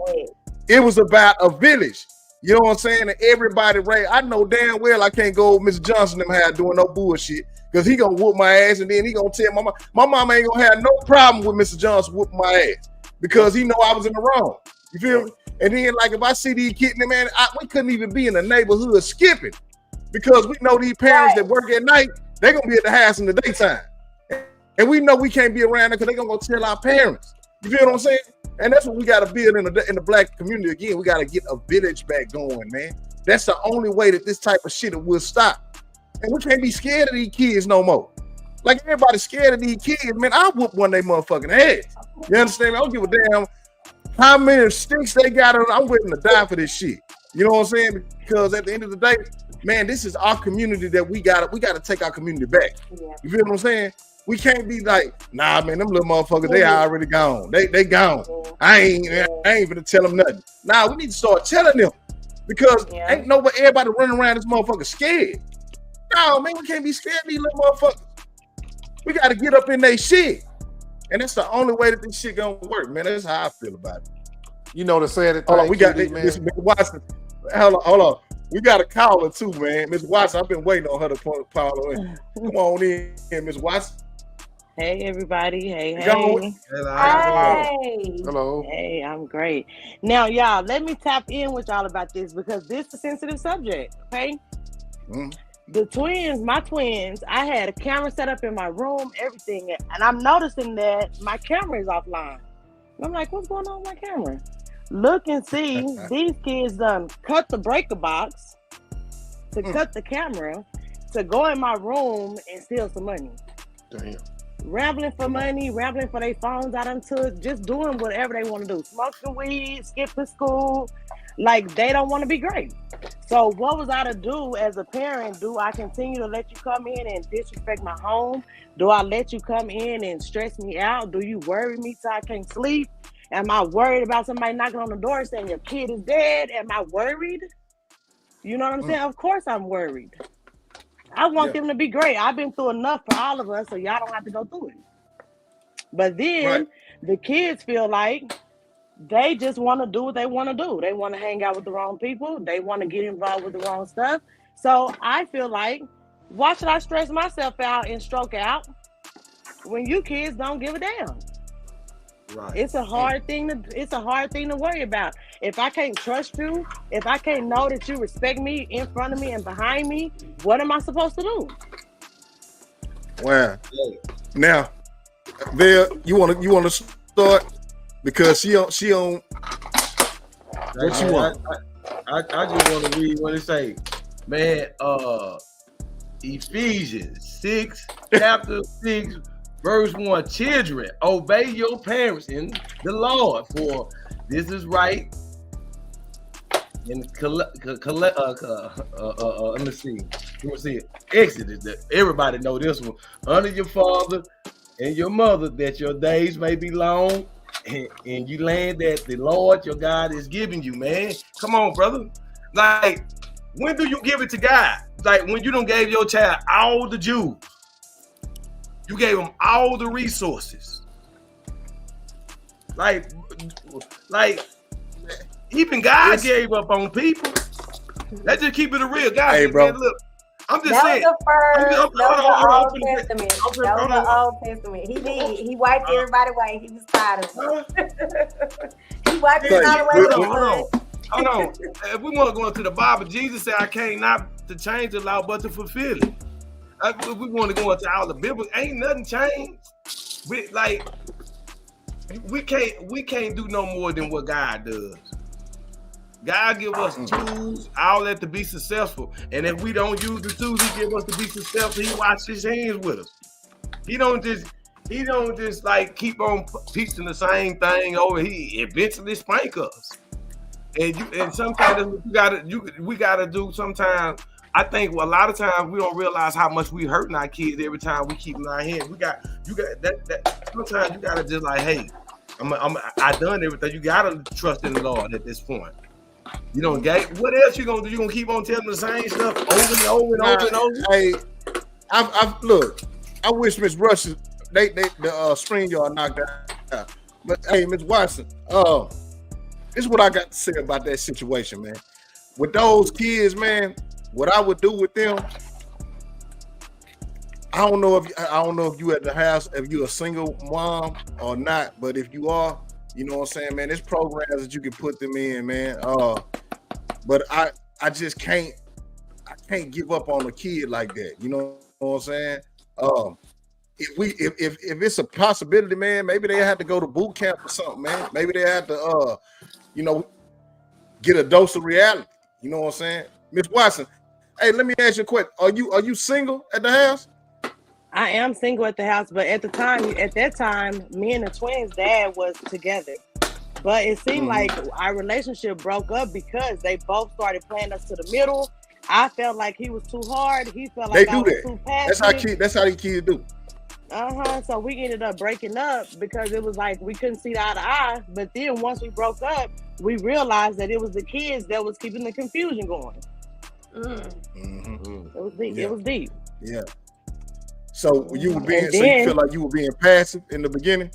it was about a village. You know what I'm saying? And everybody, right? I know damn well I can't go with Mr. Johnson them had doing no bullshit because he gonna whoop my ass and then he gonna tell my mama ain't gonna have no problem with Mr. Johnson whooping my ass because he know I was in the wrong. You feel me? And then, like, if I see these kids, man, we couldn't even be in the neighborhood skipping because we know these parents that work at night, they're going to be at the house in the daytime. And we know we can't be around there because they're going to go tell our parents. You feel what I'm saying? And that's what we got to build in the Black community. Again, we got to get a village back going, man. That's the only way that this type of shit will stop. And we can't be scared of these kids no more. Like everybody's scared of these kids, man. I whoop one of they motherfucking heads. You understand me? I don't give a damn how many sticks they got on. I'm willing to die for this shit. You know what I'm saying? Because at the end of the day, man, this is our community that we gotta take our community back. You feel what I'm saying? We can't be like, nah, man, them little motherfuckers, they already gone. They gone. I ain't gonna tell them nothing. Nah, we need to start telling them because ain't nobody, everybody running around this motherfucker scared. No, man, we can't be scared of these little motherfuckers. We got to get up in their shit. And that's the only way that this shit gonna work, man. That's how I feel about it.
You know the sad thing.
Hold on, we got
QD,
this Miss Watson. Hold on. We got a caller too, man. Miss Watson, I've been waiting on her to call in. Come on in, Miss Watson.
Hey everybody. Hey.
Hey.
Hello.
Hey, I'm great. Now, y'all, let me tap in with y'all about this because this is a sensitive subject, okay? The twins, my twins, I had a camera set up in my room, everything, and I'm noticing that my camera is offline. And I'm like, what's going on with my camera? Look and see, these kids done cut the breaker box to cut the camera to go in my room and steal some money.
Damn.
Rambling for money, rambling for their phones I done took, just doing whatever they want to do. Smoking weed, skipping school, like they don't want to be great. So what was I to do as a parent? Do I continue to let you come in and disrespect my home? Do I let you come in and stress me out? Do you worry me so I can't sleep? Am I worried about somebody knocking on the door saying your kid is dead? Am I worried? You know what I'm saying? Of course I'm worried. I want them to be great. I've been through enough for all of us, so y'all don't have to go through it. But then the kids feel like they just want to do what they want to do. They want to hang out with the wrong people. They want to get involved with the wrong stuff. So I feel like, why should I stress myself out and stroke out when you kids don't give a damn?
Right.
It's a hard thing to worry about. If I can't trust you, if I can't know that you respect me in front of me and behind me, what am I supposed to do?
Wow. Now, Bill, you want to start because she on. What you want?
I just want to read what it say, man. Ephesians 6, chapter 6. Verse 1, children, obey your parents in the Lord, for this is right. And let me see it. Exodus, everybody know this one. Honor your father and your mother, that your days may be long, and you land that the Lord your God is giving you, man. Come on, brother. Like, when do you give it to God? Like, when you don't gave your child all the Jews. You gave them all the resources. Like even God gave up on people. Let's just keep it a real guy.
Hey, bro.
Man, look, I'm just
that
saying.
Was the first, that was the Old Testament. That was the Old Testament. He wiped everybody away. He was tired of it. He wiped everybody away.
Hold on. If we want to go into the Bible, Jesus said, I came not to change the law, but to fulfill it. If we want to go into all the Bible, ain't nothing changed. We can't do no more than what God does. God give us tools, all that to be successful. And if we don't use the tools He give us to be successful, He washes His hands with us. He don't just like keep on teaching the same thing over. He eventually spank us. And sometimes we gotta do. Sometimes I think a lot of times we don't realize how much we hurting our kids every time we keep them in our hands. You got that. Sometimes you gotta just like, hey, I done everything. You gotta trust in the Lord at this point. You don't get what else you gonna do? You gonna keep on telling the same stuff over and over and over and over?
Hey, look. I wish Miss Rush the screen y'all knocked out. But hey, Miss Watson, this is what I got to say about that situation, man. With those kids, man, what I would do with them, I don't know if you at the house, if you're a single mom or not, but if you are, you know what I'm saying, man, there's programs that you can put them in, man. But I just can't give up on a kid like that. You know what I'm saying? If it's a possibility, man, maybe they have to go to boot camp or something, man. Maybe they have to get a dose of reality. You know what I'm saying? Miss Watson, hey, let me ask you a question. Are you single at the house?
I am single at the house, but at that time, me and the twins' dad was together. But it seemed like our relationship broke up because they both started playing us to the middle. I felt like he was too hard. He felt
They
like I
do
was
that.
too
That's
passive.
how these kids do.
So we ended up breaking up because it was like we couldn't see eye to eye. But then once we broke up, we realized that it was the kids that was keeping the confusion going. It was deep.
Yeah.
It was deep.
Yeah. So you were being,
And
so you
then-
feel like you were being passive in the beginning?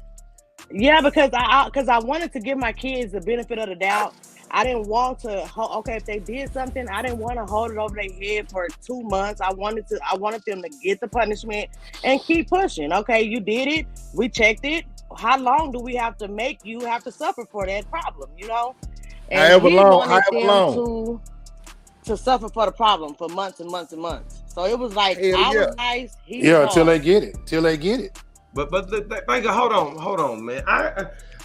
Yeah, because I wanted to give my kids the benefit of the doubt. I didn't want to. Okay, if they did something, I didn't want to hold it over their head for 2 months. I wanted them to get the punishment and keep pushing. Okay, you did it. We checked it. How long do we have to make you have to suffer for that problem? You know, and
However
he
long,
wanted
however
them
long.
to suffer for the problem for months and months and months. So it was like
Hell
I
yeah.
was nice. He was
Until
hard.
they get it. Till they get it.
But hold on, man.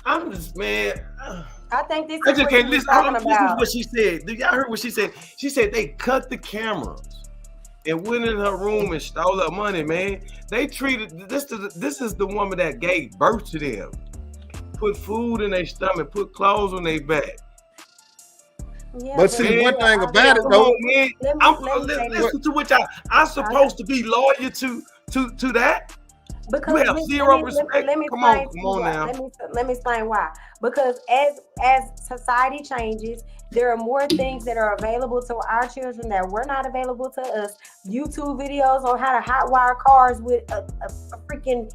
I'm just, man.
I think this
I
is
just
what
can't
she was
listen. Hold on,
talking
listen to
about.
what she said. Did y'all heard what she said? She said they cut the cameras and went in her room and stole her money, man. They treated this is the woman that gave birth to them. Put food in their stomach, put clothes on their back.
Yeah,
But see, one thing about it
Come
though,
on, man.
let me say this.
Listen to what y'all. I'm supposed to be loyal to that.
Because
You have zero respect.
Let me
Come on,
explain
come on
why.
now.
Let me explain why. Because as society changes, there are more things that are available to our children that were not available to us. YouTube videos on how to hotwire cars with a freaking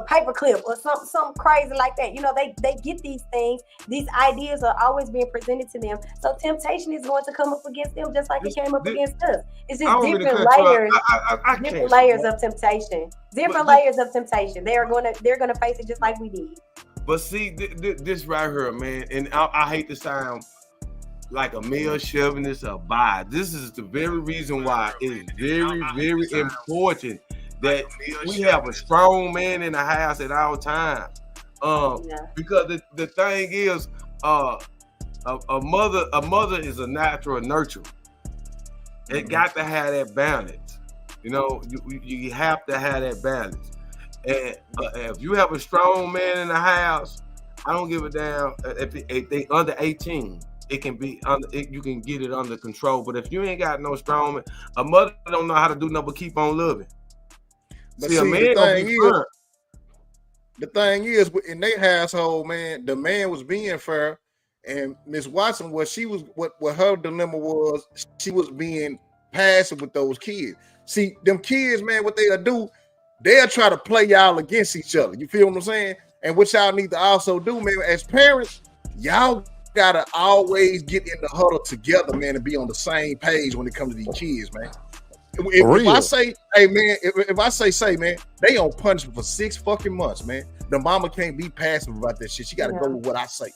paper clip or something crazy like that. You know, they get these things. These ideas are always being presented to them. So temptation is going to come up against them just like it came up against us. It's
I
just
don't mean to
different
cut you off.
layers.
I
Different
can't
layers
support-
of temptation. Different
But
layers of temptation. They're gonna face it just like we did.
But see, this right here, man, and I hate to sound like a male chauvinist or bias. This is the very reason why it is very, very important that we have a strong man in the house at all times. Because the thing is, a mother is a natural nurturer. It got to have that balance. You know, you have to have that balance. And if you have a strong man in the house, I don't give a damn if they under 18. It can be you can get it under control. But if you ain't got no strong man, a mother don't know how to do nothing but keep on loving.
But
See, a
see,
man gonna be firm.
the thing is, in their household, man, the man was being fair, and Miss Watson, what her dilemma was, she was being passive with those kids. See, them kids, man, what they'll do, they'll try to play y'all against each other. You feel what I'm saying? And what y'all need to also do, man, as parents, y'all gotta always get in the huddle together, man, and be on the same page when it comes to these kids, man. If I say, hey man, if I say, man, they on punishment for 6 fucking months, man. The mama can't be passive about that shit. She got to go with what I say.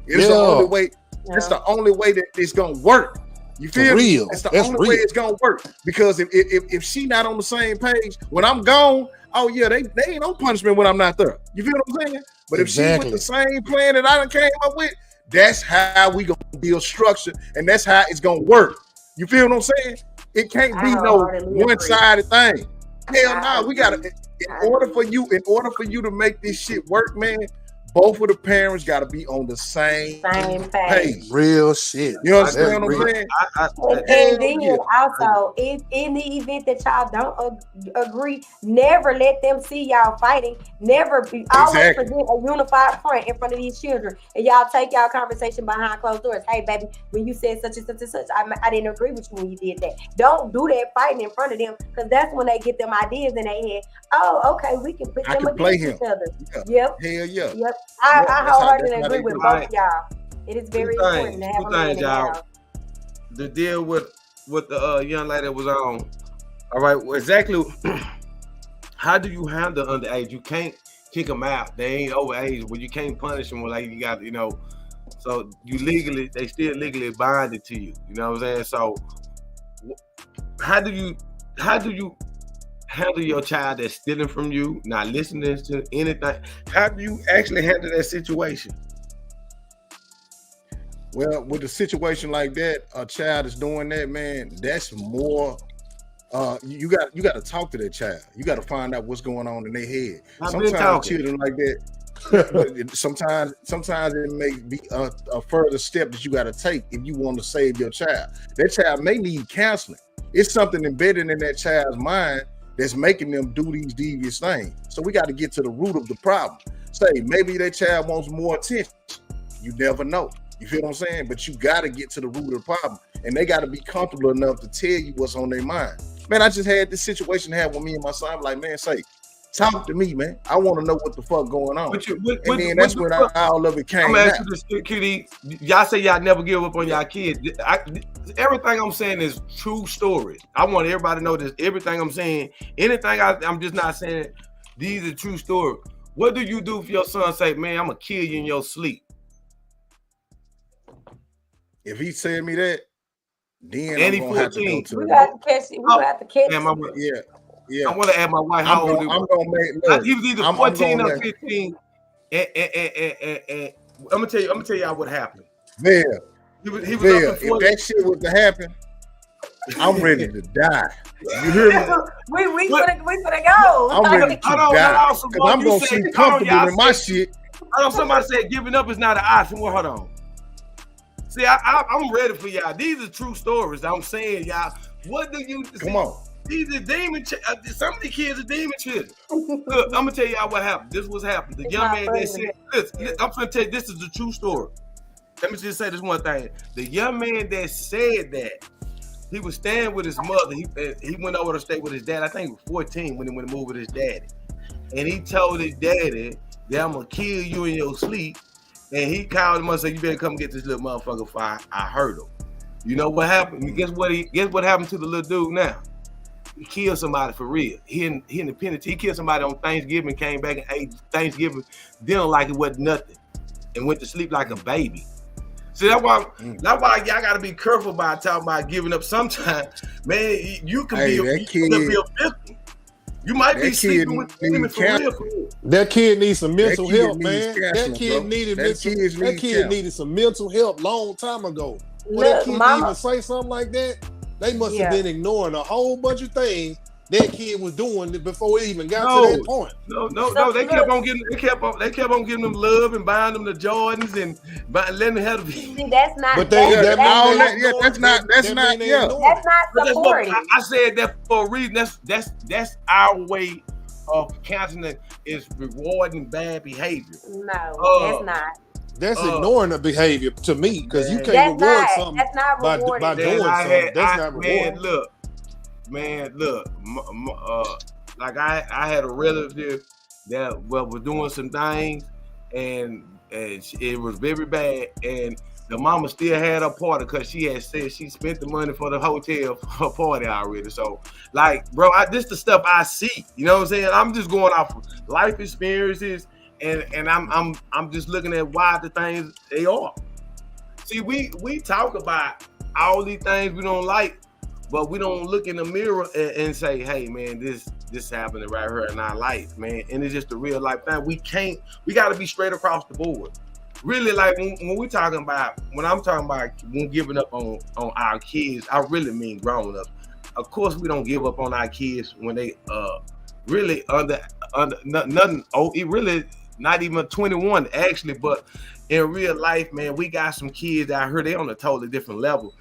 It's the only way. It's the only way that it's gonna work. You feel me? It's the only way it's gonna work. Because if she not on the same page when I'm gone, oh yeah, they ain't on punishment when I'm not there. You feel what I'm saying? But if she with the same plan that I done came up with, that's how we gonna build structure, and that's how it's gonna work. You feel what I'm saying? It can't be no one-sided thing. Hell no, we gotta. In order for you to make this shit work, man, both of the parents got to be on the same page.
Real shit.
You understand what I'm saying?
And then also, if in the event that y'all don't agree, never let them see y'all fighting. Never always present a unified front in front of these children, and y'all take y'all conversation behind closed doors. Hey, baby, when you said such and such and such, I didn't agree with you when you did that. Don't do that fighting in front of them, because that's when they get them ideas in their head. Oh, okay, we can put them against each other. Yep.
Hell yeah.
Yep. I wholeheartedly agree with both of y'all. It is very important to have a man in the house.
The deal with the young lady that was on. All right, well, exactly. How do you handle underage? You can't kick them out. They ain't overage, but you can't punish them. Like you got, so they still legally binded to you. You know what I'm saying? So how do you handle your child that's stealing from you, not listening to anything? How do you actually handle that situation?
Well, with a situation like that, a child is doing that, man, that's more you got to talk to that child. You got to find out what's going on in their head.
I've been
Sometimes
talking.
children like that. Sometimes it may be a further step that you got to take if you want to save your child. That child may need counseling. It's something embedded in that child's mind that's making them do these devious things. So we got to get to the root of the problem. Say maybe that child wants more attention. You never know. You feel what I'm saying? But you got to get to the root of the problem, and they got to be comfortable enough to tell you what's on their mind. Man, I just had this situation happen with me and my son. I'm like, man, say, talk to me, man. I want to know what the fuck going on. And then that's when all of it came
I'm gonna ask
out.
you this, QD. Y'all say y'all never give up on y'all kids. Everything I'm saying is true stories. I want everybody to know this. Everything I'm saying, anything I'm just not saying. These are true stories. What do you do if your son say, "Man, I'm gonna kill you in your sleep"?
If he said me that, then
And
I'm gonna have to go to
We
the
got to catch it. We got to catch
Damn,
it.
yeah.
I want to ask my wife how old he was. He was either 14 or 15. And I'm gonna tell y'all what happened.
Yeah.
He was up in
If
40.
that shit was to happen, I'm ready to die. You hear me?
We gonna go.
I'm ready to die because I'm gonna sleep comfortable in my shit.
I know somebody said giving up is not an option. Well, hold on. See, I'm ready for y'all. These are true stories. I'm saying, y'all. What do you
come on?
These are demon. Some of these kids are demon children. Look, I'm gonna tell y'all what happened. This was happened. The young man that said, listen, I'm gonna tell you this is the true story. Let me just say this one thing. The young man that said that, he was staying with his mother. He went over to stay with his dad. I think he was 14 when he went to move with his daddy. And he told his daddy that I'm gonna kill you in your sleep. And he called him and said, "You better come get this little motherfucker before I hurt him." You know what happened? Guess what happened to the little dude now? He killed somebody for real. He in the penitentiary. He killed somebody on Thanksgiving, came back and ate Thanksgiving dinner like it wasn't nothing, and went to sleep like a baby. See, that's why y'all gotta be careful about talking about giving up. Sometimes, man, you can be a victim. You might be sleeping with demons for real.
That kid needs some mental help, man.
That kid
needed some mental help long time ago. For
Look,
that kid to even say something like that, they must have been ignoring a whole bunch of things that kid was doing before it even got to that point.
No. They kept on giving them love and buying them the Jordans and letting them have.
See, that's not.
But
that's
not
supporting.
I said that for a reason. That's our way of counseling is rewarding bad behavior.
No, that's not.
That's ignoring the behavior to me because you can't reward something by doing something. That's not rewarding. Man, look, like I had a relative that was doing some things, and it was very bad, and the mama still had her party because she had said she spent the money for the hotel for her party already. So, like, bro, this the stuff I see. You know what I'm saying? I'm just going off of life experiences, and I'm just looking at why the things they are. See, we talk about all these things we don't like. But we don't look in the mirror and say, "Hey, man, this happening right here in our life, man." And it's just a real life thing. We got to be straight across the board. Really, like when I'm talking about when giving up on our kids, I really mean grown up. Of course, we don't give up on our kids when they really under nothing. Oh, it really not even 21 actually, but in real life, man, we got some kids out here. They on a totally different level.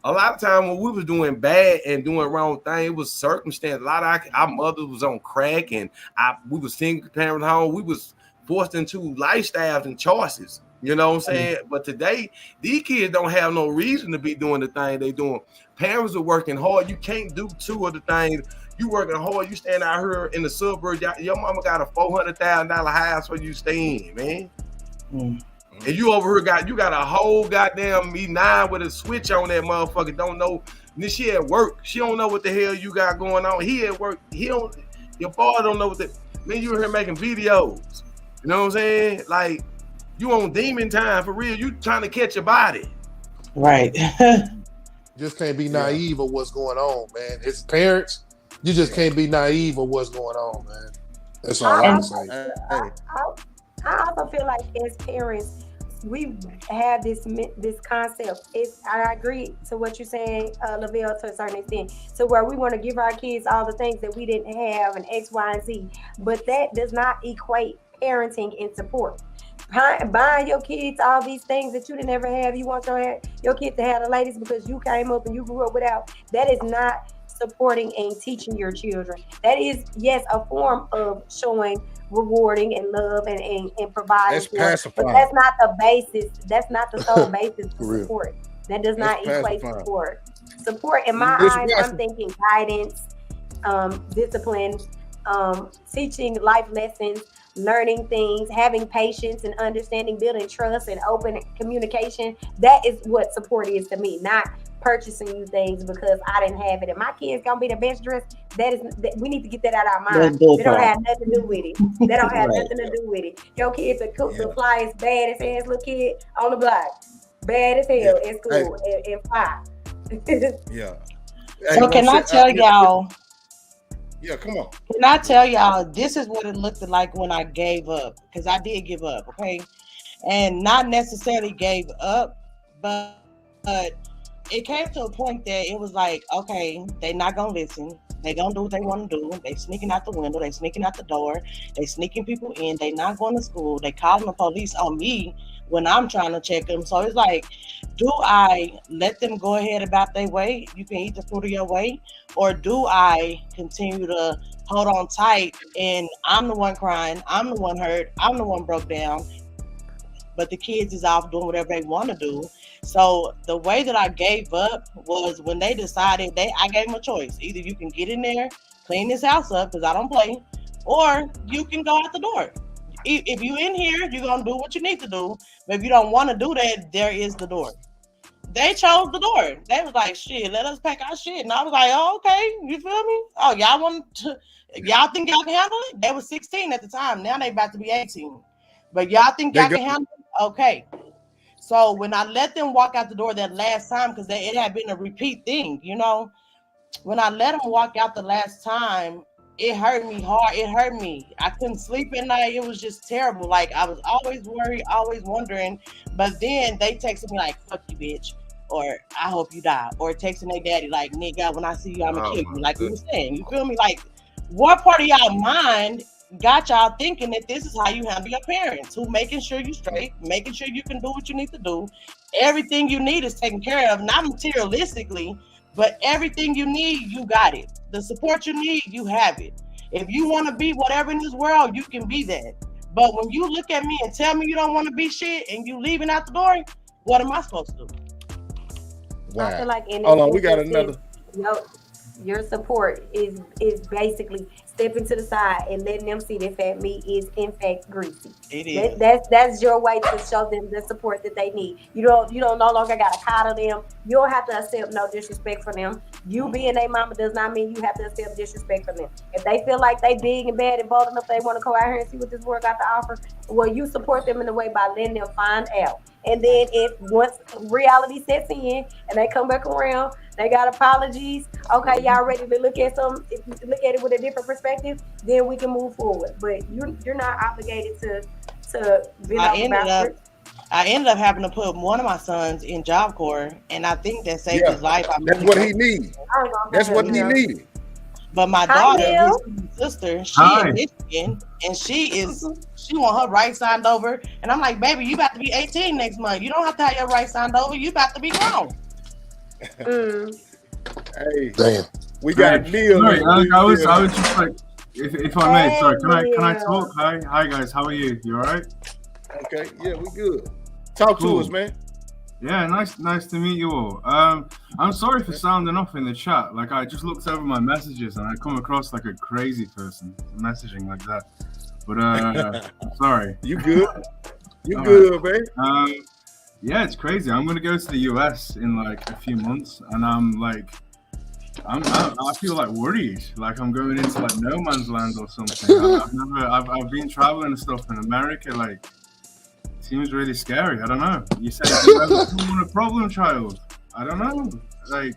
A lot of time when we was doing bad and doing wrong things, it was circumstance. A lot of our mothers was on crack, and we was single parent home. We was forced into lifestyles and choices. You know what I'm saying? But today, these kids don't have no reason to be doing the thing they doing. Parents are working hard. You can't do two of the things. You working hard. You stand out here in the suburbs. Your mama got a $400,000 house for you to stay in, man. And you over here got a whole goddamn E9 with a switch on that motherfucker. Don't know. And she at work. She don't know what the hell you got going on. He at work. Your father don't know what man, you here making videos. You know what I'm saying? Like, you on demon time for real. You trying to catch your body.
Right.
Just can't be naive of what's going on, man. As parents, you just can't be naive of what's going on, man. That's all I'm saying.
I also feel like as parents, have this concept. I agree to what you're saying, Lavelle, to a certain extent. So where we want to give our kids all the things that we didn't have and X, Y, and Z, but that does not equate parenting and support. Buying your kids all these things that you didn't ever have. You want your kids to have the ladies because you came up and you grew up without. That is not supporting and teaching your children. That is, yes, a form of showing rewarding and love and providing
That's
for,
pacifying.
but that's not the basis. That's not the sole basis for support. That does not equate
pacifying.
support. Support, in my
It's
eyes, I'm thinking guidance, discipline, teaching life lessons, learning things, having patience and understanding, building trust and open communication. That is what support is to me, not purchasing you things because I didn't have it. And my kids gonna be the best dressed. We need to get that out of our mind. They don't have nothing to do with it. They don't have nothing to do with it. Your kids are cool, the flyest, baddest ass little kid on the block. Bad as hell at school and fly.
Yeah.
So can I tell y'all?
Yeah, come on.
Can I tell y'all, this is what it looked like when I gave up, because I did give up, okay? And not necessarily gave up, but it came to a point that it was like, okay, they not gonna listen. They gonna do what they want to do. They sneaking out the window. They sneaking out the door. They sneaking people in. They not going to school. They calling the police on me when I'm trying to check them. So it's like, do I let them go ahead about their way? You can eat the fruit of your way. Or do I continue to hold on tight and I'm the one crying, I'm the one hurt, I'm the one broke down, but the kids is off doing whatever they want to do. So the way that I gave up was when they decided, I gave them a choice. Either you can get in there, clean this house up, because I don't play, or you can go out the door. If you in here, you're going to do what you need to do. But if you don't want to do that, there is the door. They chose the door. They was like, shit, let us pack our shit. And I was like, oh, okay, you feel me? Oh, y'all think y'all can handle it? They were 16 at the time. Now they about to be 18. But y'all think y'all can handle it? Okay. So when I let them walk out the door that last time, because it had been a repeat thing, you know, when I let them walk out the last time, it hurt me hard. It hurt me. I couldn't sleep at night. It was just terrible. Like, I was always worried, always wondering. But then they texted me like, fuck you, bitch. Or I hope you die. Or texting their daddy like, nigga, when I see you, I'm going to kill you. Like you were saying. You feel me? Like, what part of y'all mind got y'all thinking that this is how you handle your parents, who making sure you straight, making sure you can do what you need to do. Everything you need is taken care of, not materialistically, but everything you need, you got it. The support you need, you have it. If you want to be whatever in this world, you can be that. But when you look at me and tell me you don't want to be shit and you leaving out the door, what am I supposed to do?
Wow.
I feel like
Hold on, we got another.
Your support is basically stepping to the side and letting them see that fat meat is in fact greasy.
It is.
That's your way to show them the support that they need. You don't no longer gotta coddle them. You don't have to accept no disrespect from them. You being their mama does not mean you have to accept disrespect from them. If they feel like they big and bad and bold enough, they want to go out here and see what this world got to offer. Well, you support them in a way by letting them find out. And then once reality sets in and they come back around, they got apologies. Okay, y'all ready to look at it with a different perspective? Then we can move forward. But you're not obligated to.
I ended up having to put one of my sons in Job Corps, and I think that saved his life.
That's what he needed. That's what he needed.
But my daughter, his sister, she in Michigan, and she want her rights signed over. And I'm like, baby, you about to be 18 next month. You don't have to have your rights signed over. You about to be grown.
Hey,
damn.
We got Neil.
Sorry, I was just like, if I may, sorry, can I talk? Hi guys, how are you? You all right?
Okay, yeah, we good. Talk to us, man.
Yeah, nice to meet you all. I'm sorry for sounding off in the chat. Like, I just looked over my messages and I come across like a crazy person messaging like that. But I'm sorry.
You good? You good, man?
Yeah, it's crazy. I'm gonna go to the US in like a few months, and I feel like worried, like I'm going into like no man's land or something. I've been traveling and stuff in America, like it seems really scary. I don't know. You said you want a problem child. I don't know. Like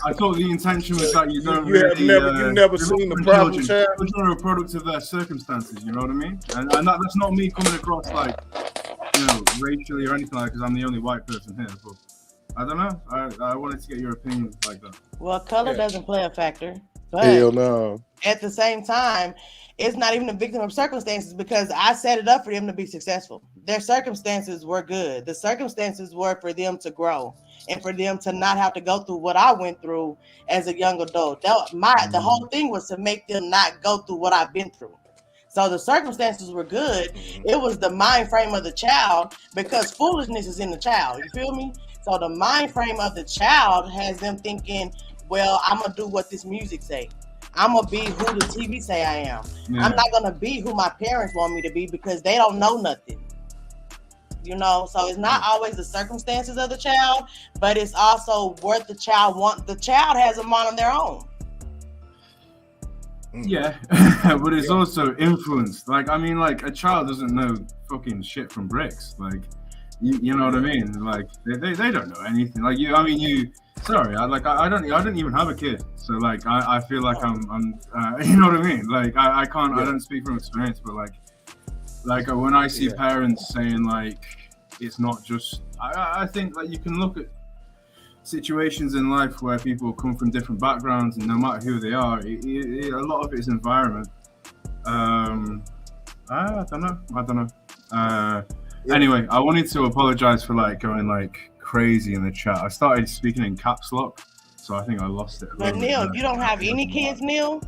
I thought the intention was that you don't
you've never seen the problem child.
Children are a product of their circumstances. You know what I mean? And that's not me coming across like racially or anything like that, because I'm the only white person here. But I don't know. I wanted to get your opinion like that.
Well, color doesn't play a factor. But
Hell no.
at the same time, it's not even a victim of circumstances because I set it up for them to be successful. Their circumstances were good. The circumstances were for them to grow and for them to not have to go through what I went through as a young adult. The whole thing was to make them not go through what I've been through. So the circumstances were good. It was the mind frame of the child because foolishness is in the child. You feel me? So the mind frame of the child has them thinking, well, I'm going to do what this music say. I'm going to be who the TV say I am.
Yeah.
I'm not going to be who my parents want me to be because they don't know nothing. You know, so it's not always the circumstances of the child, but it's also what the child wants. The child has a mind of their own.
Yeah, but it's also influenced. Like, I mean, like, a child doesn't know fucking shit from bricks. Like, you know what I mean? Like, they don't know anything. Like, you sorry, I don't even have a kid. So, like, I feel like I'm you know what I mean? Like, I can't, I don't speak from experience, but like when I see parents saying, like, it's not just, I think, like, you can look at situations in life where people come from different backgrounds, and no matter who they are, a lot of it is environment. I don't know. Anyway, I wanted to apologize for like going like crazy in the chat. I started speaking in caps lock, so I think I lost it.
But Neil, you don't have any kids, Neil?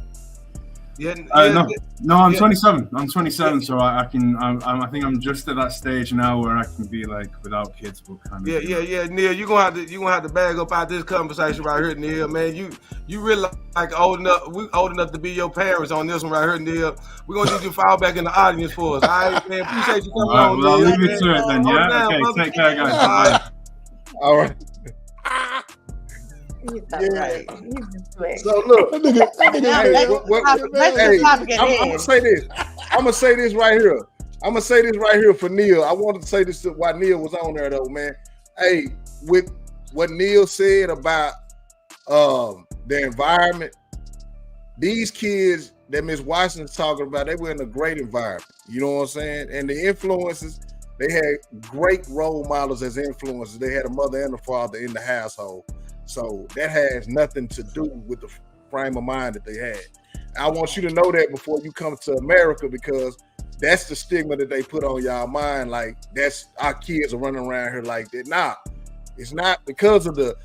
No, I'm 27. I'm 27, so I think I'm just at that stage now where I can be like without kids. But kind of
Neil, you gonna have to bag up out this conversation right here, Neil. Man, you really like old enough. We old enough to be your parents on this one right here, Neil. We're gonna need you to fall back in the audience for us. All right, man. Appreciate you coming on,
I'll
Neil.
leave it to it then. Yeah. Okay. Take care, guys.
All right.
Yeah. So look, I'm gonna say this. I'm gonna say this right here for Neil. I wanted to say this while Neil was on there though, man. Hey, with what Neil said about the environment, these kids that Miss Washington's talking about, they were in a great environment. You know what I'm saying? And the influences, they had great role models as influences. They had a mother and a father in the household. So that has nothing to do with the frame of mind that they had. I want you to know that before you come to America, because that's the stigma that they put on y'all mind. Like, that's our kids are running around here like that. Nah, it's not because of the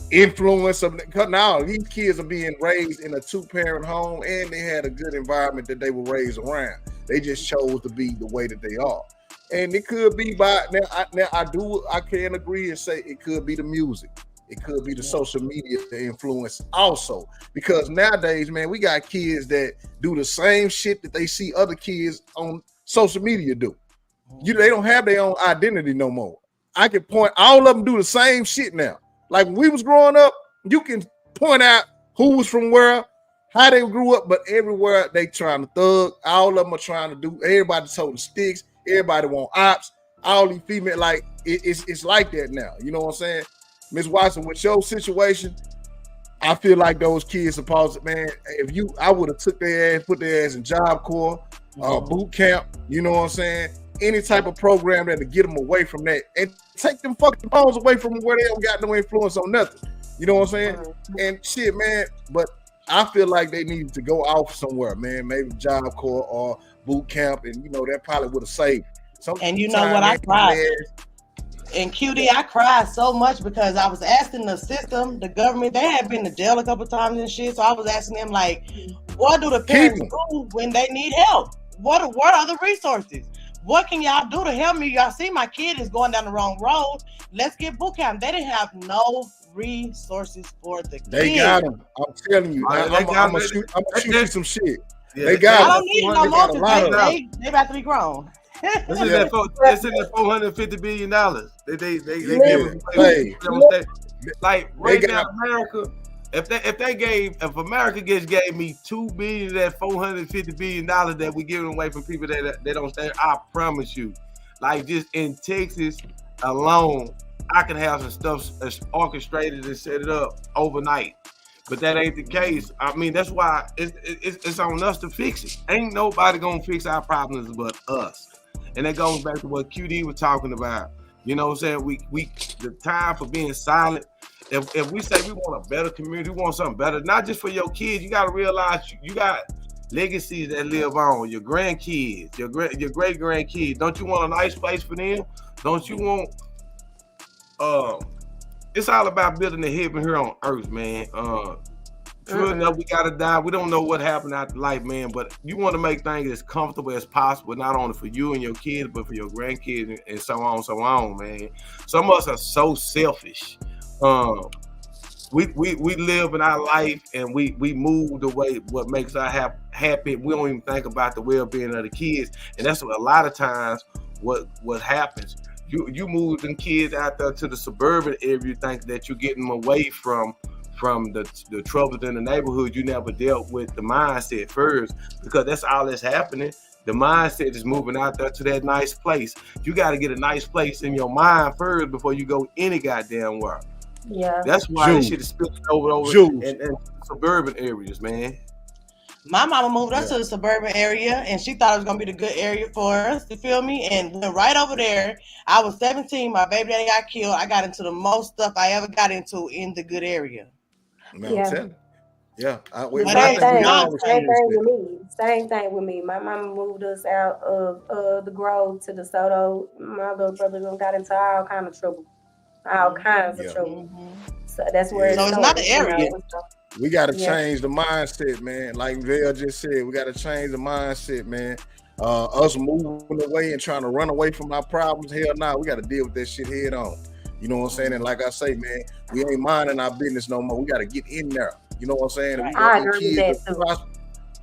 influence of the, now these kids are being raised in a 2-parent home and they had a good environment that they were raised around. They just chose to be the way that they are. And it could be by I can agree and say it could be the music. It could be the social media influence also, because nowadays, man, we got kids that do the same shit that they see other kids on social media do. They don't have their own identity no more. I can point, all of them do the same shit now. Like when we was growing up, you can point out who was from where, how they grew up, but everywhere they trying to thug. All of them are trying to do, everybody's holding sticks, everybody want ops, all these female, like it's like that now. You know what I'm saying? Miss Watson, with your situation, I feel like those kids supposed to, man, I would have took their ass, put their ass in Job Corps, boot camp, you know what I'm saying? Any type of program that to get them away from that and take them fucking phones away from where they don't got no influence on nothing. You know what I'm saying? And shit, man, but I feel like they needed to go off somewhere, man, maybe Job Corps or boot camp, and that probably would have saved.
And you know what, I cried. And QD, I cried so much because I was asking the system, the government, they had been to jail a couple times and shit. So I was asking them, like, what do the parents do when they need help? What are the resources? What can y'all do to help me? Y'all see my kid is going down the wrong road. Let's get boot camp. They didn't have no resources for the kids.
They got them. I'm telling you. I'm gonna shoot you some shit. Yeah, they got
them. I don't need no more. They about to be grown.
This is that $450 billion. They give us. Like right now, America. If America gave me $2 billion of that $450 billion that we giving away from people that don't stay, I promise you, like just in Texas alone, I could have some stuff orchestrated and set it up overnight. But that ain't the case. I mean, that's why it's on us to fix it. Ain't nobody gonna fix our problems but us. And that goes back to what QD was talking about. You know what I'm saying? We the time for being silent. If we say we want a better community, we want something better, not just for your kids, you got to realize you got legacies that live on, your grandkids, your great grandkids. Don't you want a nice place for them? Don't you want it's all about building a heaven here on earth, man. True enough, we gotta die. We don't know what happened after life, man. But you want to make things as comfortable as possible, not only for you and your kids, but for your grandkids and so on, man. Some of us are so selfish. We live in our life and we move the way what makes us happy. We don't even think about the well-being of the kids, and that's what a lot of times what happens. You move them kids out there to the suburban area, you think that you're getting them away from the troubles in the neighborhood. You never dealt with the mindset first, because that's all that's happening. The mindset is moving out there to that nice place. You got to get a nice place in your mind first before you go any goddamn where.
Yeah,
that's why this shit is spilling over in suburban areas, man.
My mama moved us to the suburban area, and she thought it was gonna be the good area for us. You feel me? And went right over there. I was 17. My baby daddy got killed. I got into the most stuff I ever got into in the good area.
Yeah.
Same thing with me. My mama moved us out of the Grove to the Soto. My little brother got into all kind of trouble. All kinds of trouble. So that's where
So
it's
not the area.
So,
We got to change the mindset, man. Like Vail just said, we got to change the mindset, man. Us moving away and trying to run away from our problems, hell nah, we got to deal with that shit head on. You know what I'm saying? And like I say, man, we ain't minding our business no more. We got to get in there. You know what I'm saying? If we
I agree with that too.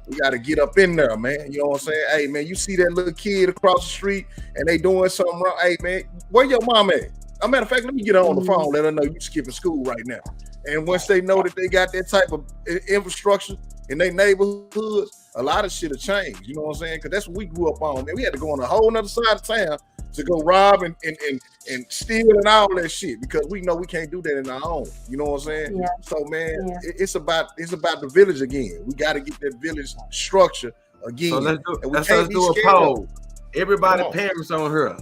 We got to get up in there, man. You know what I'm saying? Hey, man, you see that little kid across the street and they doing something wrong. Hey, man, where your mom at? As a matter of fact, let me get her on the phone, let her know you skipping school right now. And once they know that they got that type of infrastructure in their neighborhoods, a lot of shit will change. You know what I'm saying? Because that's what we grew up on, man. We had to go on a whole other side of town to go rob and steal and all that shit, because we know we can't do that in our own. You know what I'm saying?
Yeah.
So, man, it's about the village again. We got to get that village structure again.
So let's do a poll. Everybody parents on her.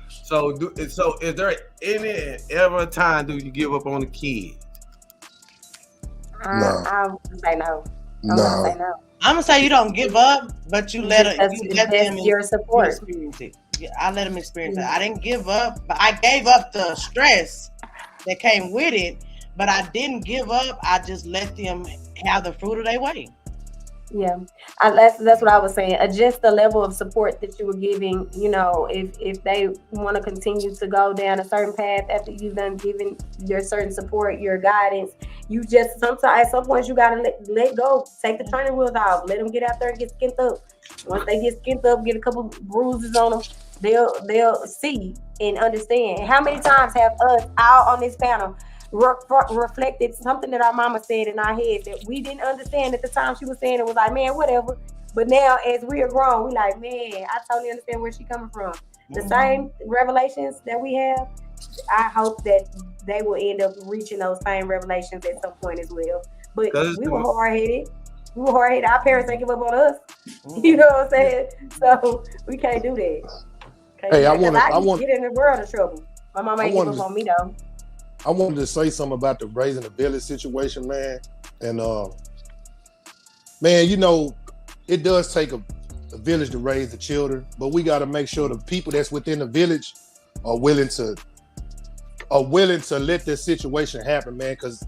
So is there any ever time do you give up on the kid?
I would say no.
I'm gonna say you don't give up, but you let them
your support.
Experience it. I let them experience it. I didn't give up, but I gave up the stress that came with it. But I didn't give up. I just let them have the fruit of their way.
Yeah, that's what I was saying. Adjust the level of support that you were giving. You know, if they want to continue to go down a certain path after you've done giving your certain support, your guidance, you just sometimes at some point you gotta let go. Take the training wheels off. Let them get out there and get skinned up. Once they get skinned up, get a couple bruises on them, they'll see and understand. How many times have us all on this panel reflected something that our mama said in our head that we didn't understand at the time she was saying it? Was like, man, whatever. But now as we are grown, we like, man, I totally understand where she's coming from. The same revelations that we have, I hope that they will end up reaching those same revelations at some point as well. But we were hard-headed. Our parents ain't give up on us. You know what I'm saying? So we can't do that.
Hey, I want
get in the world of trouble. My mama ain't give up on me though.
I wanted to say something about the raising the village situation, man. And man, you know, it does take a village to raise the children, but we got to make sure the people that's within the village are willing to let this situation happen, man. Because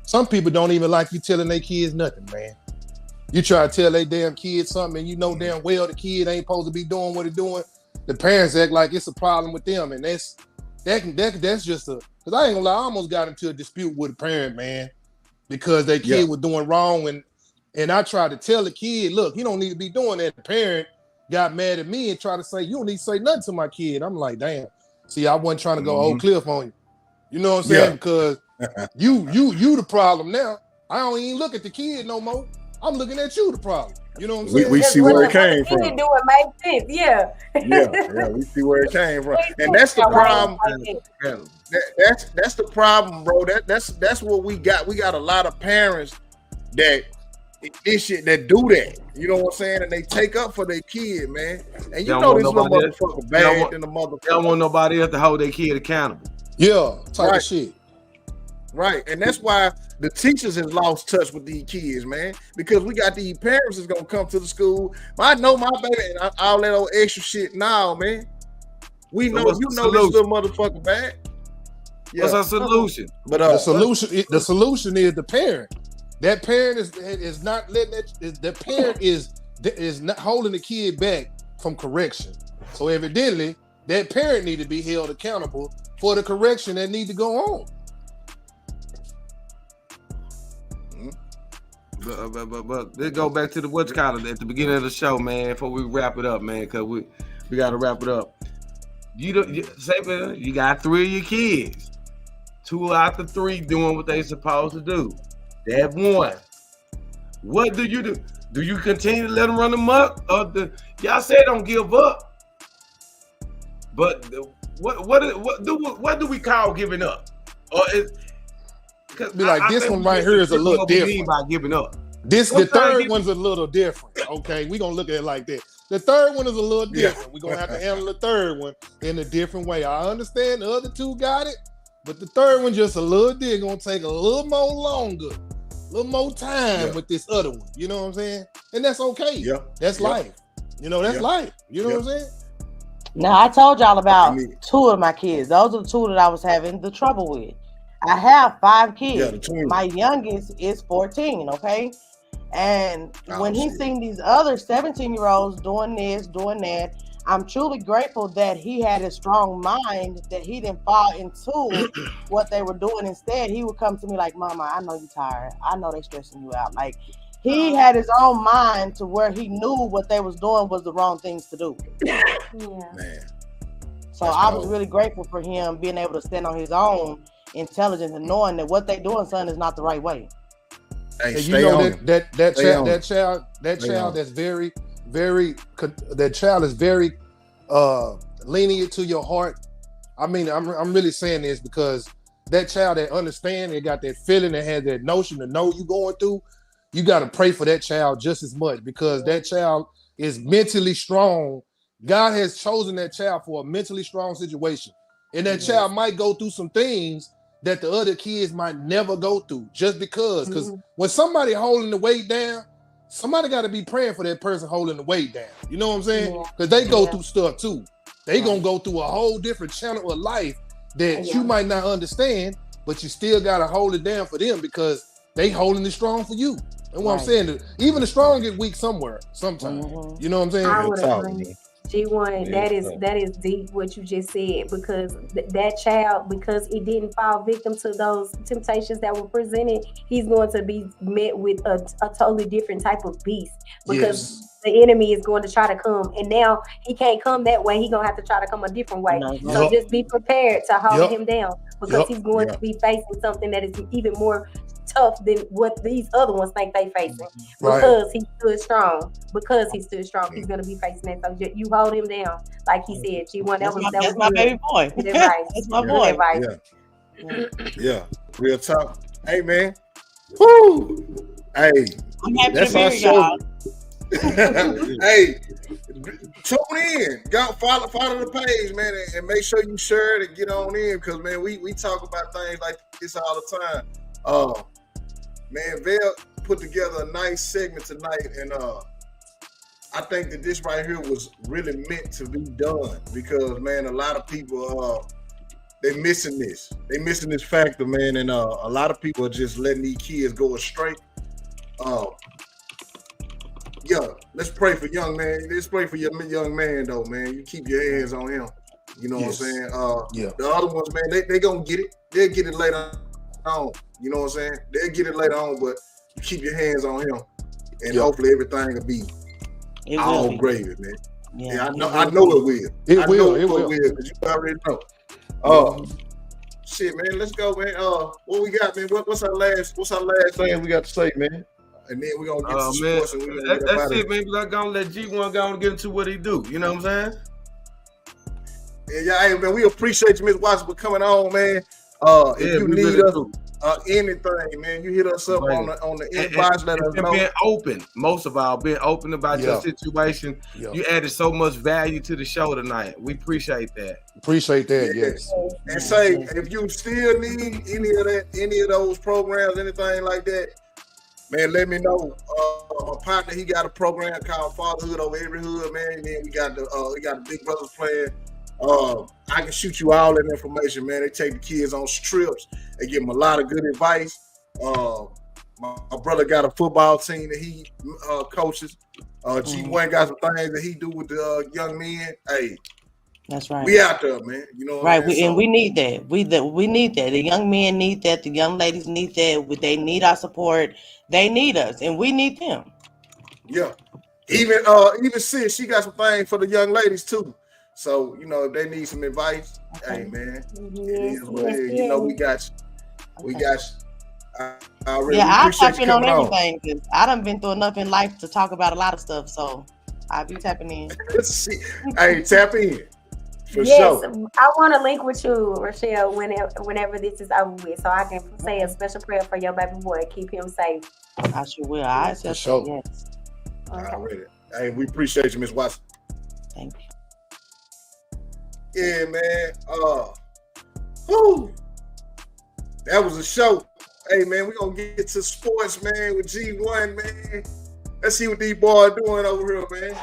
some people don't even like you telling their kids nothing, man. You try to tell their damn kids something, and you know damn well the kid ain't supposed to be doing what he's doing. The parents act like it's a problem with them, and that's just a. Because I ain't gonna lie, I almost got into a dispute with a parent, man, because their kid was doing wrong, and I tried to tell the kid, look, you don't need to be doing that. The parent got mad at me and tried to say, you don't need to say nothing to my kid. I'm like, damn. See, I wasn't trying to go Oak Cliff on you. You know what I'm saying? Because you the problem now. I don't even look at the kid no more. I'm looking at you, the problem. You know what I'm saying?
We see where it came from.
Do it make sense, yeah.
yeah, we see where it came from, and that's the problem. That's the problem, bro. That's what we got. We got a lot of parents that this shit that do that. You know what I'm saying? And they take up for their kid, man. And you
They
know
don't
this
want
little
nobody else-
motherfucker
they don't
bad
want-
than the
They
motherfucker.
don't want nobody else to hold their kid accountable.
Yeah, type
Right.
of shit.
Right, and that's why the teachers has lost touch with these kids, man. Because we got these parents that's gonna come to the school. I know my baby and all that old extra shit now, man. We
So
know
what's
you
the
know this
solution?
little motherfucker bad.
What's our solution?
But
the solution is the parent. That parent is not letting the parent is not holding the kid back from correction. So evidently, that parent need to be held accountable for the correction that need to go on.
But let's go back to the what's called at the beginning of the show, man. Before we wrap it up, man, because we got to wrap it up. You got 3 of your kids. 2 out the 3 doing what they supposed to do. That 1. What do you do? Do you continue to let them run amok? Y'all said don't give up. But what do we call giving up? Or
Be like, this one right here is a little different.
By giving up.
The third one's a little different. Okay, we're gonna look at it like that. The third one is a little different. We're gonna have to handle the third one in a different way. I understand the other 2 got it, but the third one just a little different. Gonna take a little more longer, a little more time with this other one. You know what I'm saying? And that's okay. Yeah, that's life. You know, that's life. You know what I'm saying?
Now I told y'all about 2 of my kids. Those are the 2 that I was having the trouble with. I have 5 kids. My youngest is 14, okay? And when he seen these other 17-year-olds doing this, doing that, I'm truly grateful that he had a strong mind, that he didn't fall into what they were doing. Instead, he would come to me like, Mama, I know you're tired. I know they're stressing you out. Like, he had his own mind to where he knew what they was doing was the wrong things to do.
Man.
So I was really grateful for him being able to stand on his own intelligence and knowing that what they're doing, son, is not the right way.
Hey,
and you know that child that's very, very, that child is very lenient to your heart. I mean, I'm really saying this because that child that understand, they got that feeling, that has that notion to know you going through, you got to pray for that child just as much because that child is mentally strong. God has chosen that child for a mentally strong situation. And that child might go through some things that the other kids might never go through just because when somebody holding the weight down, somebody got to be praying for that person holding the weight down. You know what I'm saying? Because they go through stuff too. They gonna go through a whole different channel of life that you might not understand, but you still got to hold it down for them because they holding it strong for you. And what I'm saying, even the strong get weak somewhere, sometimes. You know what I'm saying?
I would agree. G1, that is deep what you just said, because that child, because he didn't fall victim to those temptations that were presented, he's going to be met with a totally different type of beast because the enemy is going to try to come, and now he can't come that way. He's gonna have to try to come a different way. So just be prepared to hold him down because he's going to be facing something that is even more tough than what these other ones think they facing because he stood strong. Because he stood strong, he's gonna be facing that. So you hold him down, like he said. G1, that was
my baby boy.
Good advice.
That's my
Good
boy.
advice.
Yeah, real talk. Hey man, woo! Hey,
I'm happy
that's
to be
our
here,
show.
y'all.
Hey, tune in. Go follow the page, man, and make sure you share it and get on in because man, we talk about things like this all the time. Man, Vel put together a nice segment tonight, and I think that this right here was really meant to be done because man, a lot of people they missing this. They missing this factor, man, and a lot of people are just letting these kids go astray. Yeah, let's pray for young man. Let's pray for your young man, though, man. You keep your hands on him. You know what I'm saying? The other ones, man, they gonna get it. They'll get it later on. You know what I'm saying? They'll get it later on, but you keep your hands on him, and hopefully everything will be all gravy, man. Yeah, I know it will. It will because you already know. Shit, man, let's go, man. What we got, man? What's our last thing we got to say, man? And then we're gonna get to sports. And
that's it, man. We're gonna let G1 go and get into what he do. You know what I'm saying?
Yeah, hey, man, we appreciate you, Miss Watson, for coming on, man. If you need us, anything, man. You hit us up on the inbox. Let us know.
Being open, most of all, being open about your situation. You added so much value to the show tonight. We appreciate that.
Appreciate that, yes.
And say if you still need any of those programs, anything like that, man, let me know. My partner, he got a program called Fatherhood Over Every Hood, man. And then we got the Big Brothers plan. I can shoot you all that information, man. They take the kids on trips. They give them a lot of good advice. My brother got a football team that he coaches. G1 got some things that he do with the young men. Hey,
that's right.
We out there, man. You know what
right?
I mean?
And we need that. We need that. The young men need that. The young ladies need that. They need our support. They need us, and we need them.
Yeah. Even sis, she got some things for the young ladies too. So, you know, if they need some advice, hey, man, it is what it is. You know, we got you. We got you.
I'll tap in on everything because I done been through enough in life to talk about a lot of stuff. So I'll be tapping in.
Hey, tap in. For
yes,
sure.
I want to link with you, Rochelle, whenever this is over with, so I can say a special prayer for your baby boy. Keep him safe.
I sure will. I
for sure. Yes. Okay. Hey, we appreciate you, Miss Watson.
Thank you.
Yeah, man. That was a show. Hey, man, we're going to get to sports, man, with G1, man. Let's see what these boys doing over here, man.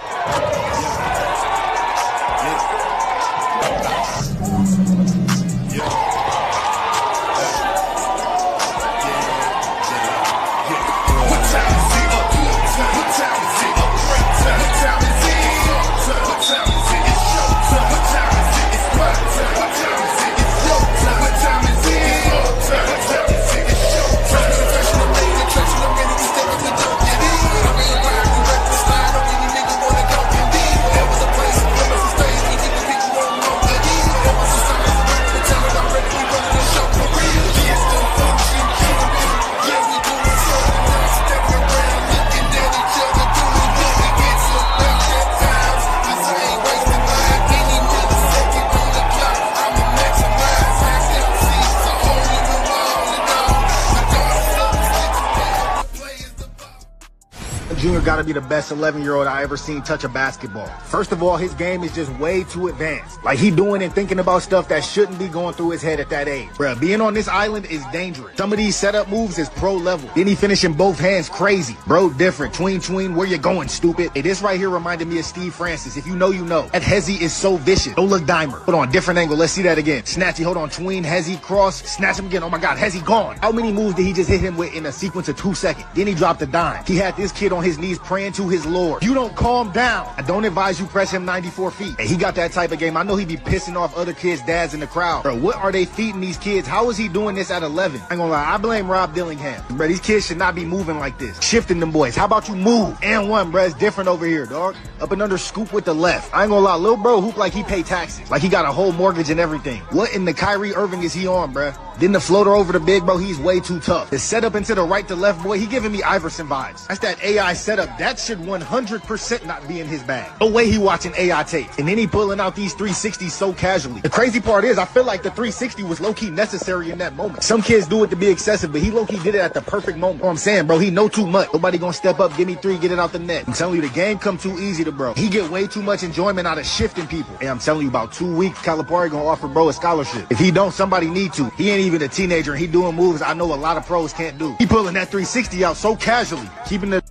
Junior got to be the best 11-year-old I ever seen touch a basketball. First of all, his game is just way too advanced. Like, he doing and thinking about stuff that shouldn't be going through his head at that age. Bruh, being on this island is dangerous. Some of these setup moves is pro level. Then he finishing both hands crazy. Bro, different. Tween, where you going, stupid? Hey, this right here reminded me of Steve Francis. If you know, you know. That Hezzy is so vicious. Don't look dimer. Hold on, different angle. Let's see that again. Snatchy, hold on. Tween, Hezzy, cross. Snatch him again. Oh my God, Hezzy gone. How many moves did he just hit him with in a sequence of 2 seconds? Then he dropped a dime. He had this kid on his knees praying to his Lord. You don't calm down. I don't advise you press him 94 feet. And he got that type of game. I know he be pissing off other kids' dads in the crowd. Bro, what are they feeding these kids? How is he doing this at 11? I ain't gonna lie, I blame Rob Dillingham. Bro, these kids should not be moving like this. Shifting them boys. How about you move? And one, bro, it's different over here, dog. Up and under, scoop with the left. I ain't gonna lie, little bro hoop like he pay taxes. Like he got a whole mortgage and everything. What in the Kyrie Irving is he on, bro? Then the floater over the big bro, he's way too tough. The setup into the right to left boy, he giving me Iverson vibes. That's that AI setup. That should 100% not be in his bag. No way he watching AI tapes. And then he pulling out these 360s so casually. The crazy part is I feel like the 360 was low-key necessary in that moment. Some kids do it to be excessive, but he low-key did it at the perfect moment. What I'm saying, bro, he know too much. Nobody gonna step up, give me 3, get it out the net. I'm telling you, the game come too easy to bro. He get way too much enjoyment out of shifting people. And I'm telling you, about 2 weeks, Calipari gonna offer bro a scholarship. If he don't, somebody need to. He ain't even a teenager and he doing moves I know a lot of pros can't do. He pulling that 360 out so casually, keeping the...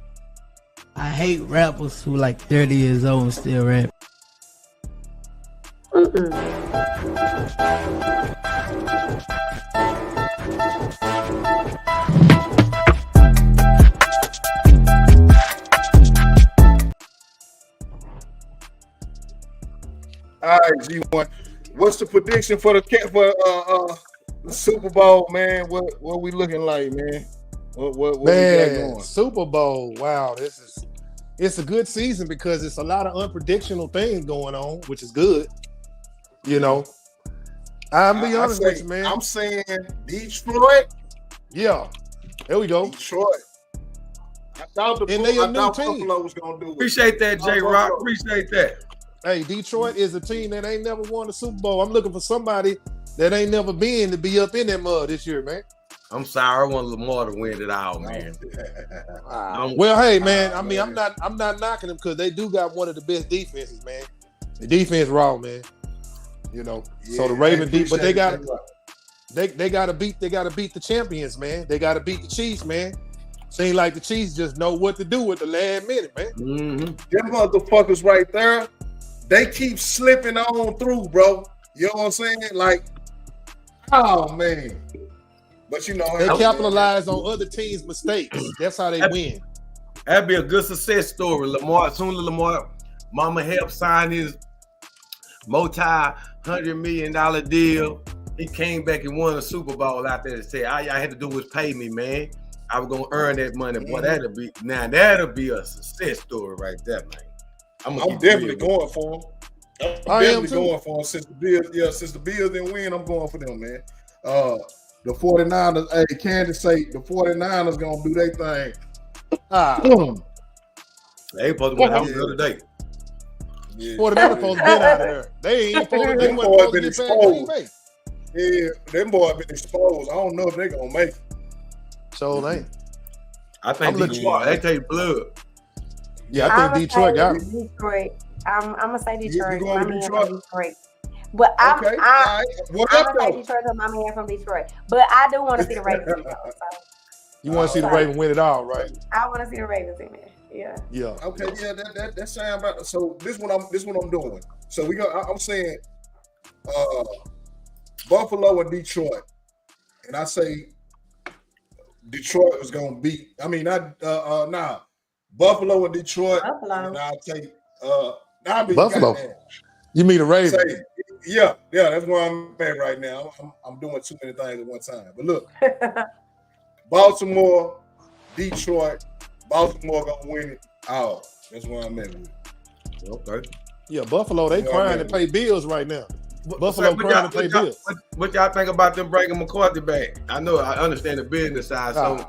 I hate rappers who like 30 years old and still rap.
All right, G1. What's the prediction for the Super Bowl, man? What we looking like, man? What
man,
we got going?
Super Bowl. Wow, it's a good season because it's a lot of unpredictable things going on, which is good. You know, I'm be honest with you, man.
I'm saying Detroit.
Yeah, there we go.
Detroit. I thought Buffalo was gonna do it.
Appreciate that, J. Rock. Appreciate that.
Hey, Detroit is a team that ain't never won the Super Bowl. I'm looking for somebody that ain't never been to be up in that mud this year, man.
I'm sorry, I want Lamar to win it all, man.
Well, hey, man. I mean, I'm not knocking them because they do got one of the best defenses, man. The defense raw, man. You know. So the Ravens deep, but they got to beat the champions, man. They got to beat the Chiefs, man. Seems like the Chiefs just know what to do at the last minute, man.
Mm-hmm. Them motherfuckers right there, they keep slipping on through, bro. You know what I'm saying? Like, oh man. But you know,
they capitalize on other teams' mistakes. That's how they win.
That'd be a good success story. Lamar, soon as Lamar mama helped sign his multi-$100 million deal, he came back and won a Super Bowl out there and said, all y'all had to do was pay me, man. I was gonna earn that money. Boy, that'll be a success story right there, man.
I'm definitely going for him. I'm definitely going for him since the Bills didn't win. I'm going for them, man. The 49ers, hey, Kansas State, the 49ers gonna do their thing.
They supposed to win home the other day.
Yeah. 49ers supposed to be out of there. They ain't supposed to get past Green Bay.
Yeah, them boys been exposed. I don't know if they gonna make it.
So they.
I think Detroit. They take blood.
Yeah, I think Detroit got it.
Detroit. I'm gonna say Detroit.
You going to
Detroit. But I'm gonna say Detroit because my man from Detroit. But I do want to see the Ravens win.
You want to see the Ravens win it all, right?
I want to see the Ravens in there. Yeah.
Yeah.
Okay. Yeah. That sound about. So this what I'm doing. So I'm saying, Buffalo and Detroit, and I say Detroit was gonna beat. I mean, Buffalo and Detroit. And I'll take
Buffalo. You mean the Ravens?
Yeah, that's where I'm at right now. I'm doing too many things at one time. But look, Baltimore, Detroit, Baltimore gonna win it all. That's where I'm at with it.
Okay.
Yeah, Buffalo, they crying to pay bills right now. Buffalo crying to pay bills.
What y'all think about them bringing McCarthy back? I understand the business side, so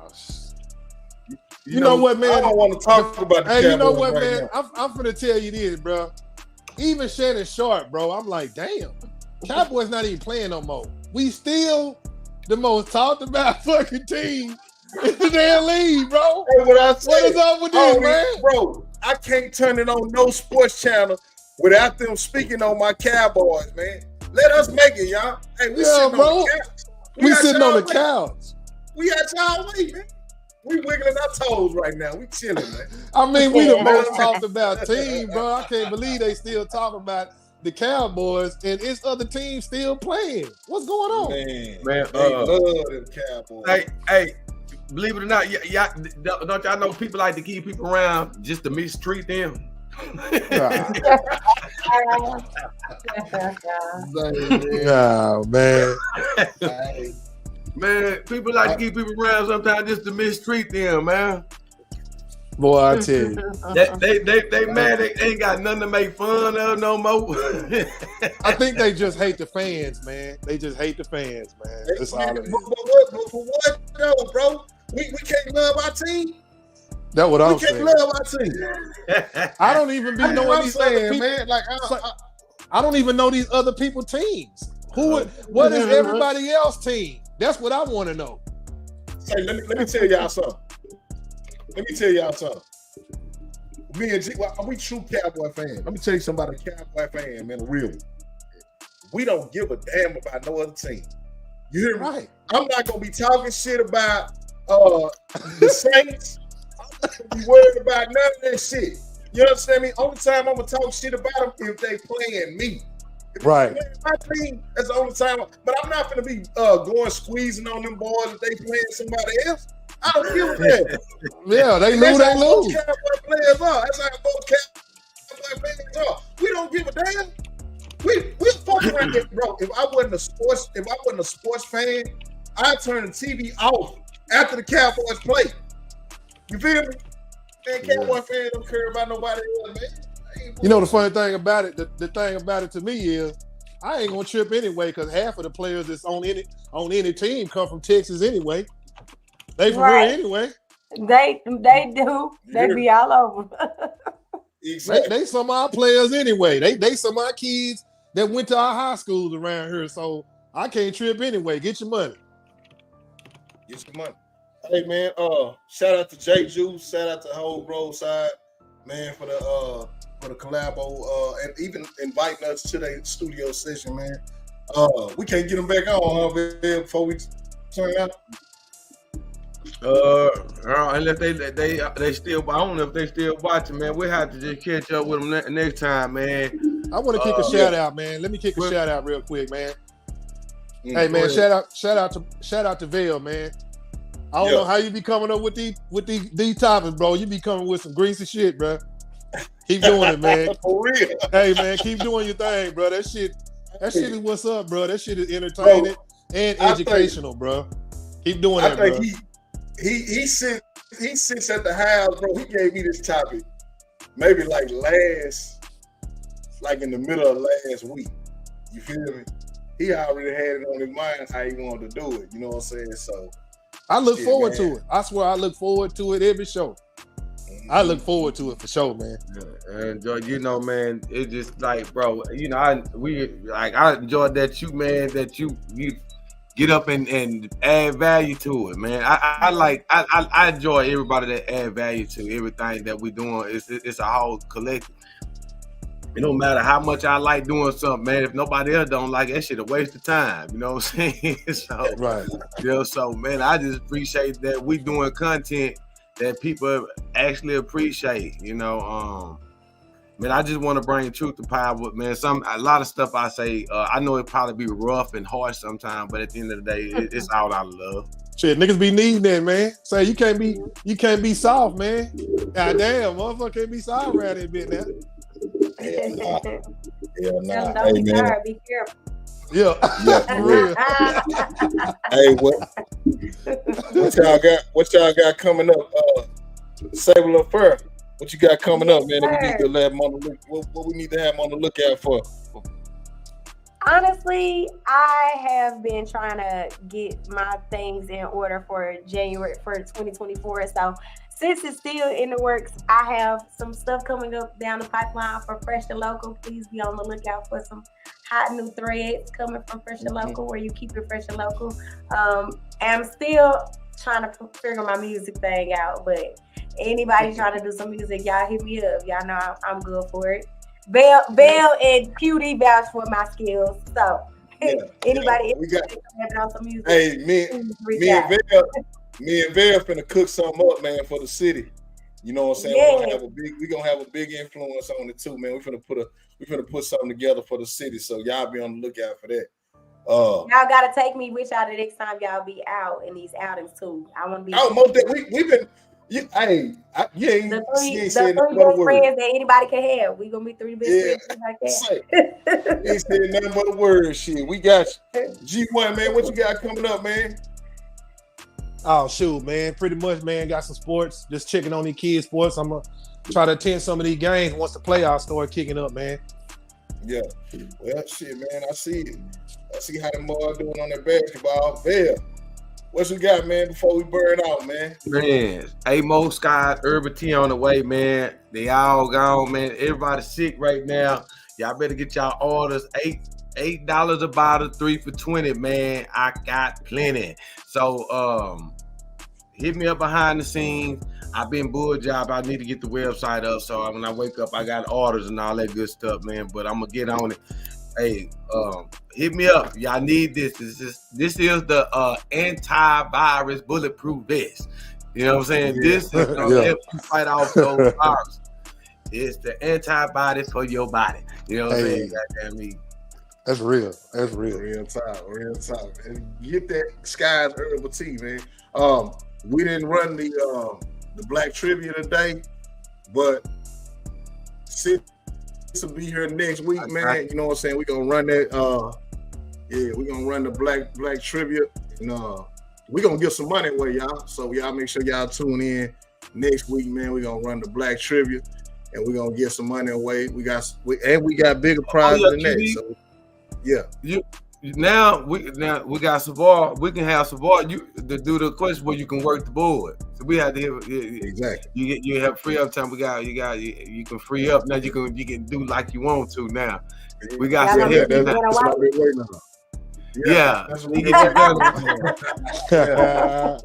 you know what, man?
I don't want to talk about the
Hey, you know what,
right
man? I'm finna tell you this, bro. Even Shannon Sharp, bro, I'm like, damn, Cowboys not even playing no more. We still the most talked about fucking team in the damn league, bro.
Hey, what
is up with this, man?
Bro, I can't turn it on no sports channel without them speaking on my Cowboys, man. Let us make it, y'all. Hey, we sitting on the couch.
We sitting on the couch.
We at y'all way, man. We wiggling our toes right now. We chilling, man.
I mean, we the most talked about team, bro. I can't believe they still talking about the Cowboys and it's other teams still playing. What's going on?
Man, they love them Cowboys.
Hey, believe it or not, don't y'all know people like to keep people around just to mistreat them?
Oh, man.
Man, people like to keep people around sometimes just to mistreat them, man.
Boy, I tell you.
They mad they ain't got nothing to make fun of no more.
I think they just hate the fans, man. They just hate the fans, man. That's all it is.
But for what though, bro? We can't love our team.
That's what I'm saying.
We can't love our team.
I don't even be knowing these other people.
Man. Like
I don't even know these other people teams. What is everybody else team? That's what I want to know.
Hey, let me tell y'all something. Me and G, we true Cowboy fans. Let me tell you something about a Cowboy fan, man, really. We don't give a damn about no other team. You hear me?
Right.
I'm not going to be talking shit about the Saints. I'm not going to be worried about none of that shit. You understand me? Only time I'm going to talk shit about them if they playing me.
Right.
My team, that's the only time. But I'm not going to be going squeezing on them boys if they playing somebody else. I don't give a damn.
Yeah, they lose, they lose.
That's how Cowboy players are. That's how both Cowboy players are. We don't give a damn. We fuck around here, bro. If I wasn't a sports fan, I'd turn the TV off after the Cowboys play. You feel me? Man, Cowboy fans don't care about nobody else, man.
You know the funny thing about it, the thing about it to me is I ain't gonna trip anyway because half of the players that's on any team come from Texas anyway. They from here anyway.
They do. They be all over.
They some of our players anyway. They some of our kids that went to our high schools around here. So I can't trip anyway. Get your money.
Get your money. Hey man, shout out to J Juice, shout out to the whole roadside, man, for the collabo, and even inviting us to the studio session, man. We can't get them back on, huh, before we turn out.
Unless they still, I don't know if they still watching, man. We have to just catch up with them next time, man.
I want to kick a shout out, man. Let me kick a shout out real quick, man. Hey man, shout out to Vail, man. I don't know how you be coming up with these topics, bro. You be coming with some greasy shit, bro. Keep doing it, man.
For real.
Hey man, keep doing your thing, bro. That shit is what's up, bro. That shit is entertaining and educational, bro. Keep doing that, bro.
I think he sits at the house, bro. He gave me this topic maybe like in the middle of last week. You feel me? He already had it on his mind how he wanted to do it. You know what I'm saying? So
I look forward to it. I swear I look forward to it every show. I look forward to it for sure, man.
And you know, man, it's just like, bro, you know, I enjoyed that you get up and add value to it, man. I enjoy everybody that add value to everything that we doing. It's a whole collective. It don't matter how much I like doing something, man. If nobody else don't like it, that shit a waste of time. You know what I'm saying? So,
right.
You know, so man, I just appreciate that we doing content that people actually appreciate. You know, man, I just want to bring truth to power, but man, a lot of stuff I say, I know it probably be rough and harsh sometimes, but at the end of the day, it's all out of love.
Shit, niggas be needing that, man. Say you can't be soft, man. God damn, motherfucker can't be soft around that bit now.
Hell nah.
Don't be tired. Be careful.
Yeah, for real.
Hey, what y'all got coming up? Sable Fur. What you got coming up, man? That we need to have on the what we need to have on the lookout for?
Honestly, I have been trying to get my things in order for January for 2024. So since it's still in the works, I have some stuff coming up down the pipeline for Fresh and Local. Please be on the lookout for some hot new threads coming from Fresh and Local, where you keep it fresh and local. I'm still trying to figure my music thing out, but anybody trying to do some music, y'all hit me up. Y'all know I'm good for it. Bell and QD vouch for my skills. So anybody interested on some music?
Hey, me and Vail finna cook something up, man, for the city. You know what I'm saying? We're gonna have a big influence on it too, man. We're finna put something together for the city. So y'all be on the lookout for that.
Y'all gotta take me with y'all the next time y'all be out in these outings too. I want to be.
Oh, most we've been. You ain't
the three
said
best friends that anybody can have. We gonna be three best friends like that.
You ain't said nothing but a word. Shit, we got you. G1, man. What you got coming up, man?
Oh shoot, man. Pretty much, man. Got some sports. Just checking on these kids' sports. I'm gonna try to attend some of these games once the playoffs start kicking up, man.
Yeah. Well, shit, man. I see it. I see how the boys doing on their basketball. There. What you got, man, before we burn out, man?
Man, Amo, Scott, Urban T on the way, man. They all gone, man. Everybody's sick right now. Y'all better get y'all orders. $8 a bottle, 3 for $20, man. I got plenty. So hit me up behind the scenes. I've been bull job. I need to get the website up. So when I wake up, I got orders and all that good stuff, man. But I'm gonna get on it. Hey, hit me up. Y'all need this. This is the antivirus bulletproof vest. You know what I'm saying? This is gonna help you fight off those viruses. It's the antibody for your body. You know what I'm saying? Goddamn me.
That's real. That's real.
Real time. And get that Skies Herbal Tea, man. We didn't run the Black Trivia today, but to be here next week, man. You know what I'm saying? We're gonna run that. We're gonna run the Black Trivia, and we're gonna give some money away, y'all. So y'all make sure y'all tune in next week, man. We're gonna run the Black Trivia, and we're gonna give some money away. We got bigger prizes than that. So
Now we got Savar. We can have Savar to do the question where you can work the board. So we had to
exactly.
You have free up time. You can free up now. You can do like you want to now. We got some help. Yeah.
That's
You get your gun in there.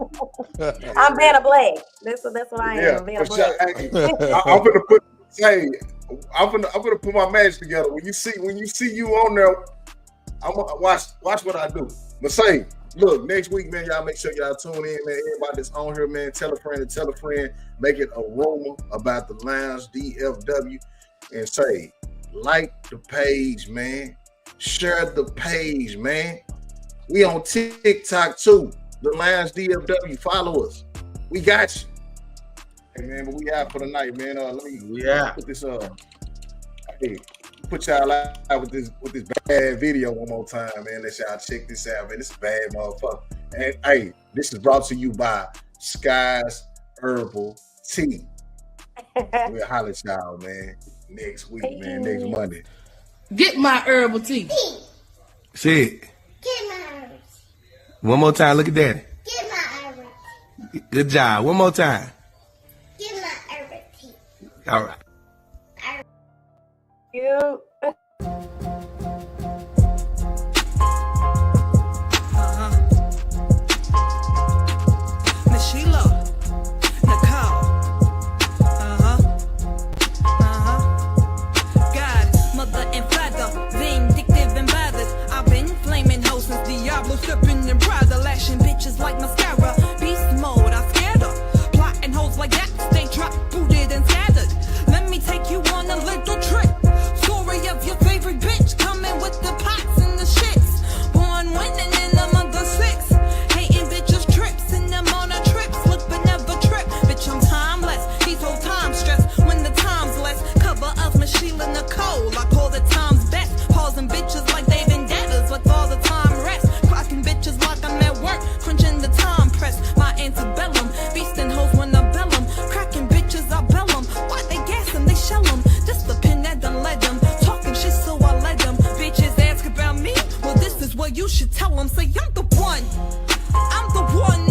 I'm Vanna Black. That's what I am.
Yeah,
Vanna
for
Black.
sure. Hey, I'm gonna put my match together. When you see you on there, I'm gonna watch what I do. But say, look, next week, man, y'all make sure y'all tune in, man. Everybody that's on here, man, tell a friend, make it a rumor about the Lounge DFW, and say, like the page, man. Share the page, man. We on TikTok too. The Lounge DFW. Follow us. We got you. Hey man, but we out for the night, man. Let me put this hey, put y'all out with this bad video one more time, man. Let y'all check this out, man. This is bad motherfucker. And hey, this is brought to you by Skies Herbal Tea. We'll holler at y'all, man. Next week, man. Next Monday.
Get my herbal tea.
Shit.
Get my herbs.
One more time. Look at daddy.
Get my herbs.
Good job. One more time.
Get my herbal tea.
All right.
You.
Miss Sheila, Nicole, God, mother and father, vindictive and bothered. I've been flaming hoes since Diablo, stepping in Prada, lashing bitches like mascara. Beast mode, I scared her. Plotting hoes like that, stay dropped, booted and scattered. Let me take you on a little trip. Story of your favorite bitch coming with the pots and the shits. Born winning in the month of 6. Hating bitches trips and them on a trips. Look but never trip. Bitch, I'm timeless. These whole time stress when the time's less. Cover of Miss Sheila Nicole. I call the times best. Pausing bitches like they vendettas with all the time rest. Clocking bitches like I'm at work. Crunching the time press. My antebellum. Beastin' hoes when I bell 'em. Cracking bitches, I bell 'em. Why they gas 'em? They shell 'em. Just the pin that done led them. Talking shit so I let them. Bitches ask about me. Well, this is what you should tell them. Say I'm the one. I'm the one.